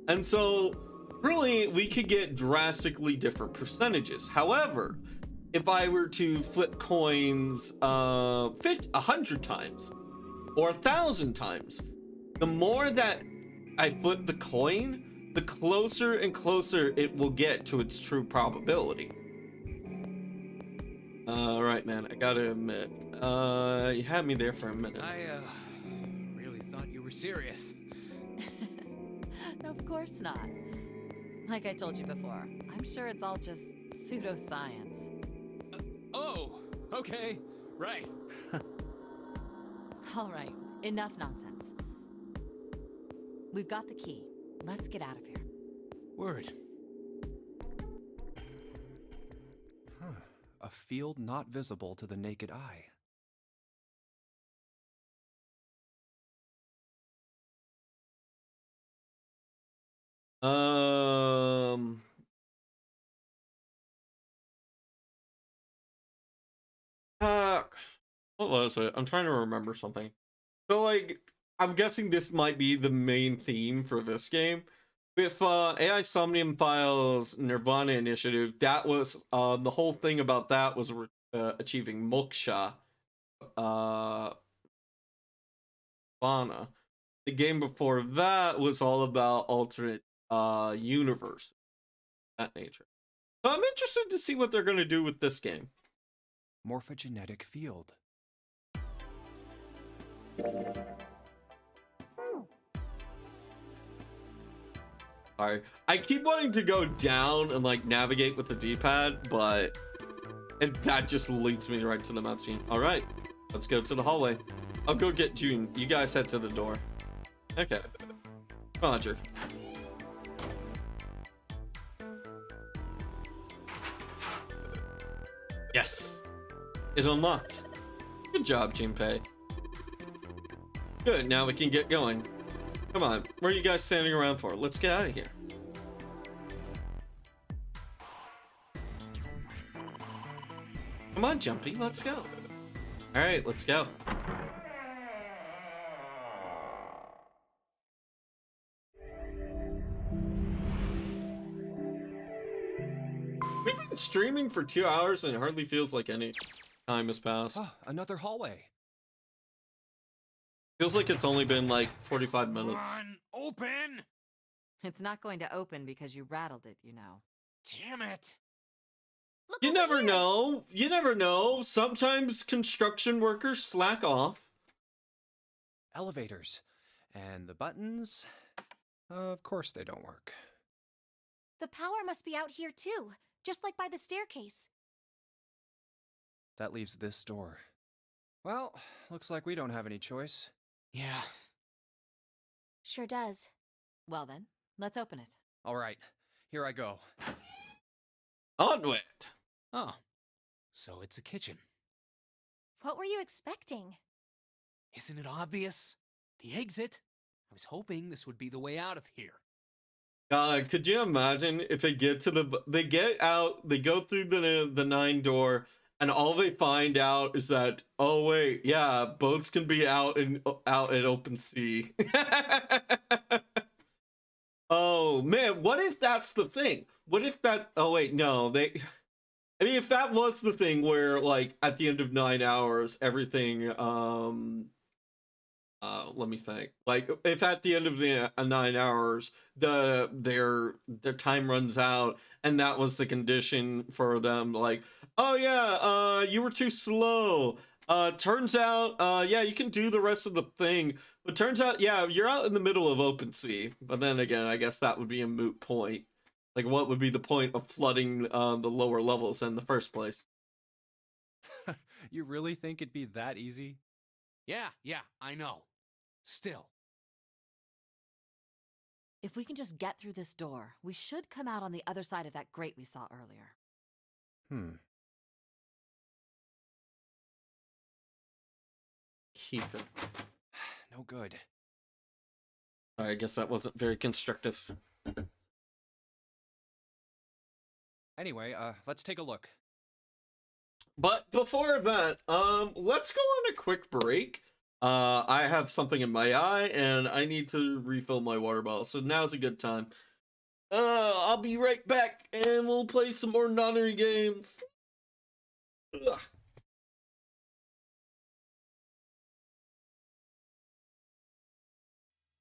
And so really we could get drastically different percentages. However, if I were to flip coins 100 times or 1,000 times, the more that I flip the coin, the closer and closer it will get to its true probability. Right, man, I gotta admit, you had me there for a minute. I really thought you were serious. Of course not. Like I told you before, I'm sure it's all just pseudoscience. Oh, okay. Right. All right, enough nonsense. We've got the key. Let's get out of here. Word. Huh. A field not visible to the naked eye. What was it? I'm trying to remember something. So, like, I'm guessing this might be the main theme for this game. With AI Somnium Files Nirvana Initiative, that was the whole thing about that was achieving moksha. Nirvana. The game before that was all about alternate universe, that nature. So I'm interested to see what they're going to do with this game. Morphogenetic field. Sorry, I keep wanting to go down and like navigate with the D-pad, and that just leads me right to the map scene. All right, let's go to the hallway. I'll go get June. You guys head to the door. Okay, Roger. Yes, it unlocked. Good job, Junpei. Good, now we can get going. Come on, what are you guys standing around for? Let's get out of here. Come on, Jumpy, let's go. All right, let's go. We've been streaming for 2 hours and it hardly feels like any time has passed. Oh, another hallway. Feels like it's only been like 45 minutes. Come on, open! It's not going to open because you rattled it, you know. Damn it! Look You over never here. know. You never know. Sometimes construction workers slack off. Elevators. And the buttons? Of course they don't work. The power must be out here too, just like by the staircase. That leaves this door. Well, looks like we don't have any choice. Yeah. Sure does. Well then, let's open it. All right, here I go. Onward. Oh. So it's a kitchen. What were you expecting? Isn't it obvious? The exit. I was hoping this would be the way out of here. Could you imagine if they get to they get out, they go through the 9 door, and all they find out is that, oh wait, yeah, boats can be out at open sea. Oh man, what if that's the thing? What if that? Oh wait, no, I mean, if that was the thing where, like, at the end of 9 hours, everything, let me think. Like, if at the end of the 9 hours, their time runs out, and that was the condition for them, like, oh yeah, you were too slow. Turns out, yeah, you can do the rest of the thing, but turns out, yeah, you're out in the middle of open sea. But then again, I guess that would be a moot point. Like, what would be the point of flooding the lower levels in the first place? You really think it'd be that easy? Yeah, I know. Still. If we can just get through this door, we should come out on the other side of that grate we saw earlier. Keep it. No good. I guess that wasn't very constructive. Anyway, let's take a look. But before that, let's go on a quick break. I have something in my eye, and I need to refill my water bottle, so now's a good time. I'll be right back, and we'll play some more nonary games. Ugh.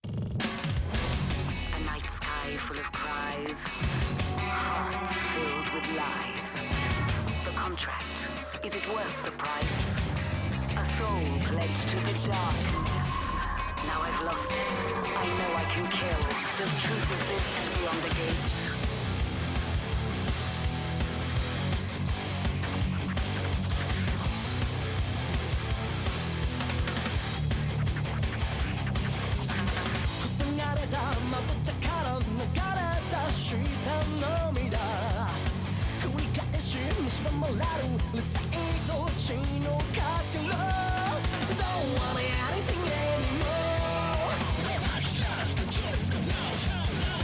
A night sky full of cries, hearts filled with lies. The contract, is it worth the price? A soul pledged to the darkness. Now I've lost it. I know I can kill. Does truth exist beyond the gates? もらう最後地のかけろ Don't want anything anymore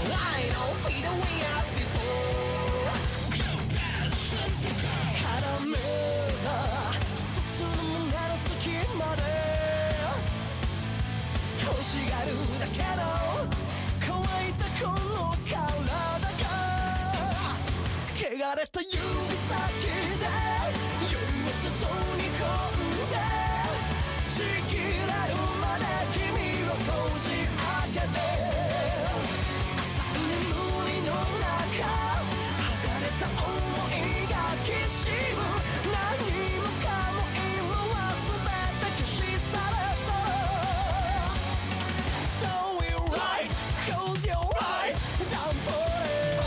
I don't feel the way as before 絡めた一つの胸の隙間で欲しがるだけの乾いたこの体が汚れた指先で夜を裾に込んでちぎれるまで君をこじ開けて浅い眠りの中剥がれた想いがきしむ何もかも今は全て消し去れた So we rise, close your eyes, down for it,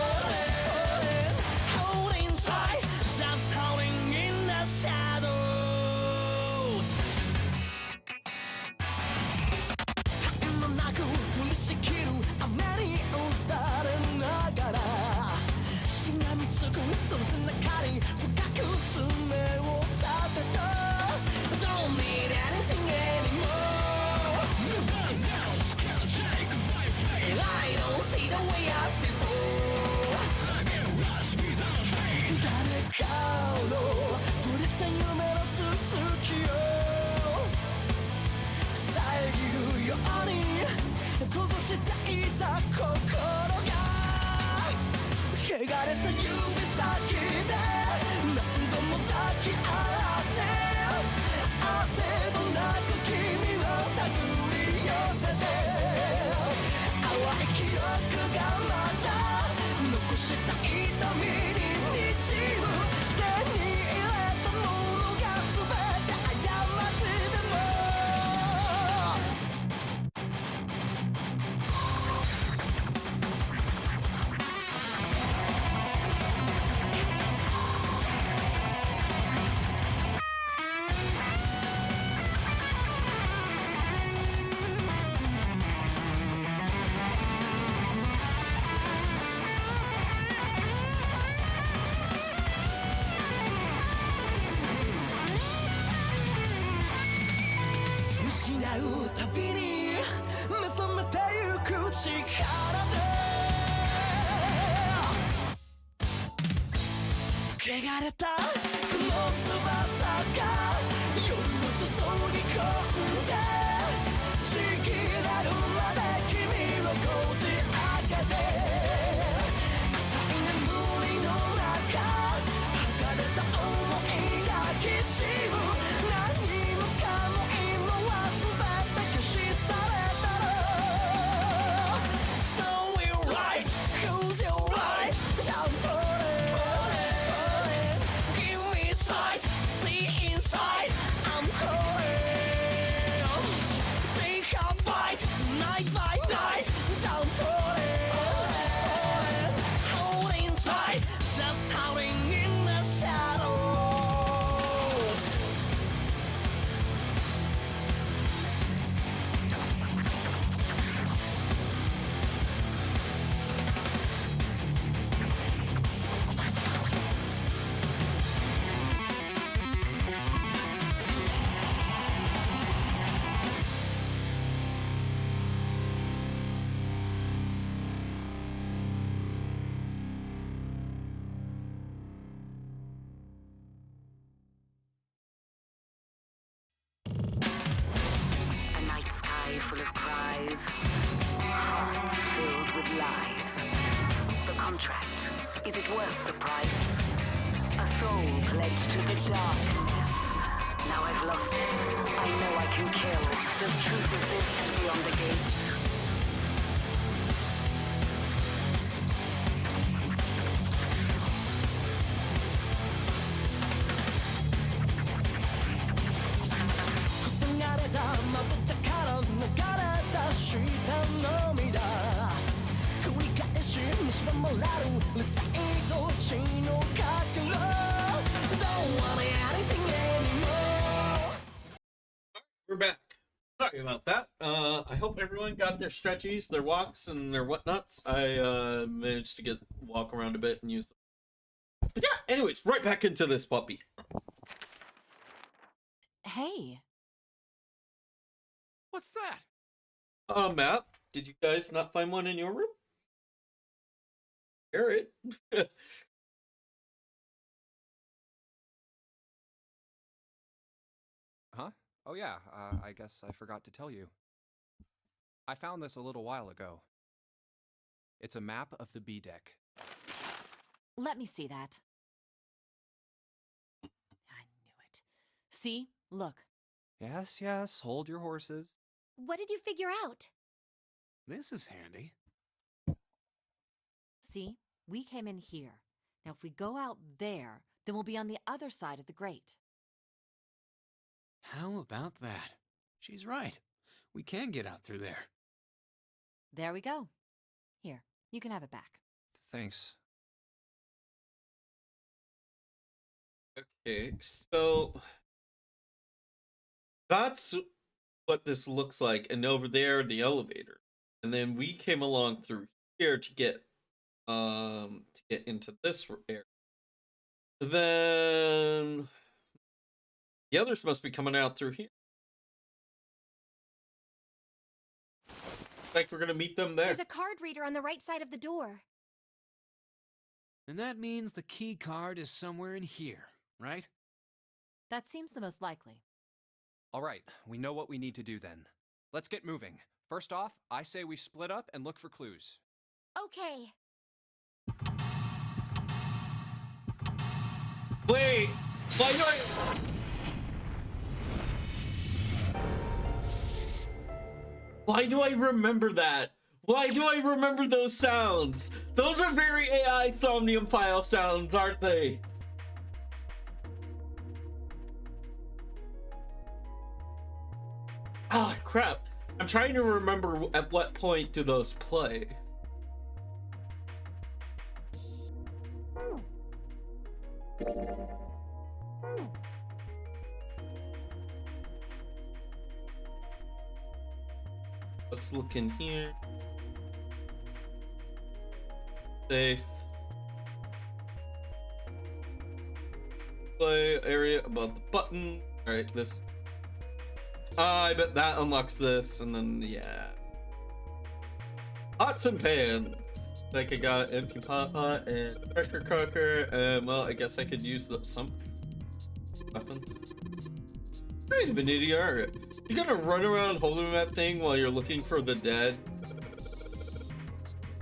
hold inside, just howling in the shadows 絶え間なく降りしきる雨に打たれながらしがみつくその背中に深く爪を立てた Don't need anything anymore I don't see the way as before 誰かの触れた夢の続きを遮るように閉ざしていた心が汚れた指先で何度も抱き合ってあてどなく君を手繰り寄せて淡い記憶がまた残した痛みに滲む手に入れたものが全て過ちでも失うたびに目覚めてゆく力で汚れたこの翼が夜を注ぎ込んでちぎれるまで君をこじ開けて浅い眠りの中剥がれた想いがきしむ何もかも今は全て消し去れたの So we rise, close your eyes, down for it Give me sight, see inside, I'm calling Take a bite, night by night, down for it Hold inside, just howling in the shadows A night sky full of cries, hearts filled with lies. The contract, is it worth the price? A soul pledged to the darkness. Now I've lost it. I know I can kill. Does truth exist beyond the gates? We're back. Sorry about that. I hope everyone got their stretchies, their walks, and their whatnots. I managed to walk around a bit and use them. But yeah, anyways, right back into this puppy. Hey. What's that? Matt, did you guys not find one in your room? Garrett. Huh? Oh, yeah, I guess I forgot to tell you. I found this a little while ago. It's a map of the B deck. Let me see that. I knew it. See? Look. Yes, yes, hold your horses. What did you figure out? This is handy. See? We came in here. Now, if we go out there, then we'll be on the other side of the grate. How about that? She's right. We can get out through there. There we go. Here, you can have it back. Thanks. Okay, so that's what this looks like, and over there the elevator, and then we came along through here to get into this area. Then the others must be coming out through here. Like we're gonna meet them there. There's a card reader on the right side of the door. And that means the key card is somewhere in here, right? That seems the most likely. All right, we know what we need to do then. Let's get moving. First off, I say we split up and look for clues. Okay. Wait, why do I... Why do I remember that? Why do I remember those sounds? Those are very AI Somnium File sounds, aren't they? Ah, crap. I'm trying to remember at what point do those play. Let's look in here. Safe. Play area above the button. Alright, this. I bet that unlocks this, and then, yeah. Pots and pans. Like I got empty pot and pressure cooker, and well, I guess I could use some weapons. Kind of an idiot, aren't you? You gotta run around holding that thing while you're looking for the dead.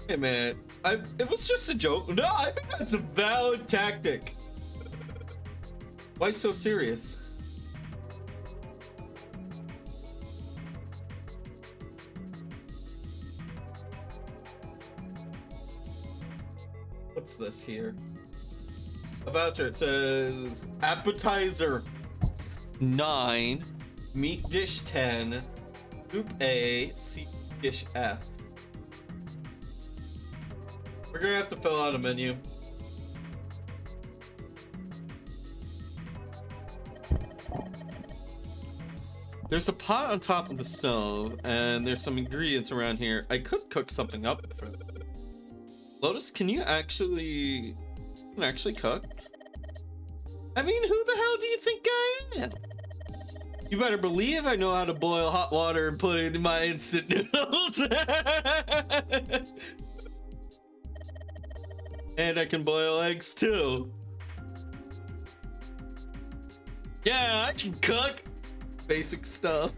Hey man, it was just a joke. No, I think that's a valid tactic. Why so serious? What's this here? A voucher. It says appetizer 9, meat dish 10, soup A, C dish F. We're gonna have to fill out a menu. There's a pot on top of the stove, and there's some ingredients around here. I could cook something up for Lotus. Can you actually cook? I mean, who the hell do you think I am? You better believe I know how to boil hot water and put it in my instant noodles. And I can boil eggs too. Yeah, I can cook. Basic stuff.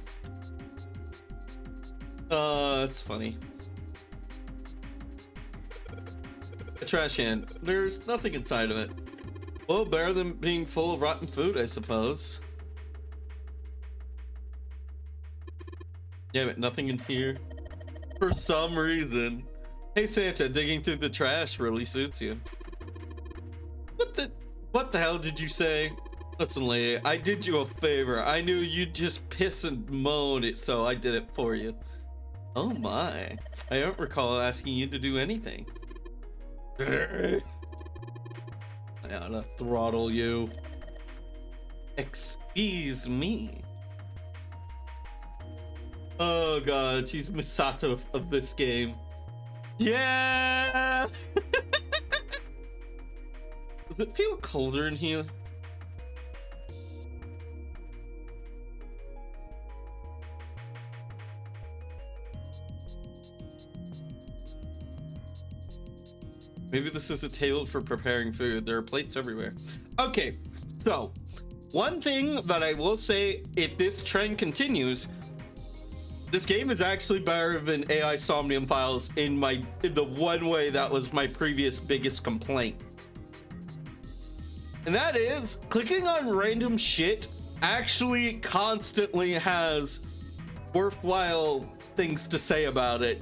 It's funny. A trash can. There's nothing inside of it. Well, better than being full of rotten food, I suppose. Damn it, nothing in here. For some reason. Hey Santa, digging through the trash really suits you. What the hell did you say? Listen, lady, I did you a favor. I knew you'd just piss and moan it, so I did it for you. Oh my. I don't recall asking you to do anything. I ought to throttle you. Excuse me. Oh god, she's Misato of this game. Yeah! Does it feel colder in here? Maybe this is a table for preparing food. There are plates everywhere. Okay, so one thing that I will say, if this trend continues, this game is actually better than AI Somnium Files in the one way that was my previous biggest complaint. And that is, clicking on random shit actually constantly has worthwhile things to say about it.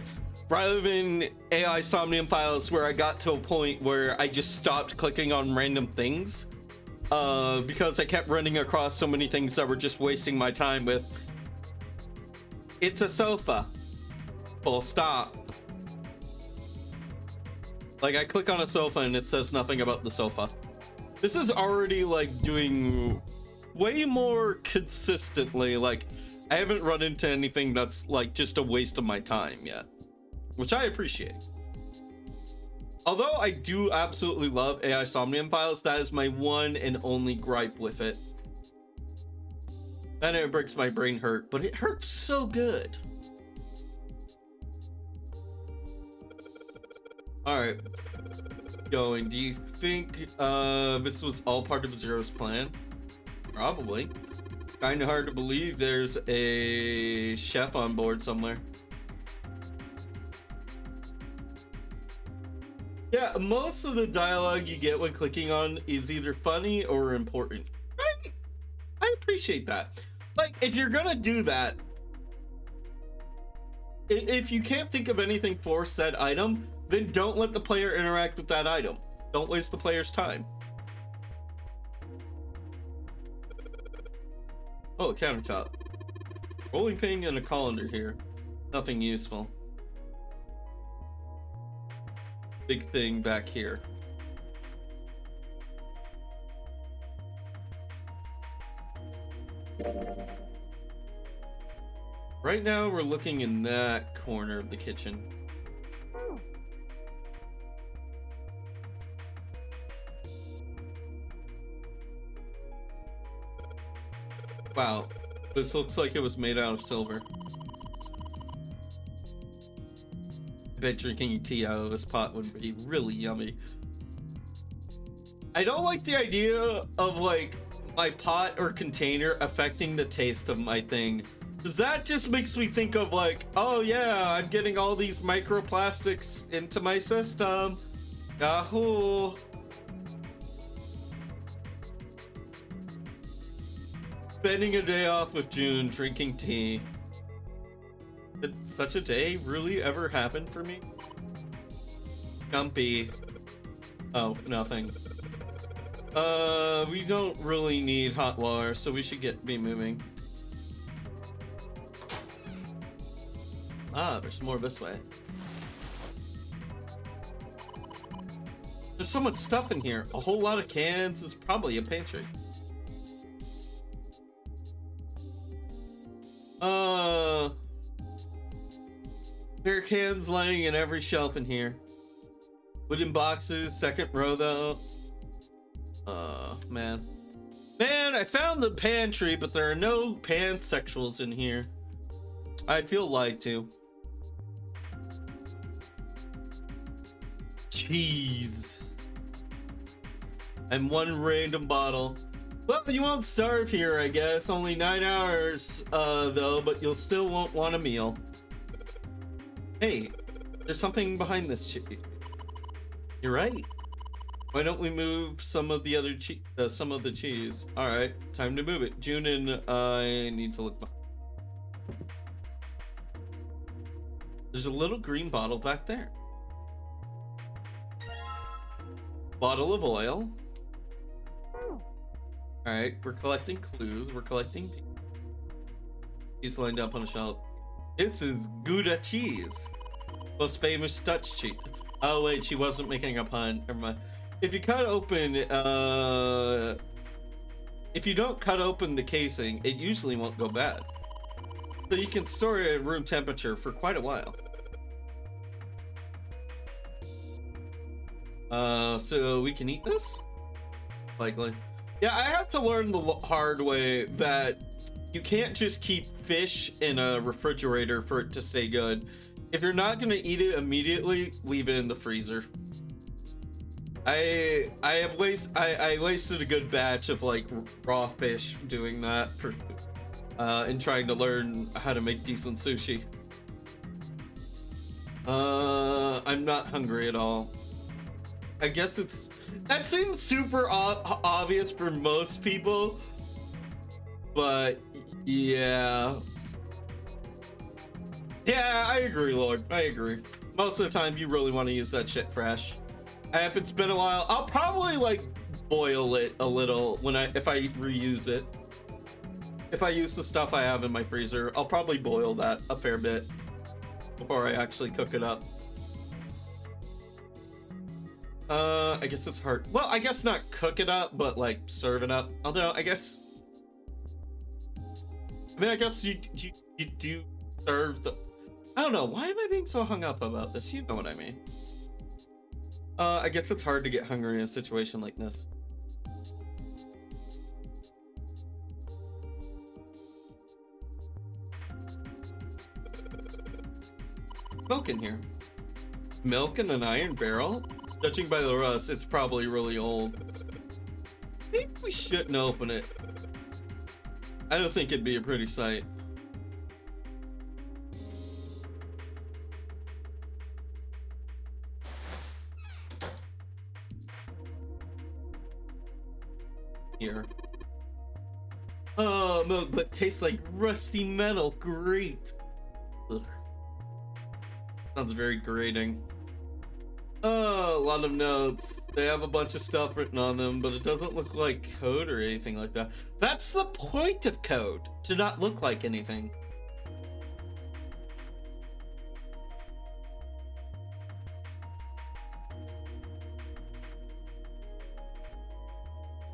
Rather than AI Somnium Files, where I got to a point where I just stopped clicking on random things because I kept running across so many things that were just wasting my time with. It's a sofa. Full stop. Like, I click on a sofa and it says nothing about the sofa. This is already like doing way more consistently. Like, I haven't run into anything that's like just a waste of my time yet, which I appreciate. Although I do absolutely love AI Somnium Files, that is my one and only gripe with it. And it breaks my brain hurt, but it hurts so good. Alright. Going, do you think this was all part of Zero's plan? Probably. Kinda hard to believe there's a chef on board somewhere. Yeah, most of the dialogue you get when clicking on is either funny or important. I appreciate that. Like, if you're gonna do that, if you can't think of anything for said item, then don't let the player interact with that item. Don't waste the player's time. Oh, a countertop. Rolling pin and a colander here. Nothing useful. Big thing back here. Right now we're looking in that corner of the kitchen. Wow, this looks like it was made out of silver. I bet drinking tea out of this pot would be really yummy. I don't like the idea of like my pot or container affecting the taste of my thing. Because that just makes me think of like, oh yeah, I'm getting all these microplastics into my system. Yahoo! Spending a day off with June, drinking tea. Did such a day really ever happen for me? Gumpy. Oh, nothing. We don't really need hot water, so we should be moving. Ah, there's more this way. There's so much stuff in here. A whole lot of cans. Is probably a pantry. Beer cans lying in every shelf in here. Wooden boxes, second row though. Man. Man, I found the pantry, but there are no pansexuals in here. I feel lied to. Cheese. And one random bottle. Well, you won't starve here, I guess. Only 9 hours, though, but you'll still won't want a meal. Hey, there's something behind this cheese. You're right. Why don't we move some of the other cheese? All right, time to move it. June and I need to look behind. There's a little green bottle back there. Bottle of oil. All right, we're collecting clues. We're collecting cheese lined up on a shelf. This is Gouda cheese, most famous Dutch cheese. Oh wait, she wasn't making a pun. Never mind. If you cut open, if you don't cut open the casing, it usually won't go bad. So you can store it at room temperature for quite a while. So we can eat this? Likely. Yeah, I had to learn the hard way that you can't just keep fish in a refrigerator for it to stay good. If you're not gonna eat it immediately, leave it in the freezer. I wasted a good batch of like raw fish doing that for in trying to learn how to make decent sushi. I'm not hungry at all. I guess that seems super obvious for most people, but yeah, I agree, Lord. I agree. Most of the time, you really want to use that shit fresh. And if it's been a while, I'll probably like boil it a little if I reuse it. If I use the stuff I have in my freezer, I'll probably boil that a fair bit before I actually cook it up. I guess it's hard. Well, I guess not cook it up, but like serve it up. Although I guess you do serve the. I don't know. Why am I being so hung up about this? You know what I mean. I guess it's hard to get hungry in a situation like this. Milk in here. Milk in an iron barrel? Judging by the rust, it's probably really old. Maybe we shouldn't open it. I don't think it'd be a pretty sight. Here. Oh, milk, but tastes like rusty metal. Great. Ugh. Sounds very grating. Oh, a lot of notes. They have a bunch of stuff written on them, but it doesn't look like code or anything like that. That's the point of code, to not look like anything.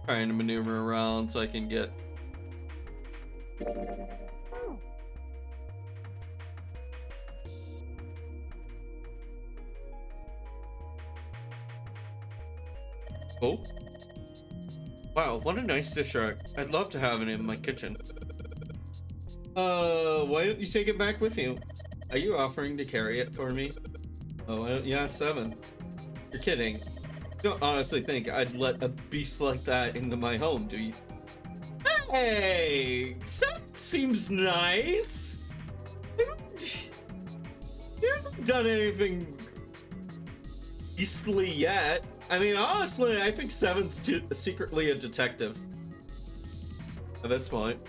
Trying to maneuver around so I can get... Oh. Wow, what a nice dish rack. I'd love to have it in my kitchen. Why don't you take it back with you? Are you offering to carry it for me? Oh, yeah, 7. You're kidding. You don't honestly think I'd let a beast like that into my home, do you? Hey! That seems nice! You haven't done anything beastly yet. I mean, honestly, I think 7's secretly a detective at this point.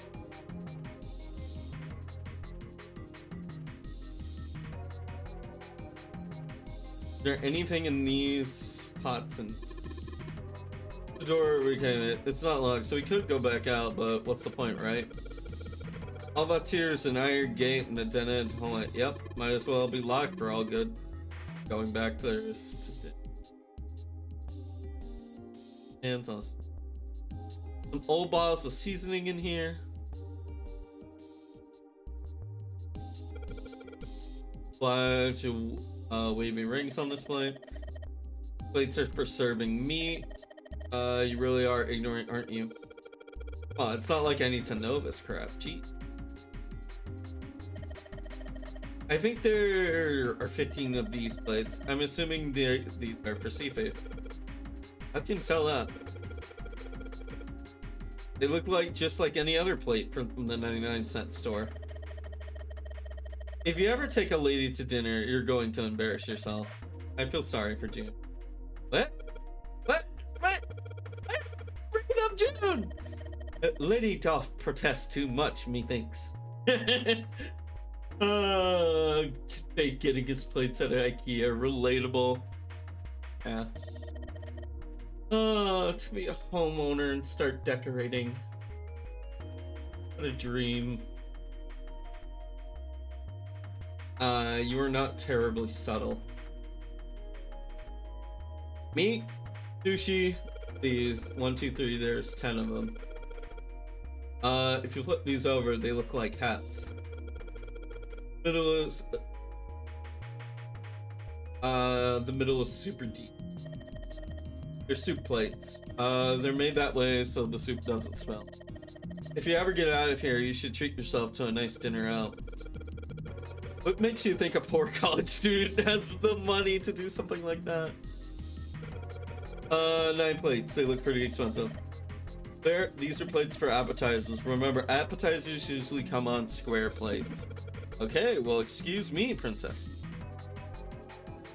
Is there anything in these pots and the door? It's not locked, so we could go back out, but what's the point, right? All that's here is an iron gate and a dead-end hole. Yep, might as well be locked for all good. Going back there is to and some old bottles of seasoning in here. Bunch of wavy rings on this plate. Plates are for serving meat. You really are ignorant, aren't you? Oh, it's not like I need to know this crap. Gee. I think there are 15 of these plates. I'm assuming these are for seafood. How can you tell that? They look like just like any other plate from the 99-cent store. If you ever take a lady to dinner, you're going to embarrass yourself. I feel sorry for June. What? Bring it up, June! Lady doth protest too much, methinks. Getting his plates at IKEA, relatable. Yeah. To be a homeowner and start decorating. What a dream. You are not terribly subtle. Meat, sushi, these 1, 2, 3, there's 10 of them. If you flip these over, they look like hats. Middle is the middle is super deep. They're soup plates. They're made that way so the soup doesn't smell. If you ever get out of here, you should treat yourself to a nice dinner out. What makes you think a poor college student has the money to do something like that? 9 plates. They look pretty expensive. There, these are plates for appetizers. Remember, appetizers usually come on square plates. Okay, well, excuse me, princess.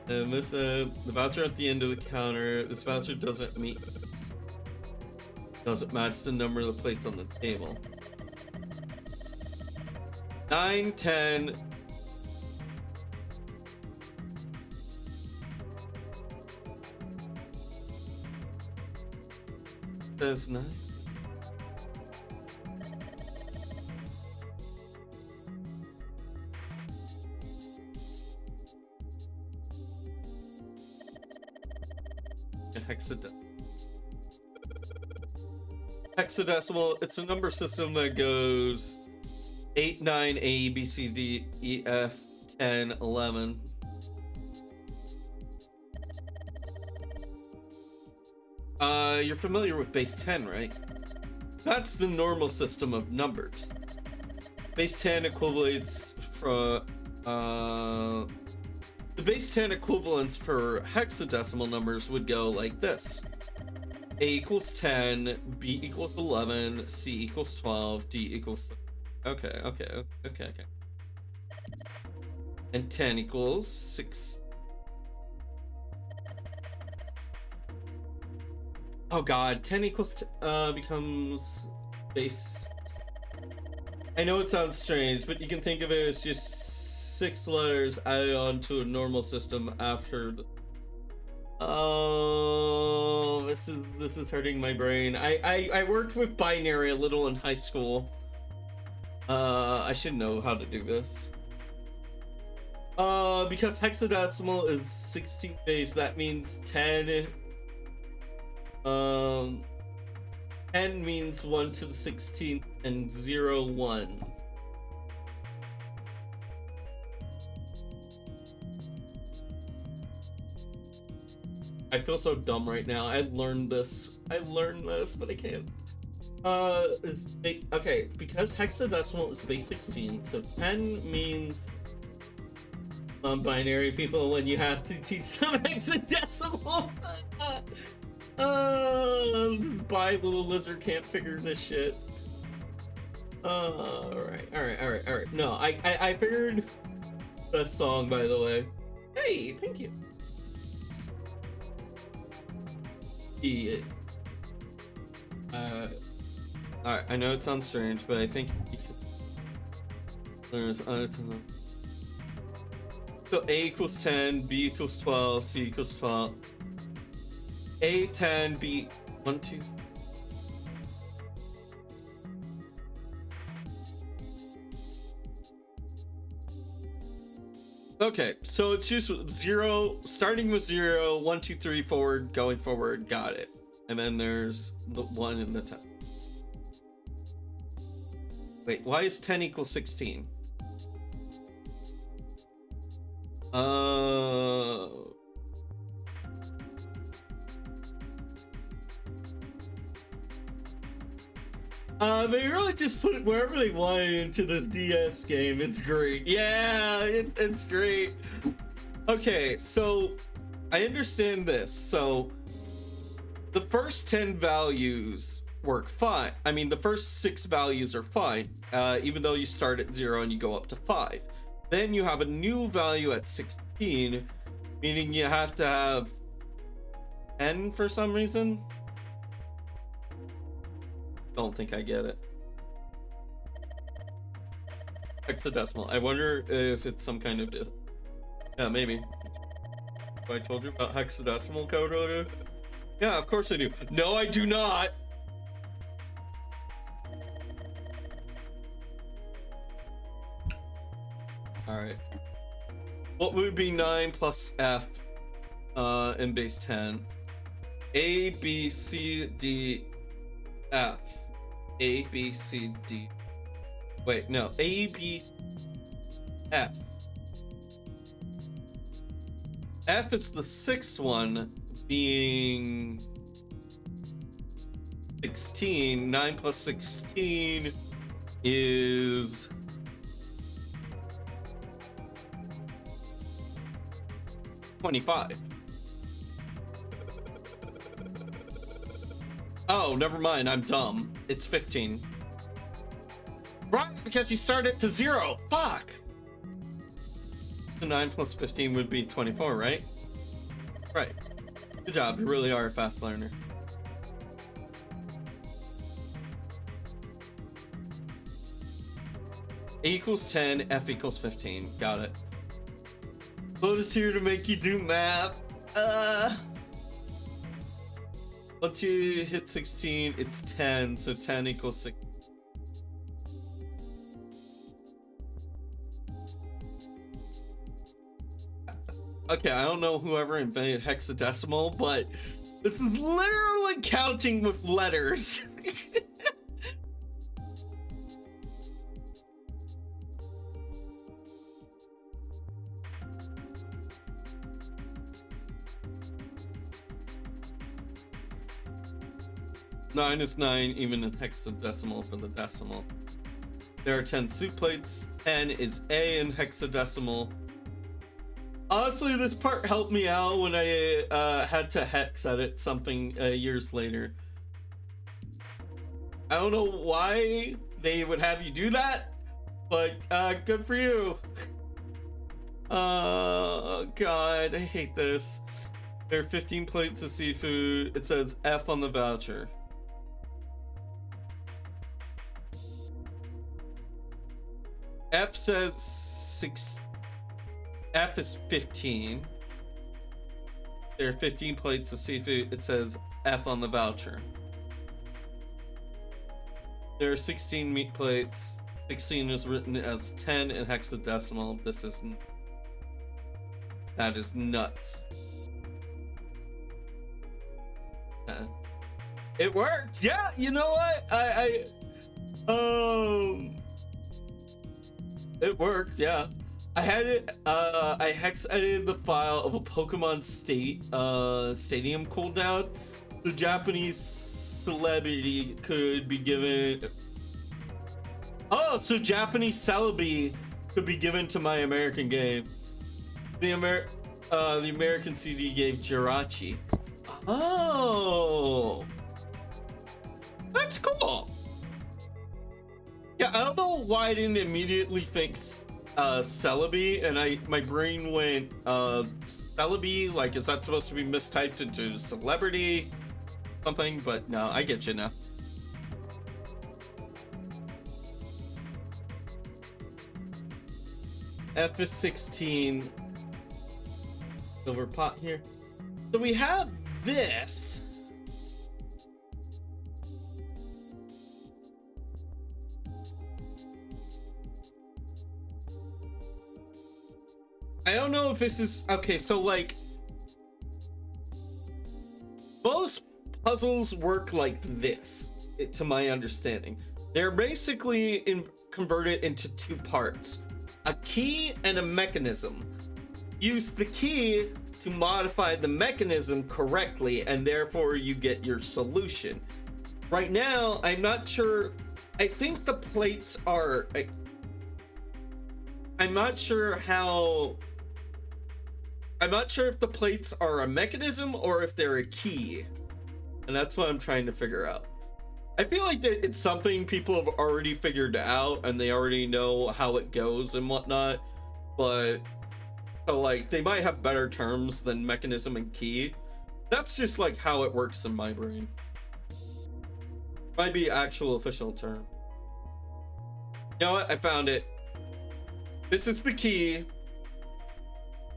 And this, the voucher at the end of the counter. This voucher doesn't match the number of the plates on the table. 9, 10. Says 9. Hexadecimal, it's a number system that goes 8, 9, A, B, C, D, E, F, 10, 11. You're familiar with base 10, right? That's the normal system of numbers. Base 10 equates for the base 10 equivalents for hexadecimal numbers would go like this: A equals 10, B equals 11, C equals 12, D equals... Okay. And 10 equals 6. Oh god, 10 equals becomes base... I know it sounds strange, but you can think of it as just 6 letters added onto a normal system after the... Oh, this is hurting my brain. I worked with binary a little in high school. I should know how to do this. Because hexadecimal is 16 base, that means 10. 10 means 1 to the 16th and 0 1. I feel so dumb right now. I learned this, but I can't. Okay, because hexadecimal is base 16, so 10 means non-binary people when you have to teach them hexadecimal. This bi little lizard can't figure this shit. Alright. No, I figured the song, by the way. Hey, thank you. Yeah. Alright, I know it sounds strange, but I think there's so A equals 10, B equals 12, C equals 12. A 10, B 1, 2. Okay, so it's just 0, starting with 0, 1, 2, 3, forward, going forward, got it. And then there's the 1 and the 10. Wait, why is 10 equal 16? They really just put it wherever they wanted into this DS game. It's great. Yeah, it's great. Okay, so I understand this. So the first 10 values work fine. I mean, the first 6 values are fine, even though you start at 0 and you go up to 5. Then you have a new value at 16, meaning you have to have 10 for some reason. Don't think I get it. Hexadecimal. I wonder if it's some kind of... Yeah, maybe. I told you about hexadecimal code earlier? Yeah, of course I do. No, I do not! Alright. What would be 9 plus F in base 10? A, B, C, D, F. A, B, C, D. Wait, no. A, B, F. F is the 6th one, being 16. 9 plus 16 is 25. Oh, never mind. I'm dumb. It's 15. Right, because you start it to 0. Fuck. So 9 plus 15 would be 24, right? Right. Good job. You really are a fast learner. A equals 10, F equals 15. Got it. Lotus here to make you do math. Once you hit 16, it's 10, so 10 equals 6. Okay, I don't know whoever invented hexadecimal, but this is literally counting with letters. Nine is 9, even in hexadecimal for the decimal. There are 10 soup plates. 10 is A in hexadecimal. Honestly, this part helped me out when I had to hex edit something years later. I don't know why they would have you do that, but good for you. God, I hate this. There are 15 plates of seafood. It says F on the voucher. F says 6. F is 15. There are 15 plates of seafood. It says F on the voucher. There are 16 meat plates. 16 is written as 10 in hexadecimal. This is... That is nuts. It worked! Yeah, you know what? It worked, yeah. I had it, I hex edited the file of a Pokemon Stadium cooldown. The Japanese celebrity could be given... Oh, so Japanese celebrity could be given to my American game. The American CD gave Jirachi. Oh! That's cool! Yeah, I don't know why I didn't immediately think Celebi, and my brain went Celebi, like, is that supposed to be mistyped into celebrity something? But no, I get you now. F is 16. Silver pot here. So we have this. I don't know if this is okay. So like most puzzles work like this, to my understanding. They're basically converted into two parts: a key and a mechanism. Use the key to modify the mechanism correctly, and therefore you get your solution. Right now, I'm not sure. I think the plates are. I'm not sure how. I'm not sure if the plates are a mechanism or if they're a key, and that's what I'm trying to figure out. I feel like that it's something people have already figured out and they already know how it goes and whatnot, but so like they might have better terms than mechanism and key. That's just like how it works in my brain. Might be actual official term. You know what? I found it. This is the key,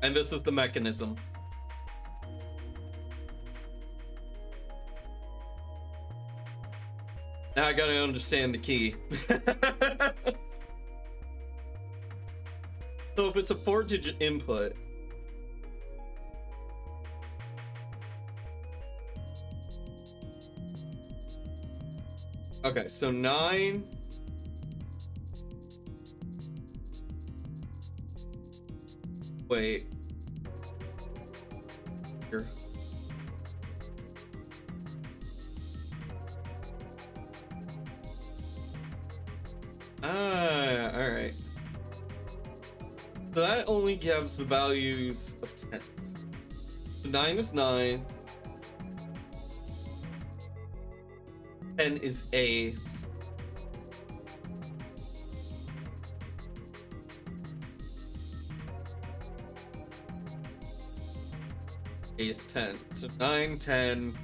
and this is the mechanism. Now I gotta understand the key. So if it's a 4-digit input, okay, so 9. Wait. Here. Alright. So that only gives the values of 10. So 9 is 9. 10 is A. A is 10. So 9, 10.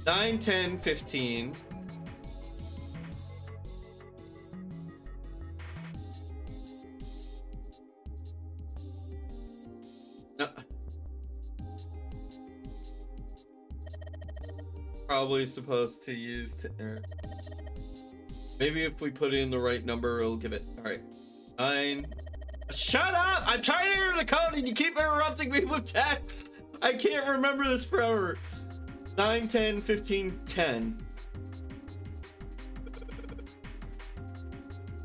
9, 10, 15. No. Probably supposed to use maybe if we put in the right number, it'll give it. All right, 9. Shut up! I'm trying to enter the code and you keep interrupting me with text. I can't remember this forever. 9, 10, 15, 10.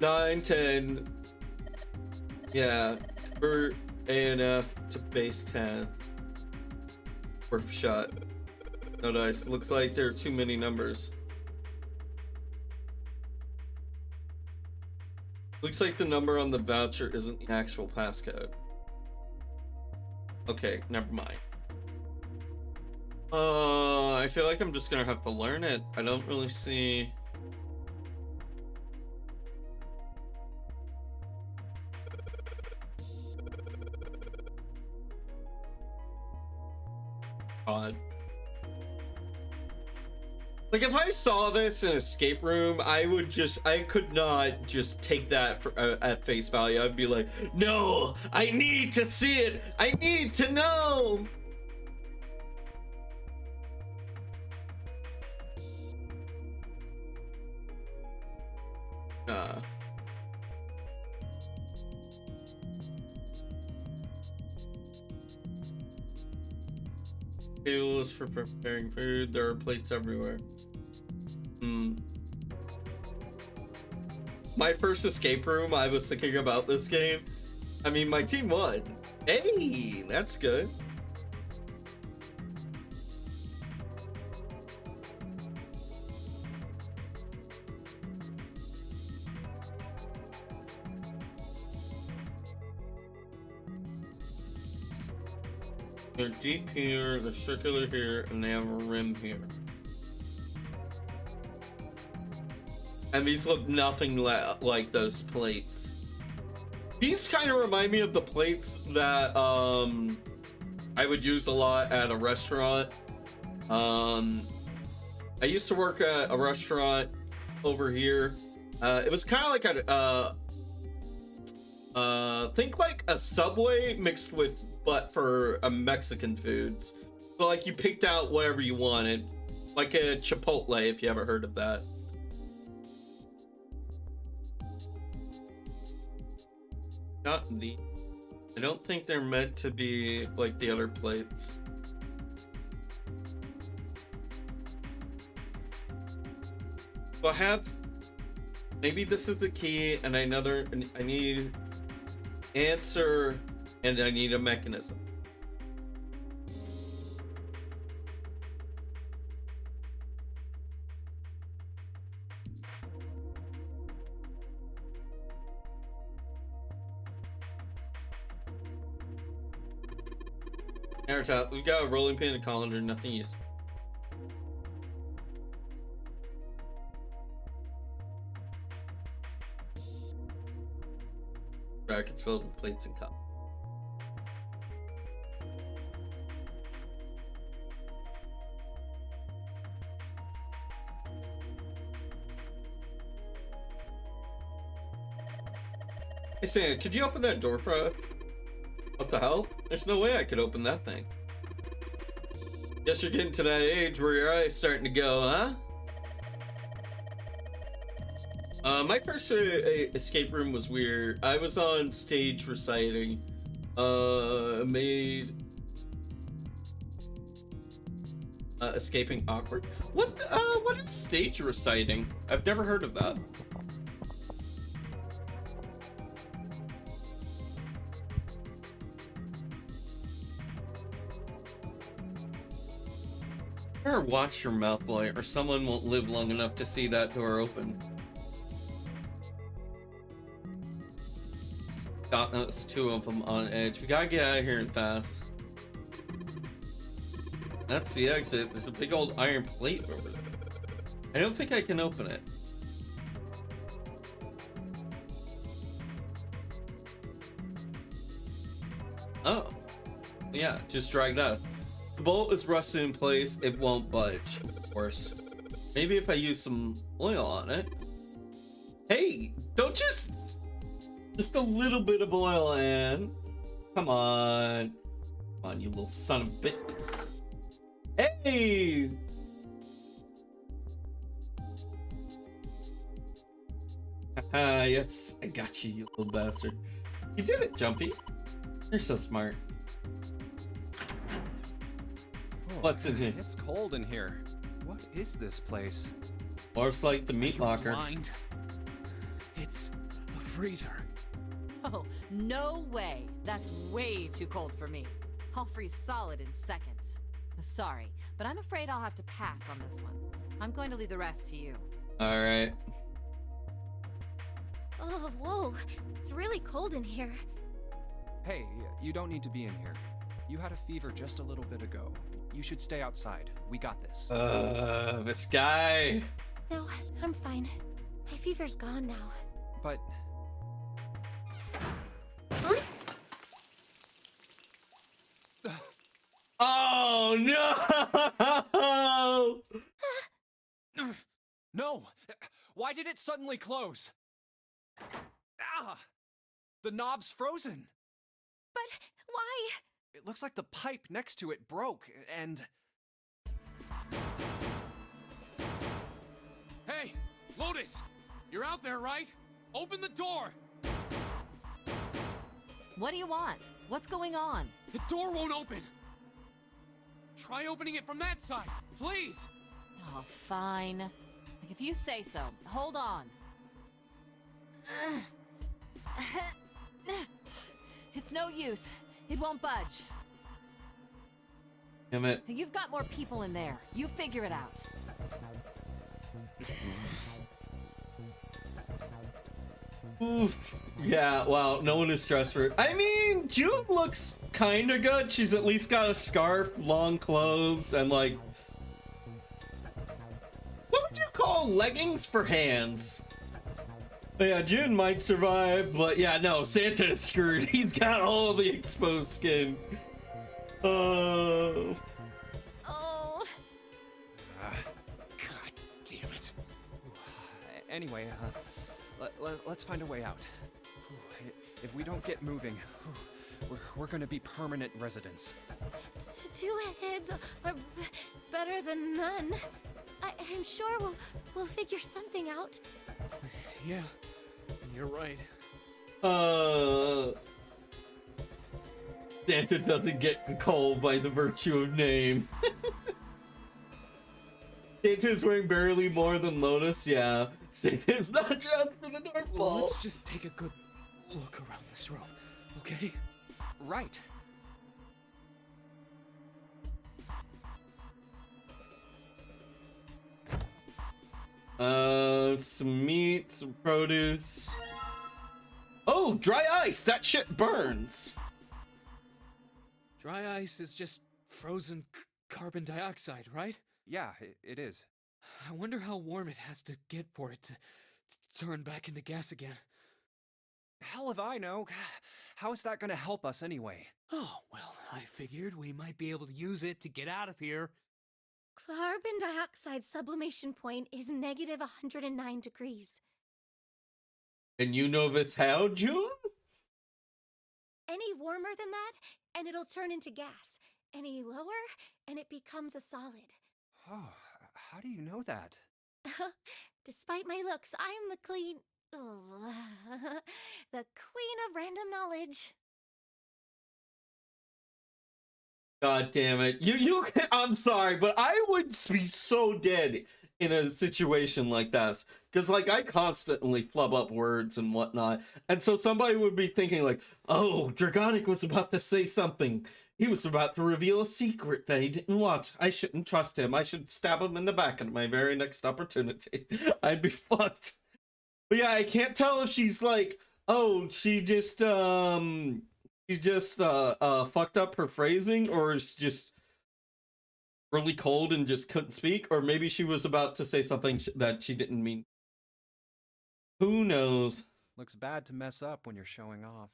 9, 10. Yeah, convert A and F to base 10. Worth a shot. No dice. Looks like there are too many numbers. Looks like the number on the voucher isn't the actual passcode. Okay, never mind. I feel like I'm just gonna have to learn it. I don't really see. Odd. Like if I saw this in an escape room, I could not just take that for, at face value. I'd be like, no, I need to see it. I need to know. Table is for preparing food. There are plates everywhere. My first escape room, I was thinking about this game. I mean, my team won. Hey, that's good. They're deep here, they're circular here, and they have a rim here. And these look nothing like those plates. These kind of remind me of the plates that I would use a lot at a restaurant. I used to work at a restaurant over here. It was kind of like think like a Subway mixed with, but for Mexican foods. So like you picked out whatever you wanted, like a Chipotle, if you ever heard of that. Not the. I don't think they're meant to be like the other plates. So I have. Maybe this is the key, and I need answer, and I need a mechanism. Top. We've got a rolling pin and a colander, nothing useful. Brackets filled with plates and cups. Hey Sam, could you open that door for us? What the hell? There's no way I could open that thing. Guess you're getting to that age where your eyes starting to go, huh? My first escape room was weird. I was on stage reciting. Made escaping awkward. What is stage reciting? I've never heard of that. Better watch your mouth, boy, or someone won't live long enough to see that door open. God, that's two of them on edge. We gotta get out of here and fast. That's the exit. There's a big old iron plate over there. I don't think I can open it. Oh. Yeah, just dragged out. The bolt is rusted in place. It won't budge, of course. Maybe if I use some oil on it. Hey, don't just a little bit of oil in. Come on. Come on, you little son of a bitch. Hey! Haha, yes, I got you, you little bastard. You did it, Jumpy. You're so smart. What's in here? It's cold in here. What is this place? Or it's like the meat locker. Blind. It's a freezer. Oh, no way. That's way too cold for me. I'll freeze solid in seconds. Sorry, but I'm afraid I'll have to pass on this one. I'm going to leave the rest to you. All right. Oh, whoa. It's really cold in here. Hey, you don't need to be in here. You had a fever just a little bit ago. You should stay outside. We got this. This guy. No, I'm fine. My fever's gone now. But... Huh? Oh, no! No! Why did it suddenly close? Ah! The knob's frozen. But why? It looks like the pipe next to it broke, and... Hey, Lotus! You're out there, right? Open the door! What do you want? What's going on? The door won't open! Try opening it from that side, please! Oh, fine. If you say so. Hold on. It's no use. It won't budge. Damn it. You've got more people in there. You figure it out. Oof. Yeah, wow, no one is stressed for it. I mean, June looks kind of good. She's at least got a scarf, long clothes, and like... What would you call leggings for hands? Yeah, June might survive, but yeah, no, Santa is screwed. He's got all of the exposed skin. Oh. God damn it. Anyway, let's find a way out. If we don't get moving, we're gonna be permanent residents. Two heads are better than none. I'm sure we'll figure something out. Yeah, you're right. Santa doesn't get cold by the virtue of name. Santa's wearing barely more than Lotus, yeah. Santa's not dressed for the North Pole. Well, let's just take a good look around this room, okay? Right. Some meat, some produce. Oh, dry ice! That shit burns! Dry ice is just frozen carbon dioxide, right? Yeah, it is. I wonder how warm it has to get for it to turn back into gas again. Hell if I know. How is that gonna help us anyway? Oh, well, I figured we might be able to use it to get out of here. Carbon dioxide sublimation point is negative 109 degrees. And you know this how, June? Any warmer than that, and it'll turn into gas. Any lower, and it becomes a solid. Oh, how do you know that? Despite my looks, I'm the the queen of random knowledge. God damn it. You I'm sorry, but I would be so dead in a situation like this. Because, like, I constantly flub up words and whatnot. And so somebody would be thinking, like, oh, Dragonic was about to say something. He was about to reveal a secret that he didn't want. I shouldn't trust him. I should stab him in the back at my very next opportunity. I'd be fucked. But yeah, I can't tell if she's like, oh, she just fucked up her phrasing, or is just really cold and just couldn't speak, or maybe she was about to say something that she didn't mean. Who knows? Looks bad to mess up when you're showing off.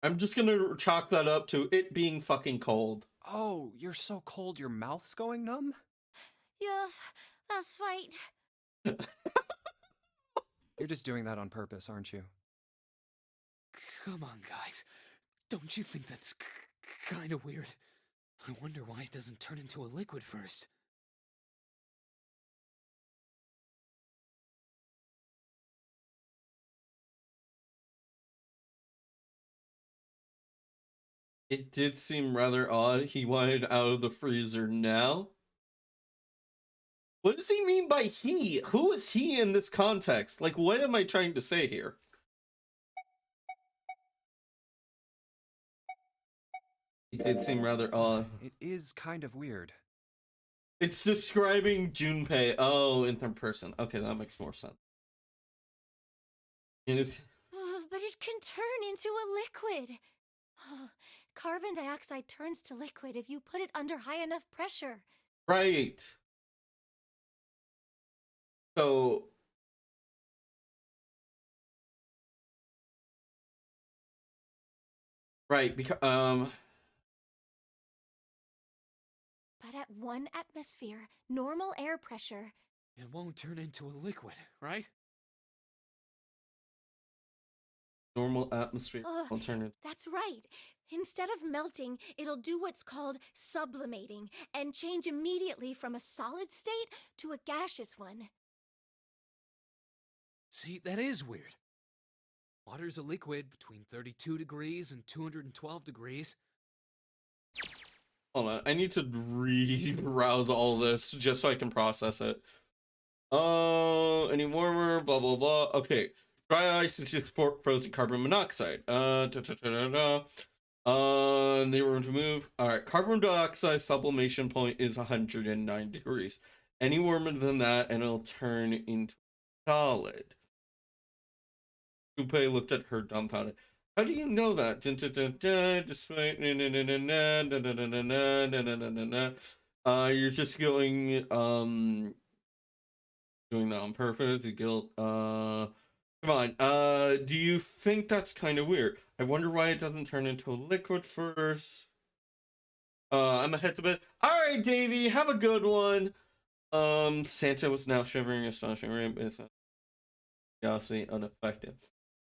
I'm just gonna chalk that up to it being fucking cold. Oh, you're so cold your mouth's going numb? Yes, that's right. You're just doing that on purpose, aren't you? Come on, guys. Don't you think that's kind of weird? I wonder why it doesn't turn into a liquid first. It did seem rather odd. He wanted out of the freezer now. What does he mean by he? Who is he in this context? Like, what am I trying to say here? It did seem rather odd. It is kind of weird. It's describing Junpei. Oh, in third person. Okay, that makes more sense. It is... But it can turn into a liquid. Carbon dioxide turns to liquid if you put it under high enough pressure. Right. So... Right, because, But at 1 atmosphere, normal air pressure... It won't turn into a liquid, right? Normal atmosphere alternative. That's right. Instead of melting, it'll do what's called sublimating and change immediately from a solid state to a gaseous one. See, that is weird. Water's a liquid between 32 degrees and 212 degrees. Hold on, I need to re-browse all this just so I can process it. Any warmer, blah, blah, blah. Okay, dry ice is just frozen carbon monoxide. They were to move. Alright, carbon dioxide sublimation point is 109 degrees. Any warmer than that, and it'll turn into solid. Junpei looked at her dumbfounded. How do you know that? Just wait. You're just going, doing that on purpose. You guilt. Come on. Do you think that's kind of weird? I wonder why it doesn't turn into a liquid first. I'm ahead to bed. All right, Davey, have a good one. Santa was now shivering, astonishing rain, but it's obviously unaffected.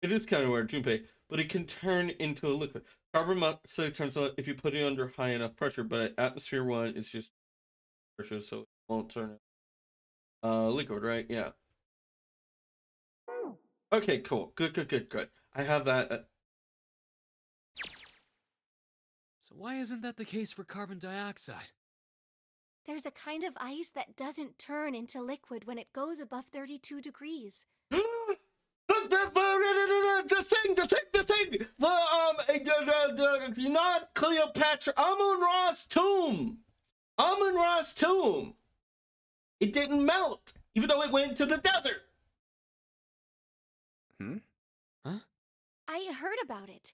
It is kind of weird, Junpei, but it can turn into a liquid. Carbon monoxide turns out if you put it under high enough pressure, but at atmosphere 1, it's just pressure, so it won't turn it. Liquid, right? Yeah. Okay, cool. Good. I have that. So why isn't that the case for carbon dioxide? There's a kind of ice that doesn't turn into liquid when it goes above 32 degrees. The thing. Not Cleopatra. Amun-Ra's tomb. It didn't melt, even though it went to the desert. Huh? I heard about it.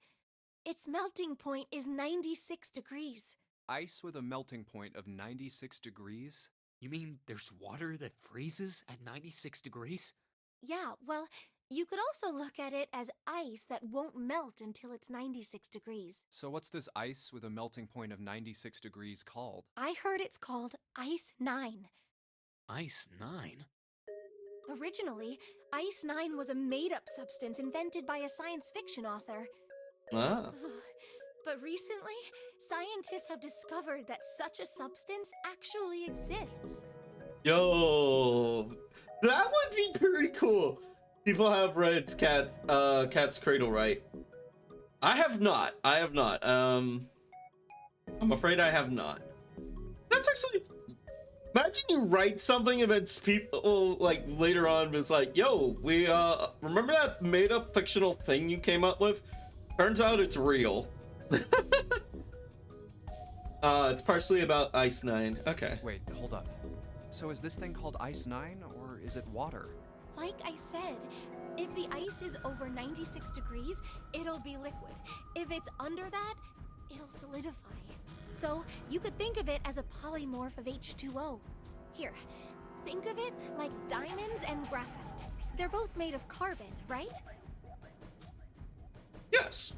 Its melting point is 96 degrees. Ice with a melting point of 96 degrees? You mean there's water that freezes at 96 degrees? Yeah, well, you could also look at it as ice that won't melt until it's 96 degrees. So what's this ice with a melting point of 96 degrees called? I heard it's called Ice 9. Ice 9? Originally, Ice 9 was a made-up substance invented by a science fiction author. Ah. But recently, scientists have discovered that such a substance actually exists. Yo, that would be pretty cool. People have read Cat's Cradle, right? I have not. I'm afraid I have not. That's actually... Imagine you write something and then people, like, later on was like, yo, we, remember that made-up fictional thing you came up with? Turns out it's real. It's partially about Ice Nine. Okay. Wait, hold up. So is this thing called Ice 9, or is it water? Like I said, if the ice is over 96 degrees, it'll be liquid. If it's under that, it'll solidify. So you could think of it as a polymorph of H2O. Here, think of it like diamonds and graphite. They're both made of carbon, right? Yes.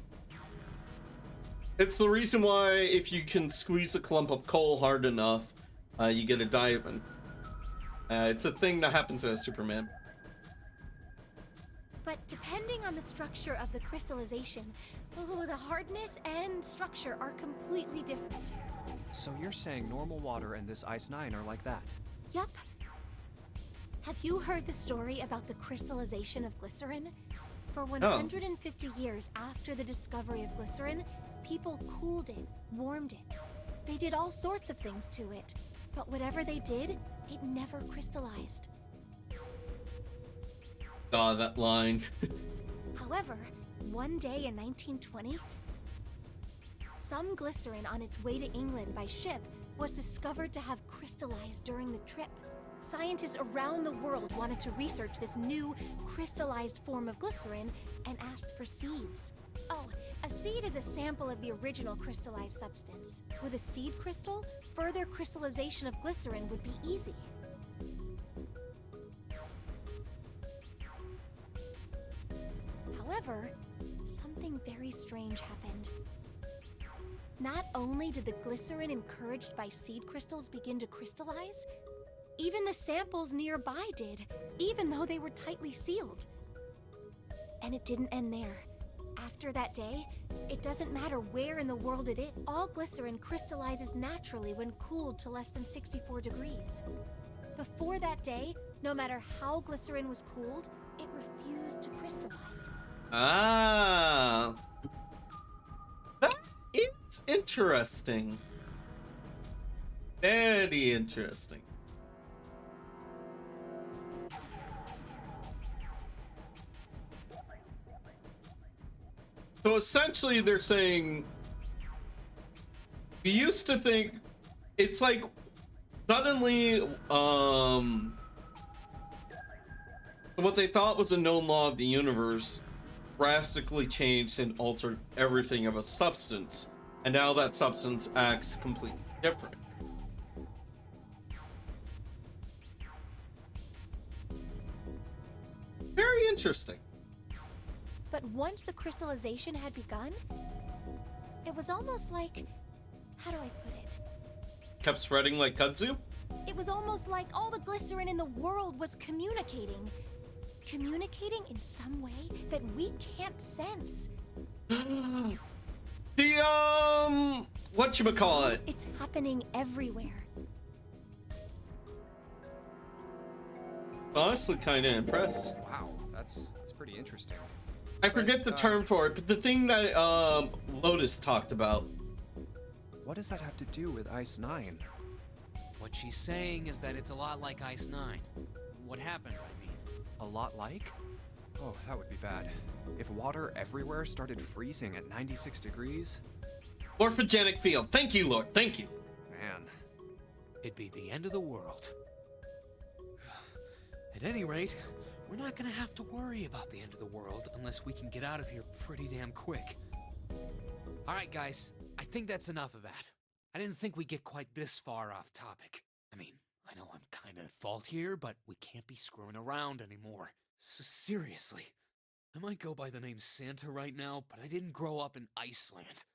It's the reason why if you can squeeze a clump of coal hard enough, you get a diamond. It's a thing that happens in Superman. But depending on the structure of the crystallization, the hardness and structure are completely different. So you're saying normal water and this Ice 9 are like that? Yup. Have you heard the story about the crystallization of glycerin? For 150 years after the discovery of glycerin, people cooled it, warmed it. They did all sorts of things to it, but whatever they did, it never crystallized. Ah, that line. However, one day in 1920, some glycerin on its way to England by ship was discovered to have crystallized during the trip. Scientists around the world wanted to research this new crystallized form of glycerin and asked for seeds. Oh, a seed is a sample of the original crystallized substance. With a seed crystal, further crystallization of glycerin would be easy. However, something very strange happened. Not only did the glycerin encouraged by seed crystals begin to crystallize, even the samples nearby did, even though they were tightly sealed. And it didn't end there. After that day, it doesn't matter where in the world it is. All glycerin crystallizes naturally when cooled to less than 64 degrees. Before that day, no matter how glycerin was cooled, it refused to crystallize. Ah. That is interesting. Very interesting. So essentially they're saying we used to think it's like suddenly what they thought was a known law of the universe drastically changed and altered everything of a substance, and now that substance acts completely different. Very interesting. But once the crystallization had begun, it was almost like, how do I put it? Kept spreading like kudzu? It was almost like all the glycerin in the world was communicating. Communicating in some way that we can't sense. The, whatchamacallit? It's happening everywhere. Honestly, kinda impressed. Wow, that's pretty interesting. I forget the term for it, but the thing that Lotus talked about. What does that have to do with Ice 9? What she's saying is that it's a lot like Ice 9. What happened, I mean. A lot like? Oh, that would be bad. If water everywhere started freezing at 96 degrees? Morphogenic field. Thank you, Lord. Thank you. Man. It'd be the end of the world. At any rate, we're not gonna have to worry about the end of the world unless we can get out of here pretty damn quick. Alright guys, I think that's enough of that. I didn't think we'd get quite this far off topic. I mean, I know I'm kinda at fault here, but we can't be screwing around anymore. So seriously, I might go by the name Santa right now, but I didn't grow up in Iceland.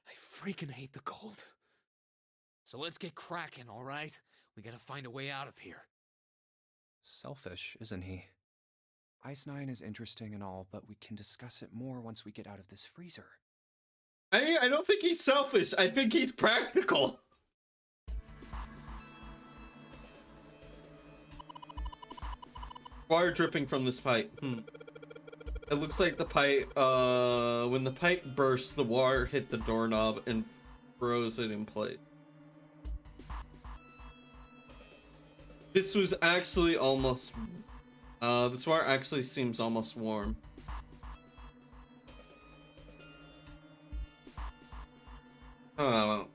I freaking hate the cold. So let's get cracking, alright? We gotta find a way out of here. Selfish, isn't he? Ice 9 is interesting and all, but we can discuss it more once we get out of this freezer. I don't think he's selfish. I think he's practical. Water dripping from this pipe. It looks like the pipe, when the pipe burst, the water hit the doorknob and froze it in place. This was actually almost, this water actually seems almost warm. Oh.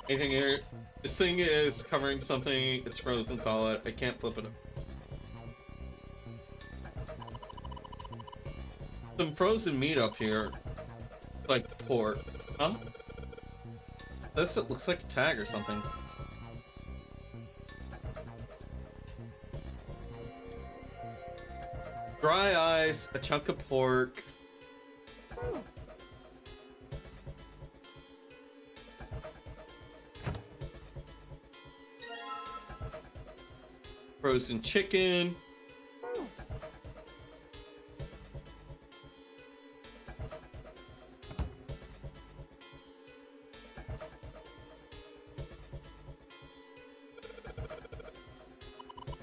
Anything here? This thing is covering something. It's frozen solid. I can't flip it up. Some frozen meat up here. Like pork. Huh? This looks like a tag or something. Dry ice, a chunk of pork. Frozen chicken.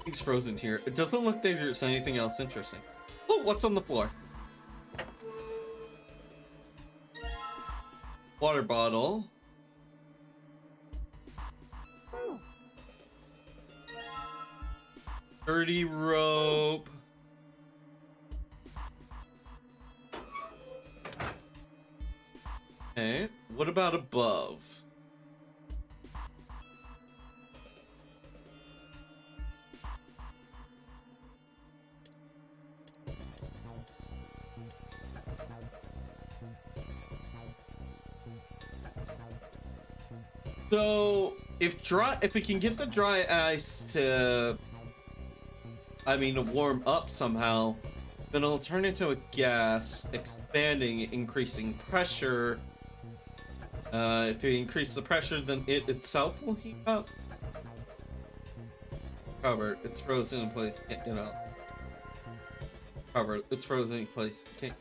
Things frozen here. It doesn't look like there's anything else interesting. Oh, what's on the floor? Water bottle. Dirty rope. Okay, what about above? So if we can get the dry ice to, to warm up somehow, then it'll turn into a gas, expanding, increasing pressure. If we increase the pressure, then it itself will heat up. Covered. It's frozen in place. Can't get out. Covered. It's frozen in place. Can't.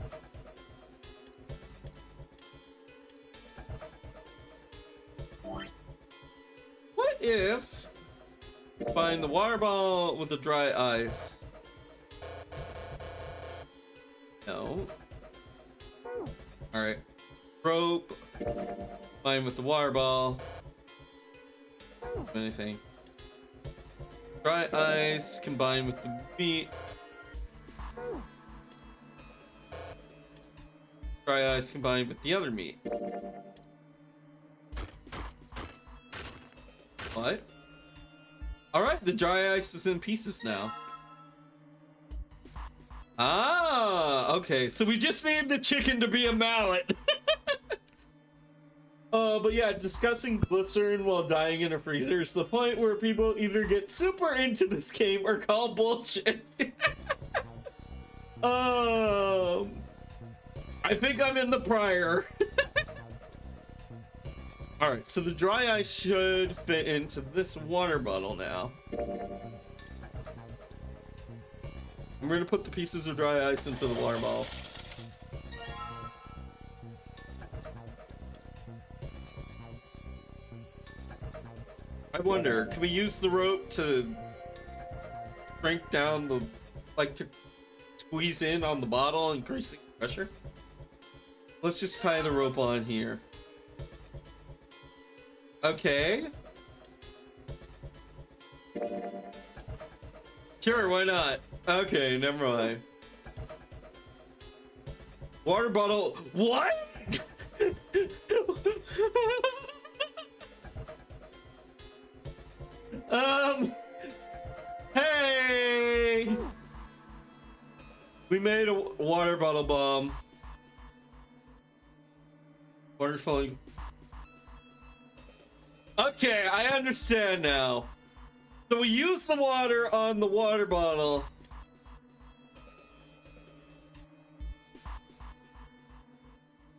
What if combine the water bottle with the dry ice? No. Alright. Rope. Combine with the water ball. Anything. Dry ice combined with the meat. Dry ice combined with the other meat. What? Alright, the dry ice is in pieces now. Ah, okay. So we just need the chicken to be a mallet. But yeah, discussing glycerin while dying in a freezer is the point where people either get super into this game or call bullshit. I think I'm in the prior. Alright, so the dry ice should fit into this water bottle now. I'm gonna put the pieces of dry ice into the water bottle. I wonder, can we use the rope to shrink down the, to squeeze in on the bottle, increasing pressure? Let's just tie the rope on here. Okay. Sure, why not? Okay, never mind. Water bottle. What? Hey! We made a water bottle bomb. Water's falling. Okay, I understand now. So we use the water on the water bottle.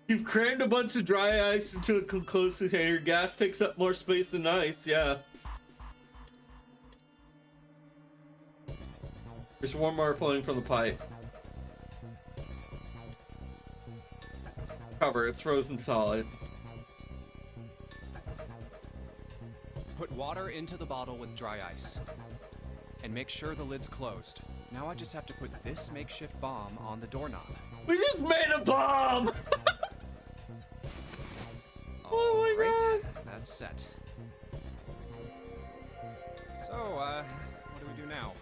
You've crammed a bunch of dry ice into a closed container. Gas takes up more space than ice, yeah. There's warm water flowing from the pipe. Cover, it's frozen solid. Put water into the bottle with dry ice. And make sure the lid's closed. Now I just have to put this makeshift bomb on the doorknob. We just made a bomb! Oh my god! That's set. So, what do we do now?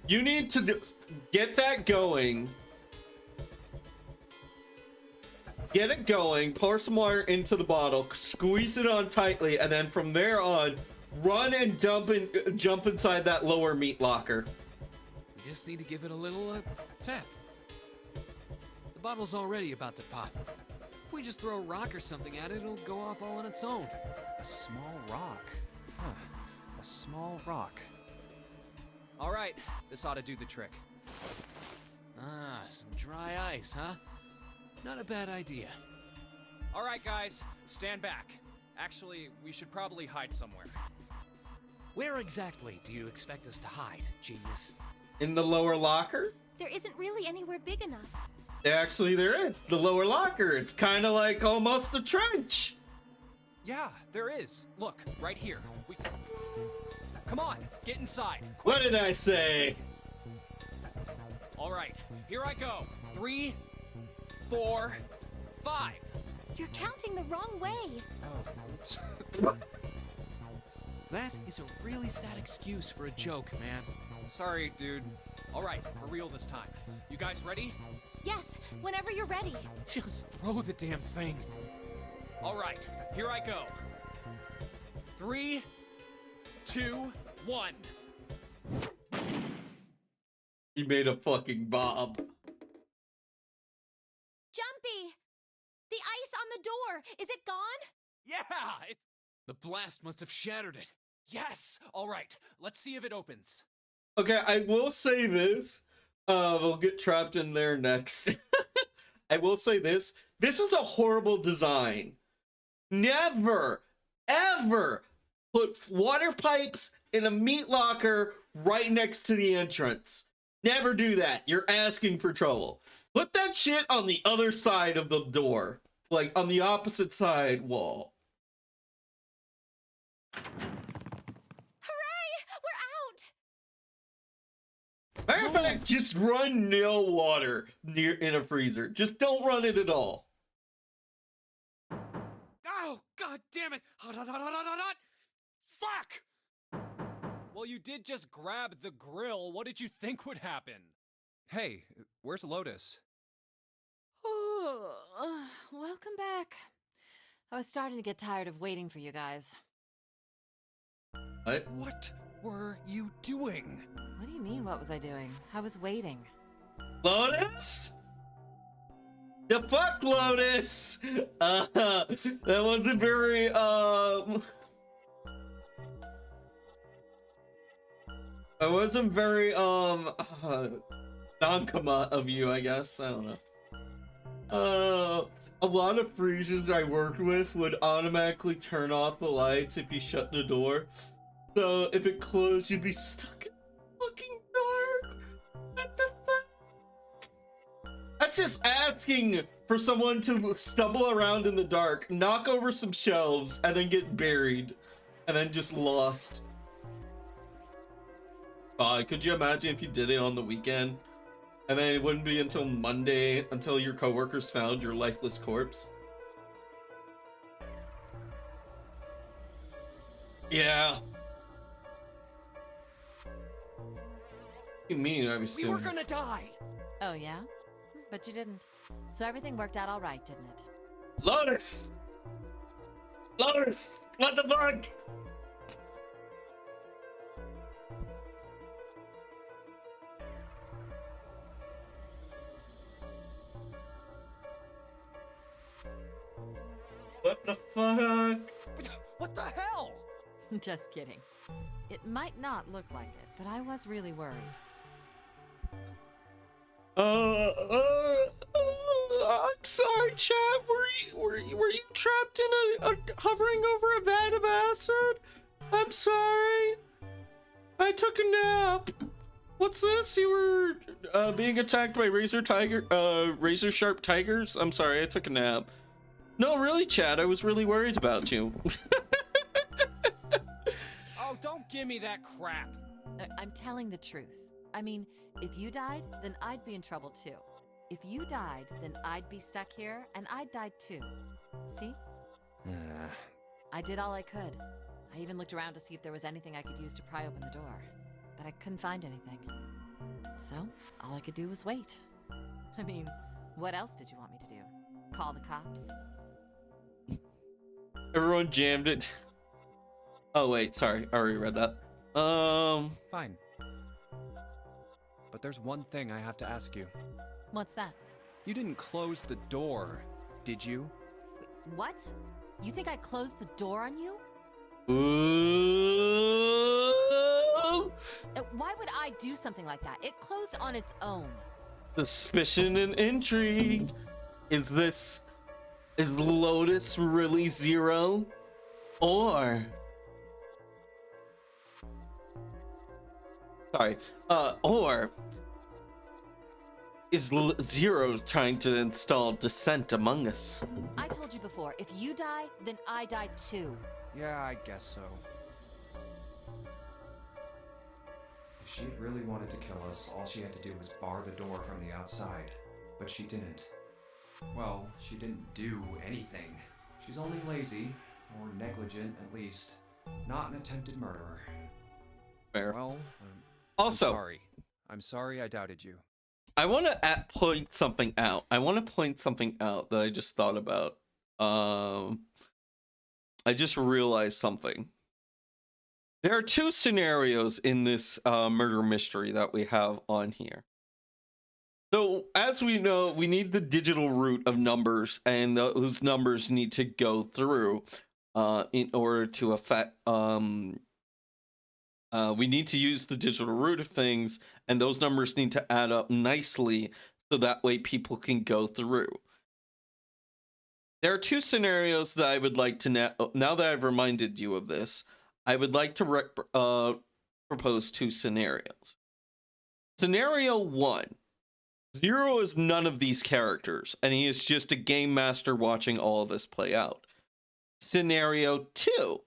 You need to get that going. Get it going, pour some water into the bottle, squeeze it on tightly, and then from there on, run and jump inside that lower meat locker. We just need to give it a little tap. The bottle's already about to pop. If we just throw a rock or something at it, it'll go off all on its own. A small rock. Huh. A small rock. All right, this ought to do the trick. Ah, some dry ice, huh? Not a bad idea. All right, guys, stand back. Actually, we should probably hide somewhere. Where exactly do you expect us to hide, genius? In the lower locker? There isn't really anywhere big enough. Actually, there is. The lower locker. It's kind of like almost a trench. Yeah, there is. Look, right here. Come on, get inside. What did I say? All right, here I go. 3, 4, 5. You're counting the wrong way. Oops. That is a really sad excuse for a joke, man. Sorry, dude. All right, for real this time. You guys ready? Yes, whenever you're ready. Just throw the damn thing. All right, here I go. 3, 2, 1. He made a fucking bob. Jumpy! The ice on the door, is it gone? Yeah, it's... The blast must have shattered it. Yes! All right, let's see if it opens. Okay, I will say this. We'll get trapped in there next. I will say this. This is a horrible design. Never, ever put water pipes in a meat locker right next to the entrance. Never do that. You're asking for trouble. Put that shit on the other side of the door. Like, on the opposite side wall. Matter of fact, just run no water near in a freezer. Just don't run it at all. Oh, god damn it! Hot, hot, hot, hot, hot, hot! Fuck! Well, you did just grab the grill. What did you think would happen? Hey, where's Lotus? Welcome back. I was starting to get tired of waiting for you guys. What were you doing? What do you mean, what was I doing? I was waiting. Lotus? The fuck, Lotus? That wasn't very, That wasn't very, non-comma of you, I guess. I don't know. A lot of freezers I worked with would automatically turn off the lights if you shut the door. So if it closed, you'd be stuck in fucking dark. What the fuck? That's just asking for someone to stumble around in the dark, knock over some shelves, and then get buried, and then just lost. Could you imagine if you did it on the weekend? And then it wouldn't be until Monday until your coworkers found your lifeless corpse? Yeah. What do you mean I was We were gonna die! Oh, yeah? But you didn't. So everything worked out all right, didn't it? Lotus! Lotus! What the fuck? What the fuck? What the hell? Just kidding. It might not look like it, but I was really worried. I'm sorry, chat. Were you trapped in a hovering over a vat of acid? I'm sorry. I took a nap. What's this? You were being attacked by razor sharp tigers? I'm sorry, I took a nap. No, really, chat. I was really worried about you. Oh, don't give me that crap. I'm telling the truth. I mean, if you died, then I'd be in trouble too. If you died, then I'd be stuck here, and I'd die too. See? I did all I could. I even looked around to see if there was anything I could use to pry open the door. But I couldn't find anything. So, all I could do was wait. I mean, what else did you want me to do? Call the cops? Everyone jammed it. Oh wait, sorry, I already read that. Fine. But there's one thing I have to ask you. What's that? You didn't close the door, did you? What? You think I closed the door on you? Ooh. Why would I do something like that? It closed on its own. Suspicion and intrigue. Is Lotus really Zero? Or is Zero trying to install dissent among us? I told you before, if you die, then I die too. Yeah, I guess so. If she had really wanted to kill us, all she had to do was bar the door from the outside. But she didn't. Well, she didn't do anything. She's only lazy, or negligent at least, not an attempted murderer. Fair. Well, also, I'm sorry I doubted you. I want to point something out. That I just thought about. I just realized something. There are two scenarios in this murder mystery that we have on here. So, as we know, we need the digital root of numbers, and those numbers need to go through in order to affect. We need to use the digital root of things, and those numbers need to add up nicely so that way people can go through. There are two scenarios that I would like to now that I've reminded you of this, I would like to propose two scenarios. Scenario 1. Zero is none of these characters, and he is just a game master watching all of this play out. Scenario 2.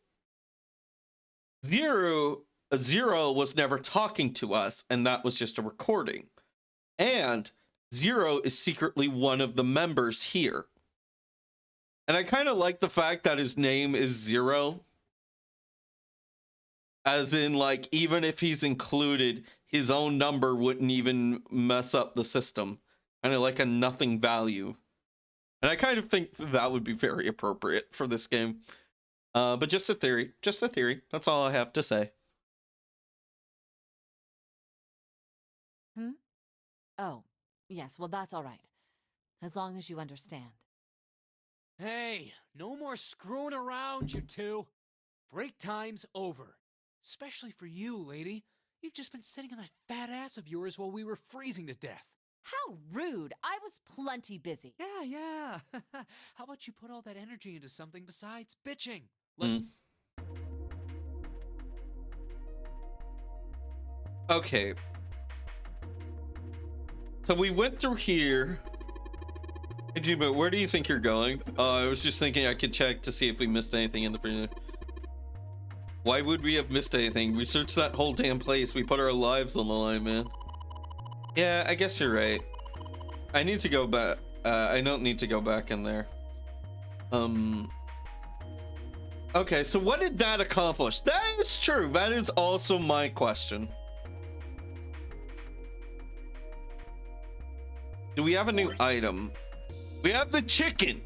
Zero was never talking to us, and that was just a recording. And Zero is secretly one of the members here. And I kind of like the fact that his name is Zero. As in, like, even if he's included, his own number wouldn't even mess up the system. Kind of like a nothing value. And I kind of think that would be very appropriate for this game. But just a theory. Just a theory. That's all I have to say. Oh, yes, well, that's all right. As long as you understand. Hey, no more screwing around, you two. Break time's over. Especially for you, lady. You've just been sitting on that fat ass of yours while we were freezing to death. How rude. I was plenty busy. Yeah. How about you put all that energy into something besides bitching? Let's... Okay. So we went through here. Hey, Jimbo, where do you think you're going? I was just thinking I could check to see if we missed anything in the freezer. Why would we have missed anything? We searched that whole damn place. We put our lives on the line, man. Yeah, I guess you're right. I need to go back. I don't need to go back in there. Okay, so what did that accomplish? That is true. That is also my question. Do we have a new item? We have the chicken.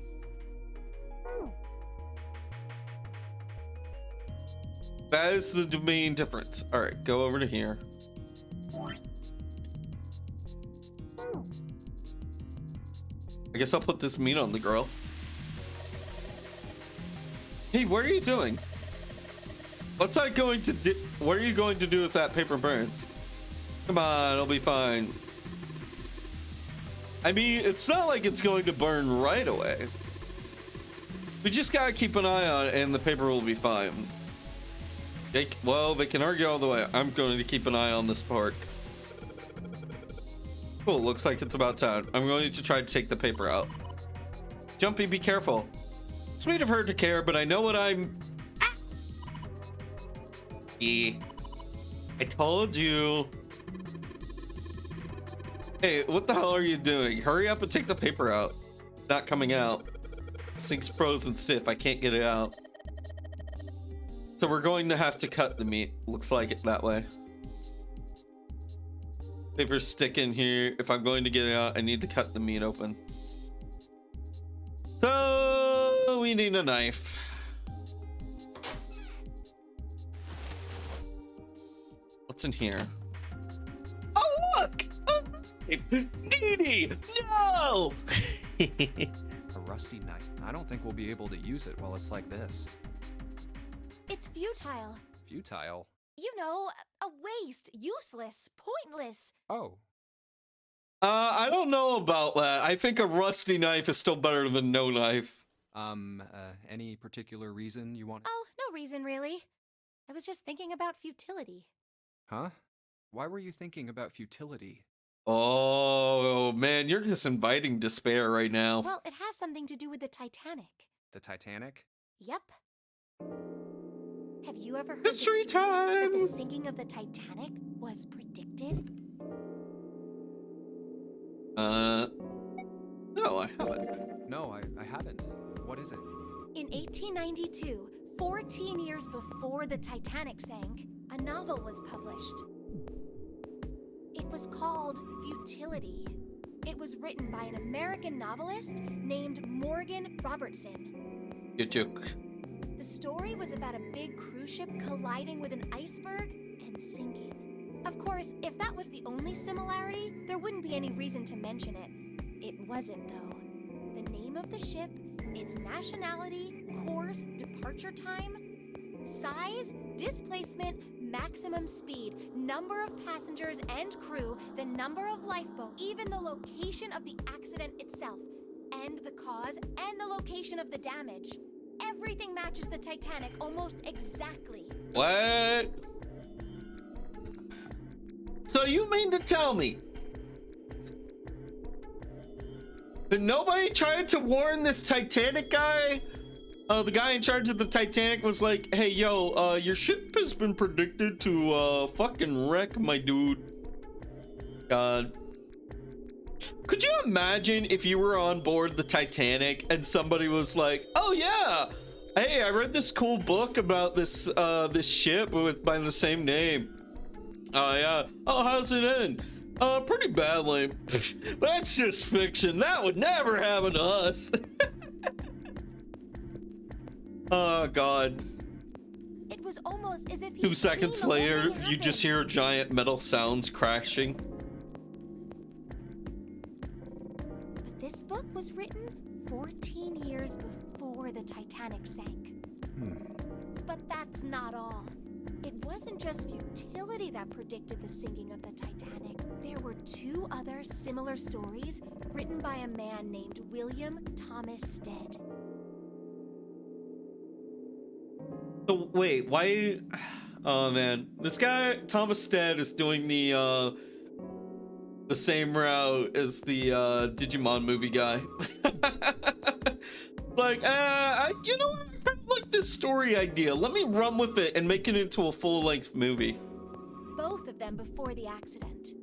That is the main difference. All right, go over to here. I guess I'll put this meat on the grill. Hey, what are you doing? What's that going to do? What are you going to do with that paper burns? Come on, it'll be fine. I mean, it's not like it's going to burn right away. We just gotta keep an eye on it and the paper will be fine. Well, they can argue all the way. I'm going to keep an eye on this part. Cool, looks like it's about time. I'm going to try to take the paper out. Jumpy, be careful. Sweet of her to care, but I know what I'm... Yeah. I told you. Hey, what the hell are you doing? Hurry up and take the paper out. It's not coming out. This thing's frozen stiff. I can't get it out. So we're going to have to cut the meat. Looks like it that way. paper stick in here. If I'm going to get it out, I need to cut the meat open. So we need a knife. What's in here? Oh, look! Dee no! A rusty knife. I don't think we'll be able to use it while it's like this. It's futile. Futile? You know, a waste, useless, pointless. Oh. I don't know about that. I think a rusty knife is still better than no knife. Any particular reason you want? Oh, no reason really. I was just thinking about futility. Huh? Why were you thinking about futility? Oh, man, you're just inviting despair right now. Well, it has something to do with the Titanic. The Titanic? Yep. Have you ever heard History the story time! that the sinking of the Titanic was predicted? No, I haven't. No, I haven't. What is it? In 1892, 14 years before the Titanic sank, a novel was published. It was called Futility. It was written by an American novelist named Morgan Robertson. Good joke. The story was about a big cruise ship colliding with an iceberg and sinking. Of course, if that was the only similarity, there wouldn't be any reason to mention it. It wasn't, though. The name of the ship, its nationality, course, departure time, size, displacement, maximum speed, number of passengers and crew, the number of lifeboats, even the location of the accident itself, and the cause and the location of the damage. Everything matches the Titanic almost exactly. What? So you mean to tell me that nobody tried to warn this Titanic guy? The guy in charge of the Titanic was like, hey, yo, your ship has been predicted to fucking wreck, my dude. God. Could you imagine if you were on board the Titanic and somebody was like, oh yeah, hey, I read this cool book about this this ship by the same name. Oh yeah. Oh, how's it end? Pretty badly. That's just fiction. That would never happen to us. Oh God. It was almost as if 2 seconds later, you just hear giant metal sounds crashing. But this book was written 14 years before the Titanic sank. But that's not all. It wasn't just futility that predicted the sinking of the Titanic. There were 2 other similar stories written by a man named William Thomas Stead. So wait, why? Oh man, this guy Thomas Stead is doing the same route as the Digimon movie guy. Like, you know, I kind of like this story idea. Let me run with it and make it into a full-length movie. Both of them before the accident.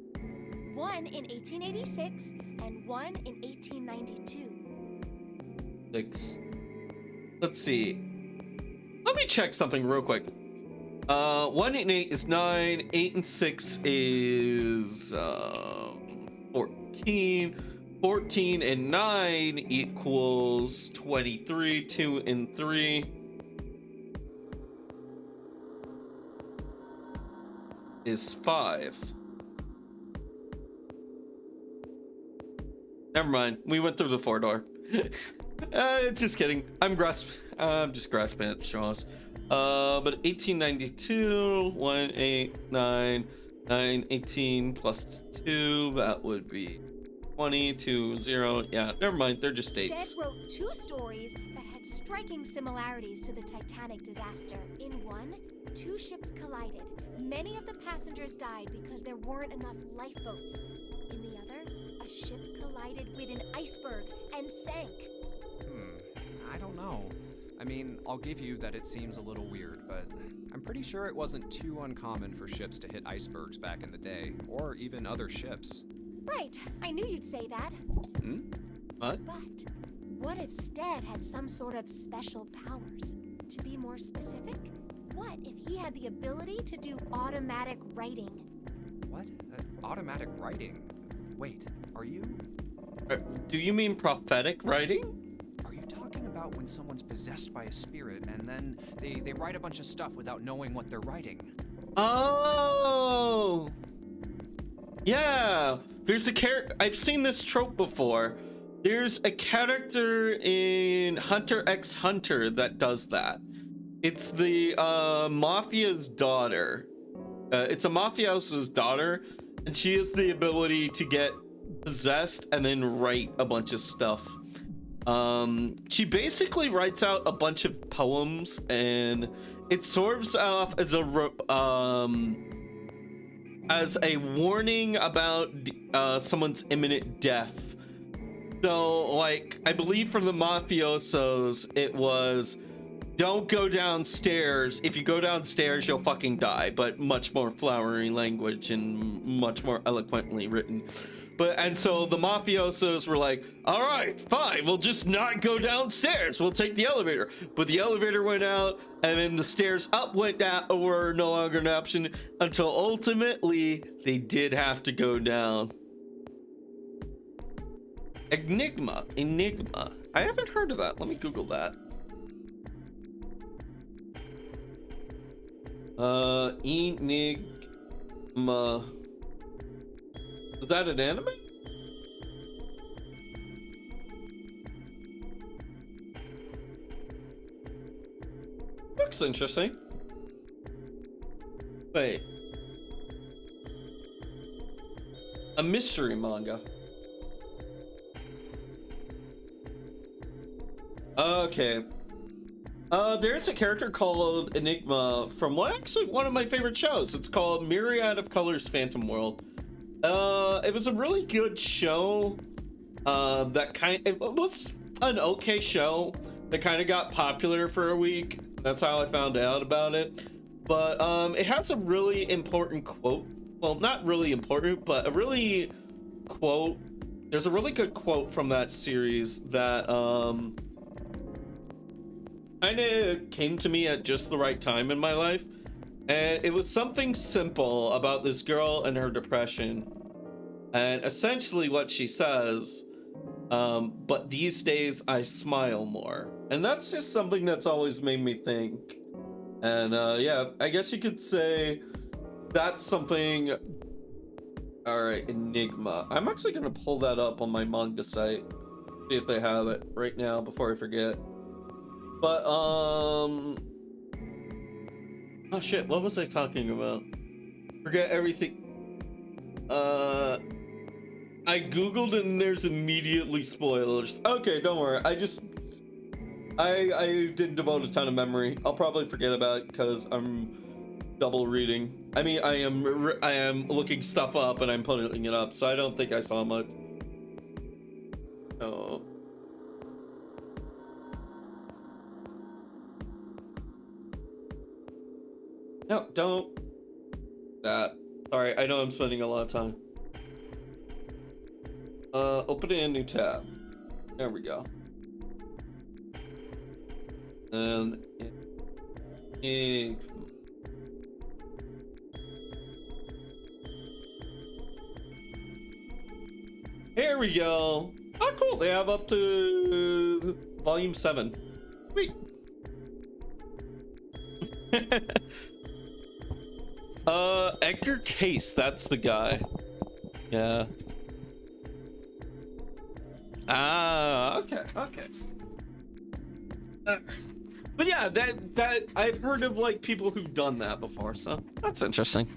One in 1886 and one in 1892. Let's see. Let me check something real quick. 1 and 8 is 9. 8 and 6 is 14. 14 and 9 equals 23. 2 and 3 is 5. Never mind. We went through the 4-door. Just kidding. I'm just grasping at straws. But 1892, 1, 8, 9, 9, 18 plus 2, that would be 20, 2, 0. Yeah, never mind. They're just dates. Stead wrote 2 stories that had striking similarities to the Titanic disaster. In one, 2 ships collided. Many of the passengers died because there weren't enough lifeboats. In the other, a ship collided with an iceberg and sank. I don't know. I mean, I'll give you that it seems a little weird, but I'm pretty sure it wasn't too uncommon for ships to hit icebergs back in the day, or even other ships. Right, I knew you'd say that. What? But what if Stead had some sort of special powers? To be more specific, what if he had the ability to do automatic writing? What? Automatic writing? Wait, are you... Do you mean prophetic writing? Are you talking about when someone's possessed by a spirit and then they write a bunch of stuff without knowing what they're writing? Oh! Yeah! There's a character... I've seen this trope before. There's a character in Hunter x Hunter that does that. It's the mafia's daughter. It's a mafioso's daughter, and she has the ability to get possessed and then write a bunch of stuff. She basically writes out a bunch of poems, and it serves off as a warning about someone's imminent death. So, like, I believe from the mafiosos, it was, don't go downstairs. If you go downstairs, you'll fucking die. But much more flowery language and much more eloquently written. And so the mafiosos were like, all right, fine, we'll just not go downstairs. We'll take the elevator. But the elevator went out, and then the stairs up went down, were no longer an option, until ultimately they did have to go down. Enigma. I haven't heard of that. Let me Google that. Enigma. Is that an anime? Looks interesting. Wait. A mystery manga. Okay. There's a character called Enigma from one of my favorite shows. It's called Myriad of Colors Phantom World. It was a really good show. It was an okay show that kind of got popular for a week. That's how I found out about it. But it has a really important quote. Well, not really important, but a really quote. There's a really good quote from that series that kind of came to me at just the right time in my life. And it was something simple about this girl and her depression. And essentially what she says, but these days I smile more. And that's just something that's always made me think. And yeah, I guess you could say that's something. All right, Enigma. I'm actually going to pull that up on my manga site. See if they have it right now before I forget. But, oh shit, what was I talking about? Forget everything. I Googled and there's immediately spoilers. Okay, don't worry. I didn't devote a ton of memory. I'll probably forget about it because I'm double reading. I mean, I am looking stuff up and I'm putting it up, so I don't think I saw much. Oh. No, don't. That. Sorry, I know I'm spending a lot of time. Open a new tab. There we go. And here we go. Oh, cool. They have up to volume 7. Sweet. Edgar Case, that's the guy. Yeah. Ah, okay. But yeah, that I've heard of like people who've done that before, so that's interesting.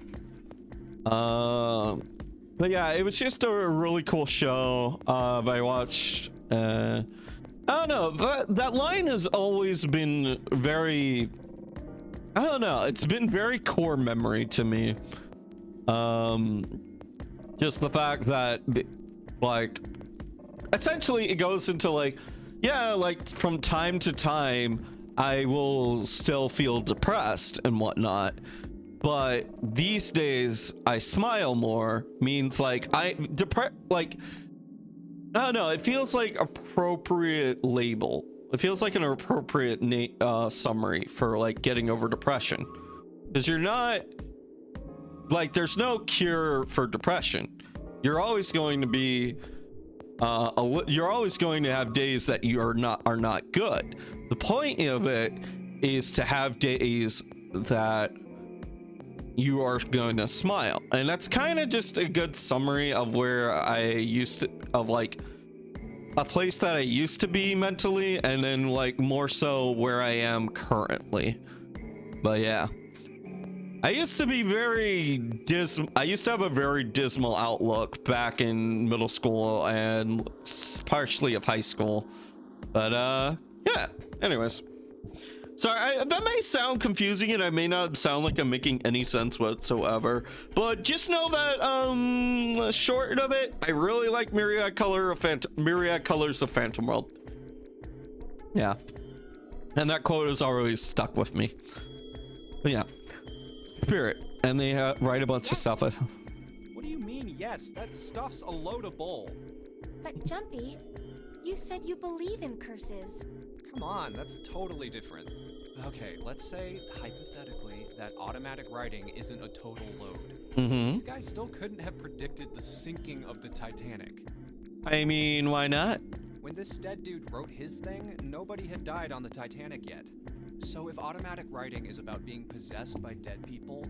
But yeah, it was just a really cool show. I watched. I don't know. That line has always been very. I don't know. It's been very core memory to me. Just the fact that, like, essentially it goes into like, yeah, like from time to time, I will still feel depressed and whatnot. But these days I smile more means like I don't know. It feels like appropriate label. It feels like an appropriate summary for like getting over depression, because you're not like there's no cure for depression. You're always going to be you're always going to have days that you are not good. The point of it is to have days that you are going to smile, and that's kind of just a good summary of where I used to, of like a place that I used to be mentally, and then like more so where I am currently. But yeah, I used to be I used to have a very dismal outlook back in middle school and partially of high school. But yeah, anyways. Sorry, that may sound confusing and I may not sound like I'm making any sense whatsoever, but just know that short of it, I really like Myriad Colors of Phantom World. Yeah, and that quote has always stuck with me. But yeah, Spirit, and they write a bunch of stuff. What do you mean, yes? That stuff's a load of bull. But Jumpy, you said you believe in curses. Come on, that's totally different. Okay, let's say, hypothetically, that automatic writing isn't a total load. Mm-hmm. These guys still couldn't have predicted the sinking of the Titanic. I mean, why not? When this dead dude wrote his thing, nobody had died on the Titanic yet. So if automatic writing is about being possessed by dead people,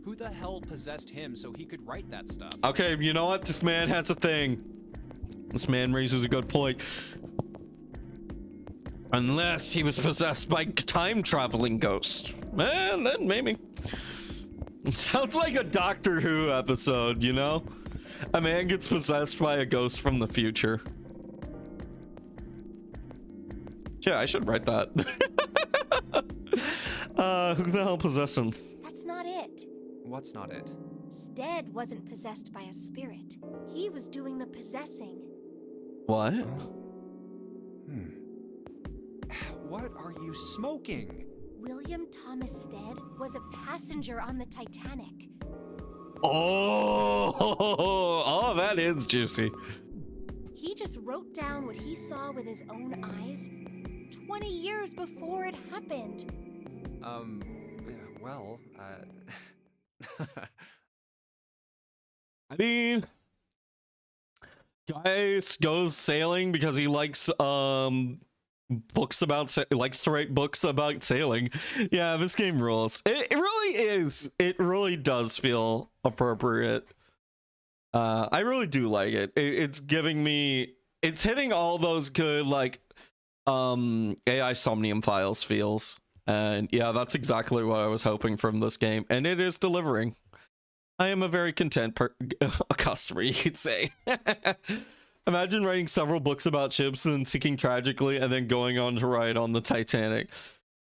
who the hell possessed him so he could write that stuff? Okay, you know what? This man has a thing. This man raises a good point. Unless he was possessed by time-traveling ghosts. Then maybe. Sounds like a Doctor Who episode, you know? A man gets possessed by a ghost from the future. Yeah, I should write that. Who the hell possessed him? That's not it. What's not it? Stead wasn't possessed by a spirit. He was doing the possessing. What? What are you smoking? William Thomas Stead was a passenger on the Titanic. Oh, that is juicy. He just wrote down what he saw with his own eyes 20 years before it happened. Well, I mean, guy goes sailing because he likes books about likes to write books about sailing. Yeah, this game rules. It really is. It really does feel appropriate. I really do like it. It's giving me, it's hitting all those good like AI Somnium Files feels. And yeah, that's exactly what I was hoping from this game, and it is delivering. I am a very content customer, you could say. Imagine writing several books about ships and sinking tragically and then going on to write on the Titanic.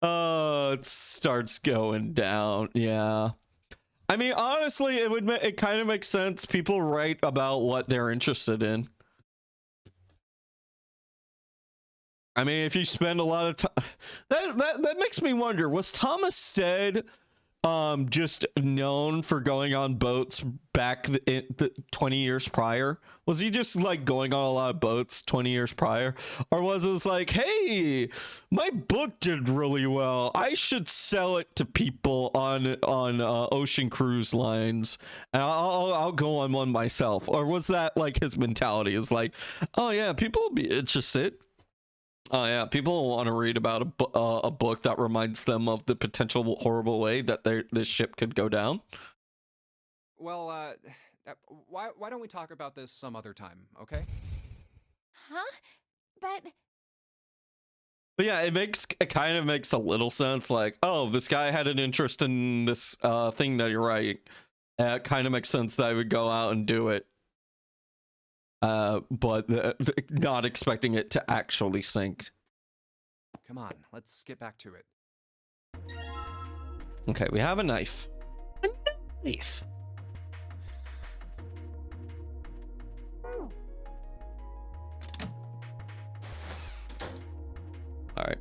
It starts going down. Yeah. I mean, honestly, it kind of makes sense. People write about what they're interested in. I mean, if you spend a lot of time, that makes me wonder, was Thomas Stead just known for going on boats back 20 years prior? Was he just like going on a lot of boats 20 years prior, or was it like, hey, my book did really well, I should sell it to people on ocean cruise lines and I'll go on one myself? Or was that like his mentality is like, oh yeah, people will be interested. Oh yeah, people want to read about a book that reminds them of the potential horrible way that this ship could go down. Well, why don't we talk about this some other time, okay? Huh? But yeah, it kind of makes a little sense. Like, oh, this guy had an interest in this thing that you're writing. It kind of makes sense that I would go out and do it. But not expecting it to actually sink. Come on, let's get back to it. Okay, we have a knife. A knife. All right.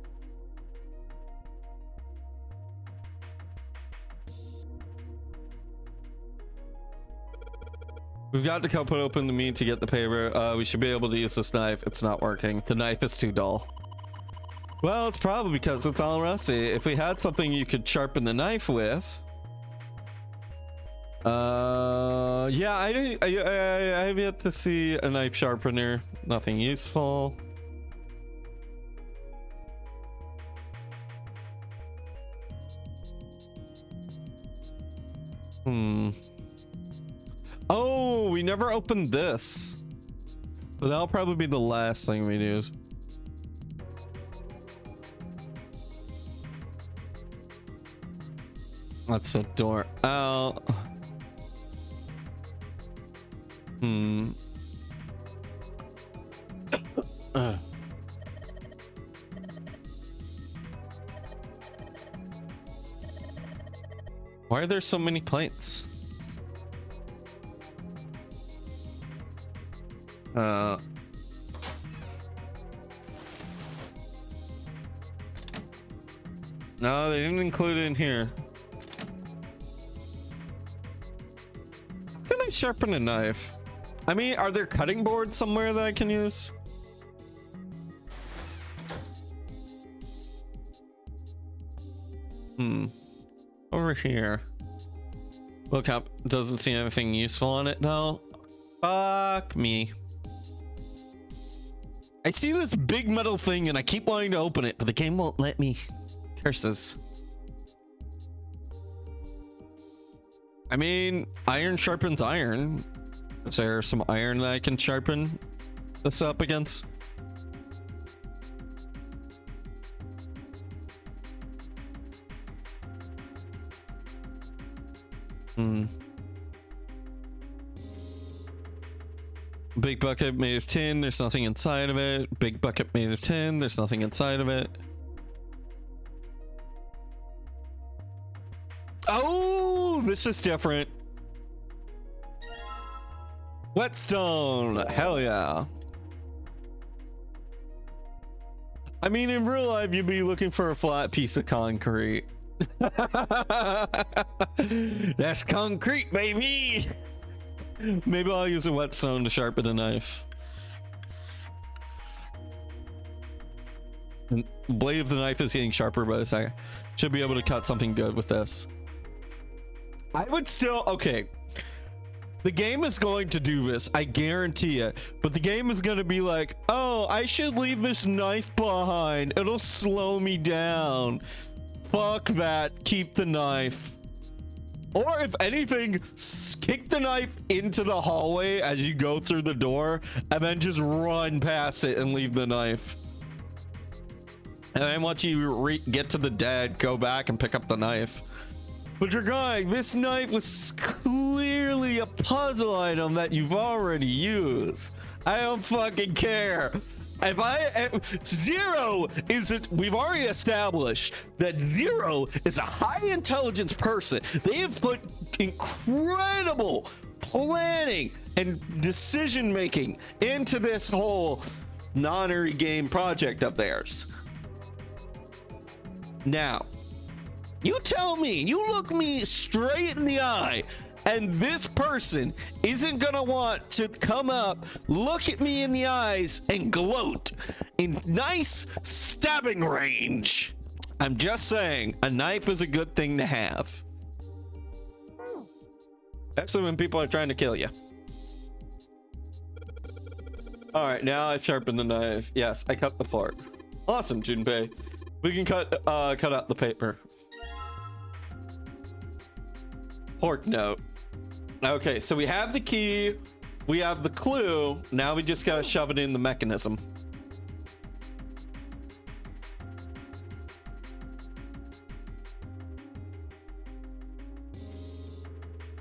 We've got to cut open the meat to get the paper. We should be able to use this knife. It's not working. The knife is too dull. Well, it's probably because it's all rusty. If we had something you could sharpen the knife with. Yeah, I have yet to see a knife sharpener. Nothing useful. Oh, we never opened this. But that'll probably be the last thing we use. That's the door out. Why are there so many plates? No, they didn't include it in here. How can I sharpen a knife? I mean, are there cutting boards somewhere that I can use? Over here. Look up. Doesn't see anything useful on it though. Fuck me. I see this big metal thing and I keep wanting to open it, but the game won't let me. Curses. I mean, iron sharpens iron. Is there some iron that I can sharpen this up against? Big bucket made of tin, there's nothing inside of it. Big bucket made of tin, there's nothing inside of it. Oh, this is different. Whetstone, hell yeah. I mean, in real life, you'd be looking for a flat piece of concrete. That's concrete, baby. Maybe I'll use a whetstone to sharpen a knife. The blade of the knife is getting sharper by the second. Should be able to cut something good with this. I would still, okay. The game is going to do this, I guarantee it. But the game is going to be like, oh, I should leave this knife behind. It'll slow me down. Fuck that. Keep the knife. Or if anything, kick the knife into the hallway as you go through the door and then just run past it and leave the knife. And then once you get to the dead, go back and pick up the knife. But you're going, this knife was clearly a puzzle item that you've already used. I don't fucking care. Zero is it, we've already established that Zero is a high intelligence person. They have put incredible planning and decision making into this whole Nonary game project of theirs. Now, you tell me, you look me straight in the eye, and this person isn't gonna want to come up, look at me in the eyes, and gloat in nice stabbing range. I'm just saying, a knife is a good thing to have. Especially when people are trying to kill you. All right, now I've sharpened the knife. Yes, I cut the part. Awesome, Junpei. We can cut out the paper. Pork note. Okay, so we have the key, we have the clue, now we just gotta shove it in the mechanism.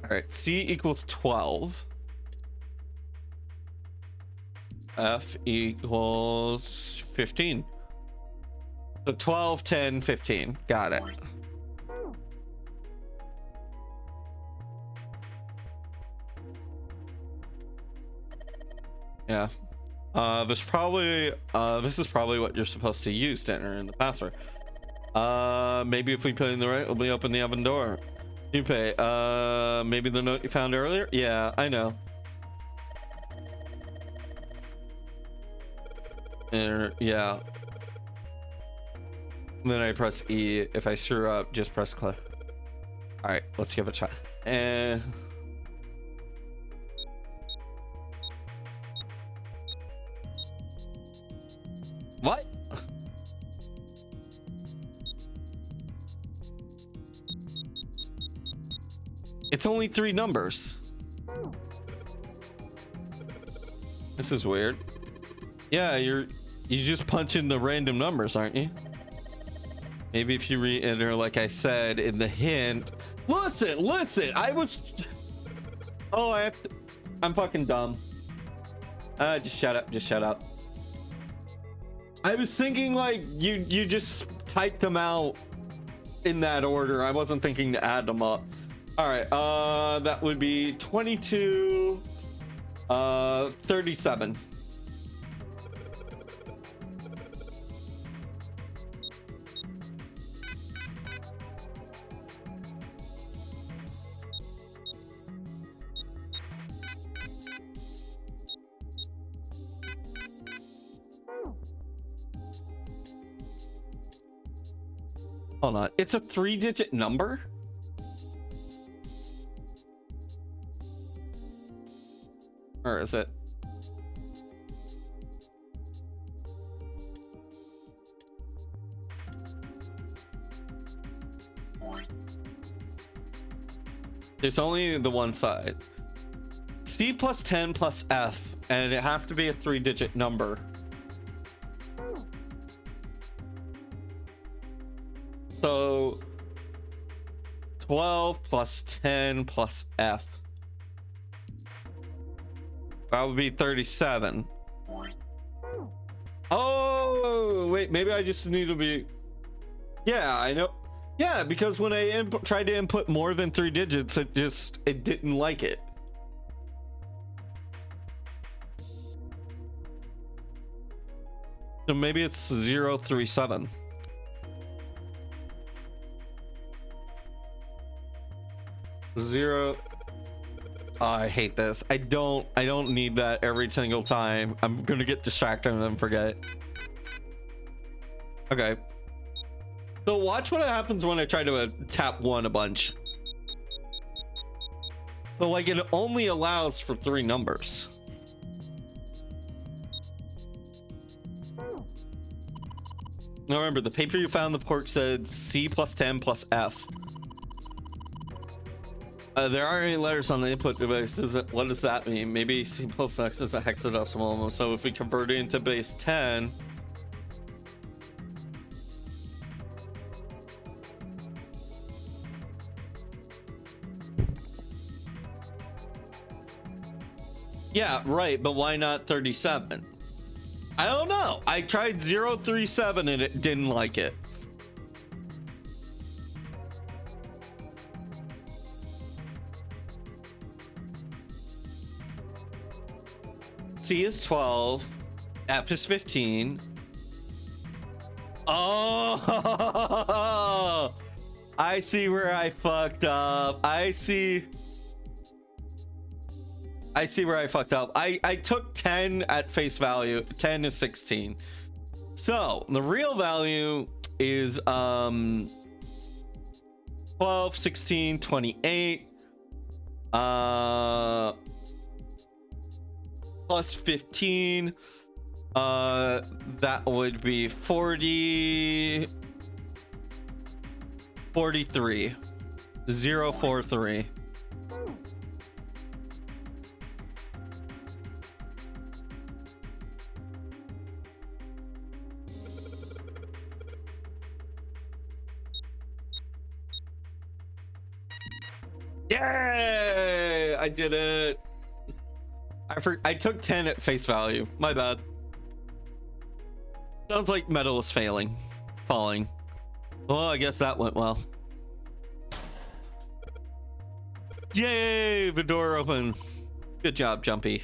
All right, C equals 12. F equals 15. So 12, 10, 15. Got it. Yeah. This is probably what you're supposed to use to enter in the password. Maybe if we put in the right, we open the oven door. Junpei, maybe the note you found earlier? Yeah, I know. Yeah. Then I press E. If I screw up, just press close. All right, let's give it a shot. And What? It's only 3 numbers. This is weird. Yeah, you just punch in the random numbers, aren't you? Maybe if you re-enter, like I said in the hint. Listen. Oh, I'm fucking dumb. Just shut up. I was thinking like you just typed them out in that order. I wasn't thinking to add them up. All right, that would be 22, 37. Hold on, it's a 3-digit number? Or is it? There's only the one side. C plus 10 plus F, and it has to be a 3-digit number. So 12 plus 10 plus F. That would be 37. Oh, wait, maybe I just need to be... Yeah, I know. Yeah, because when I tried to input more than 3 digits, it didn't like it. So maybe it's 037. Zero. Oh, I hate this. I don't need that every single time. I'm gonna get distracted and then forget. Okay. So watch what happens when I try to tap 1 a bunch. So like it only allows for 3 numbers. Now remember, the paper you found in the port said C plus 10 plus F. There aren't any letters on the input device. What does that mean? Maybe C plus X is a hexadecimal. So if we convert it into base 10, yeah, right, but why not 37? I don't know. I tried 037 and it didn't like it. C is 12, F is 15. Oh, I see where I fucked up. I see where I fucked up. I took 10 at face value. 10 is 16. So the real value is 12, 16, 28. Plus 15. That would be 40. 43. 043. Yay! I did it. I took 10 at face value. My bad. Sounds like metal is falling. Well, I guess that went well. Yay! The door open. Good job, Jumpy.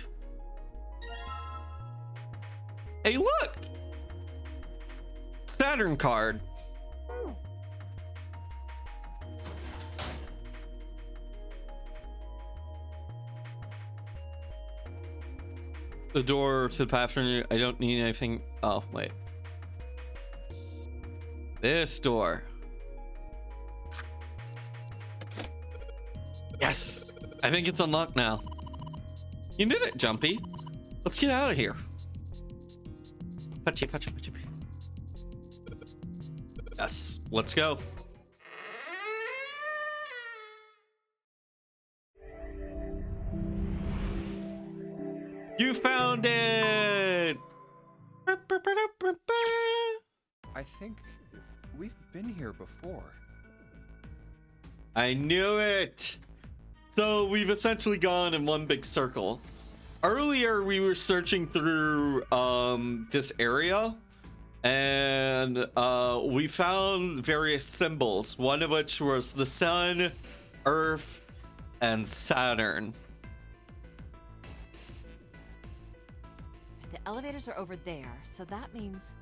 Hey, look! Saturn card. The door to the bathroom. I don't need anything. Oh, wait. This door. Yes! I think it's unlocked now. You did it, Jumpy. Let's get out of here. Patchy. Yes, let's go. You found it! I think we've been here before. I knew it! So we've essentially gone in one big circle. Earlier we were searching through this area, and we found various symbols, one of which was the sun, Earth, and Saturn. The elevators are over there, so that means...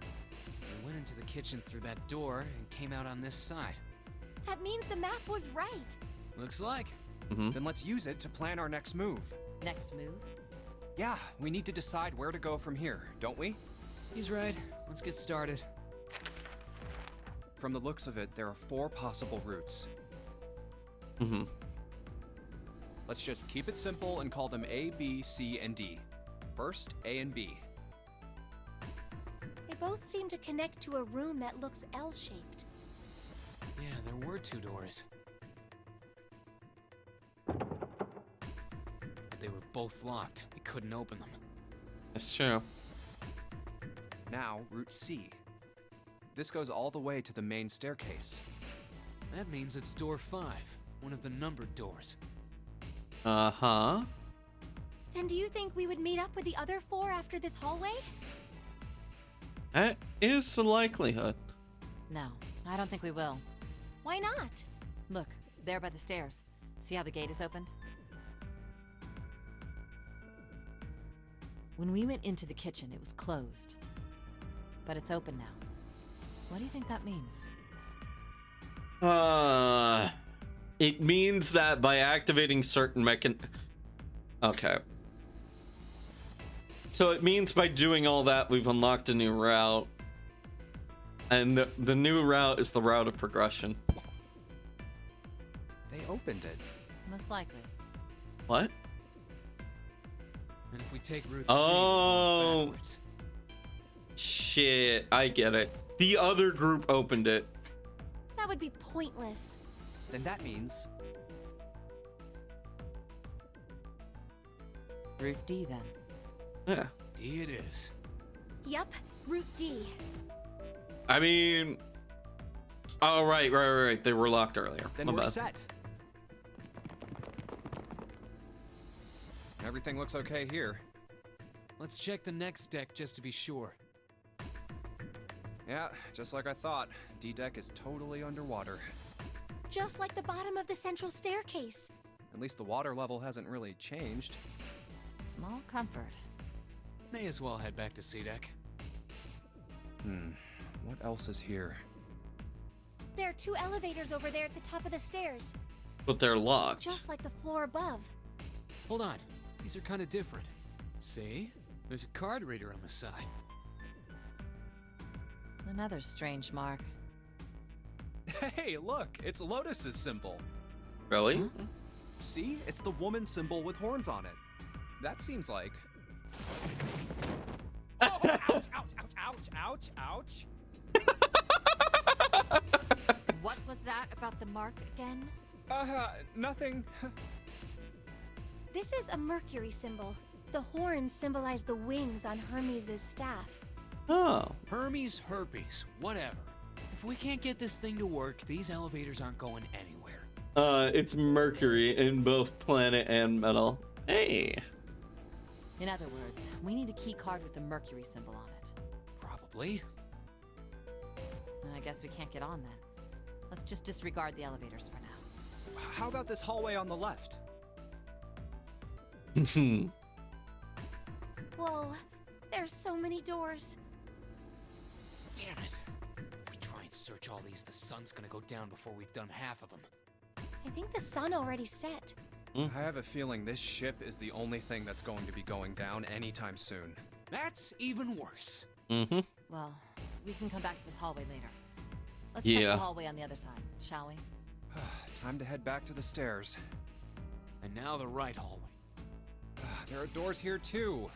We went into the kitchen through that door and came out on this side. That means the map was right. Looks like. Then let's use it to plan our next move. Next move? Yeah, we need to decide where to go from here, don't we? He's right. Let's get started. From the looks of it, there are 4 possible routes. Let's just keep it simple and call them A, B, C, and D. First, A and B. They both seem to connect to a room that looks L-shaped. Yeah, there were 2 doors. But they were both locked. We couldn't open them. That's true. Now, Route C. This goes all the way to the main staircase. That means it's door 5, one of the numbered doors. Uh-huh. And do you think we would meet up with the other 4 after this hallway? That is a likelihood. No, I don't think we will. Why not? Look, there by the stairs. See how the gate is opened? When we went into the kitchen, it was closed. But it's open now. What do you think that means? It means that by activating certain Okay. So it means by doing all that, we've unlocked a new route. And the new route is the route of progression. They opened it. Most likely. What? And if we take Route Oh. C, backwards. Shit, I get it. The other group opened it. That would be pointless. Then that means... Route D, then. Yeah. D it is. Yep, Route D. I mean... Oh, right. They were locked earlier. Then My we're bad. set. Everything looks okay here. Let's check the next deck just to be sure. Yeah, just like I thought. D-Deck is totally underwater. Just like the bottom of the central staircase. At least the water level hasn't really changed. Small comfort. May as well head back to C-Deck. What else is here? There are 2 elevators over there at the top of the stairs. But they're locked. Just like the floor above. Hold on. These are kind of different. See? There's a card reader on the side. Another strange mark. Hey, look! It's Lotus's symbol. Really? See? It's the woman symbol with horns on it. That seems like... Oh, ouch, ouch, ouch. What was that about the mark again? Nothing. This is a Mercury symbol. The horns symbolize the wings on Hermes' staff. Oh. Hermes, herpes, whatever. If we can't get this thing to work, these elevators aren't going anywhere. It's Mercury in both planet and metal. Hey. In other words, we need a key card with the Mercury symbol on it. Probably. I guess we can't get on then. Let's just disregard the elevators for now. How about this hallway on the left? Whoa, there's so many doors. Damn it. If we try and search all these, the sun's gonna go down before we've done half of them. I think the sun already set. I have a feeling this ship is the only thing that's going to be going down anytime soon. That's even worse. Well, we can come back to this hallway later. Let's check the hallway on the other side, shall we? Time to head back to the stairs. And now the right hallway. There are doors here too.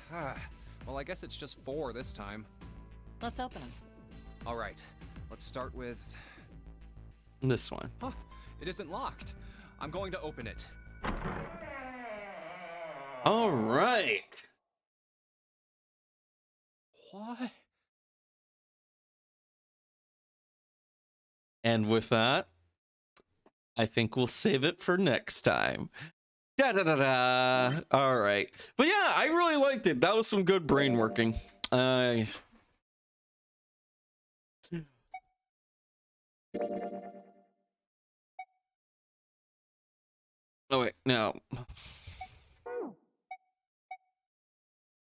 Well, I guess it's just 4 this time. Let's open them. All right, let's start with This one. Huh, it isn't locked. I'm going to open it. All right. What? And with that, I think we'll save it for next time. Da da da da. All right. But yeah, I really liked it. That was some good brain working. Oh wait, no.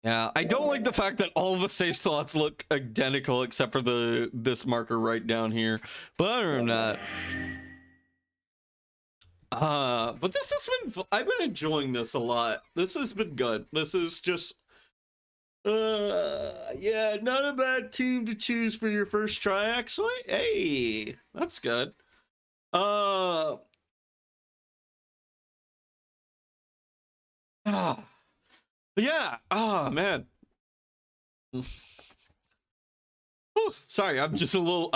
Yeah, I don't like the fact that all of the safe slots look identical except for this marker right down here. But other than that, but this has been, I've been enjoying this a lot. This has been good. This is just, yeah, not a bad team to choose for your first try, actually. Hey, that's good. Yeah. Oh man. Whew, sorry, I'm just a little.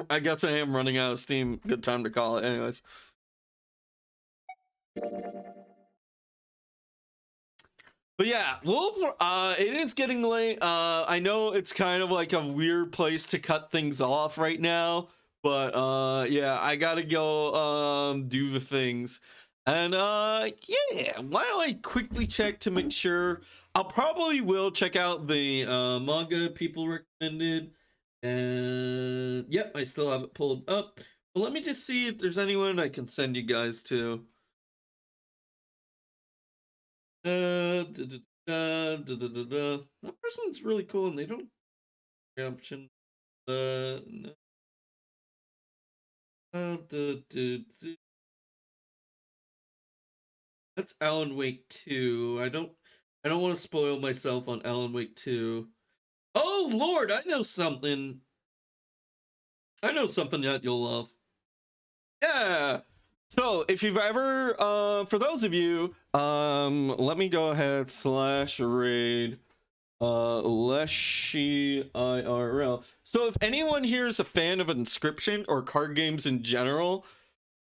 I guess I am running out of steam. Good time to call it, anyways. But yeah, well, it is getting late. I know it's kind of like a weird place to cut things off right now, but yeah, I gotta go do the things. And yeah, why don't I quickly check to make sure. I'll probably will check out the manga people recommended. And yep, I still have it pulled up. But let me just see if there's anyone I can send you guys to. That person's really cool and they don't option. No. That's Alan Wake 2. I don't want to spoil myself on Alan Wake 2. Oh Lord, I know something. I know something that you'll love. Yeah. So if you've ever for those of you, let me go ahead /raid Leshy IRL. So if anyone here is a fan of Inscription or card games in general,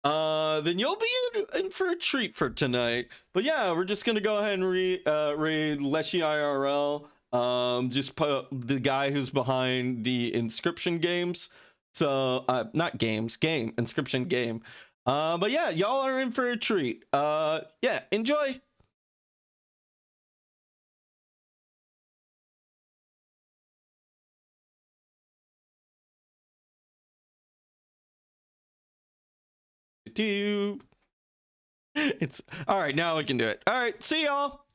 then you'll be in for a treat for tonight. But yeah, we're just gonna go ahead and raid Leshy IRL. Just put the guy who's behind the Inscription games. So not games, game, Inscription game. But yeah, y'all are in for a treat. Yeah, enjoy. It's all right. Now we can do it. All right, see y'all.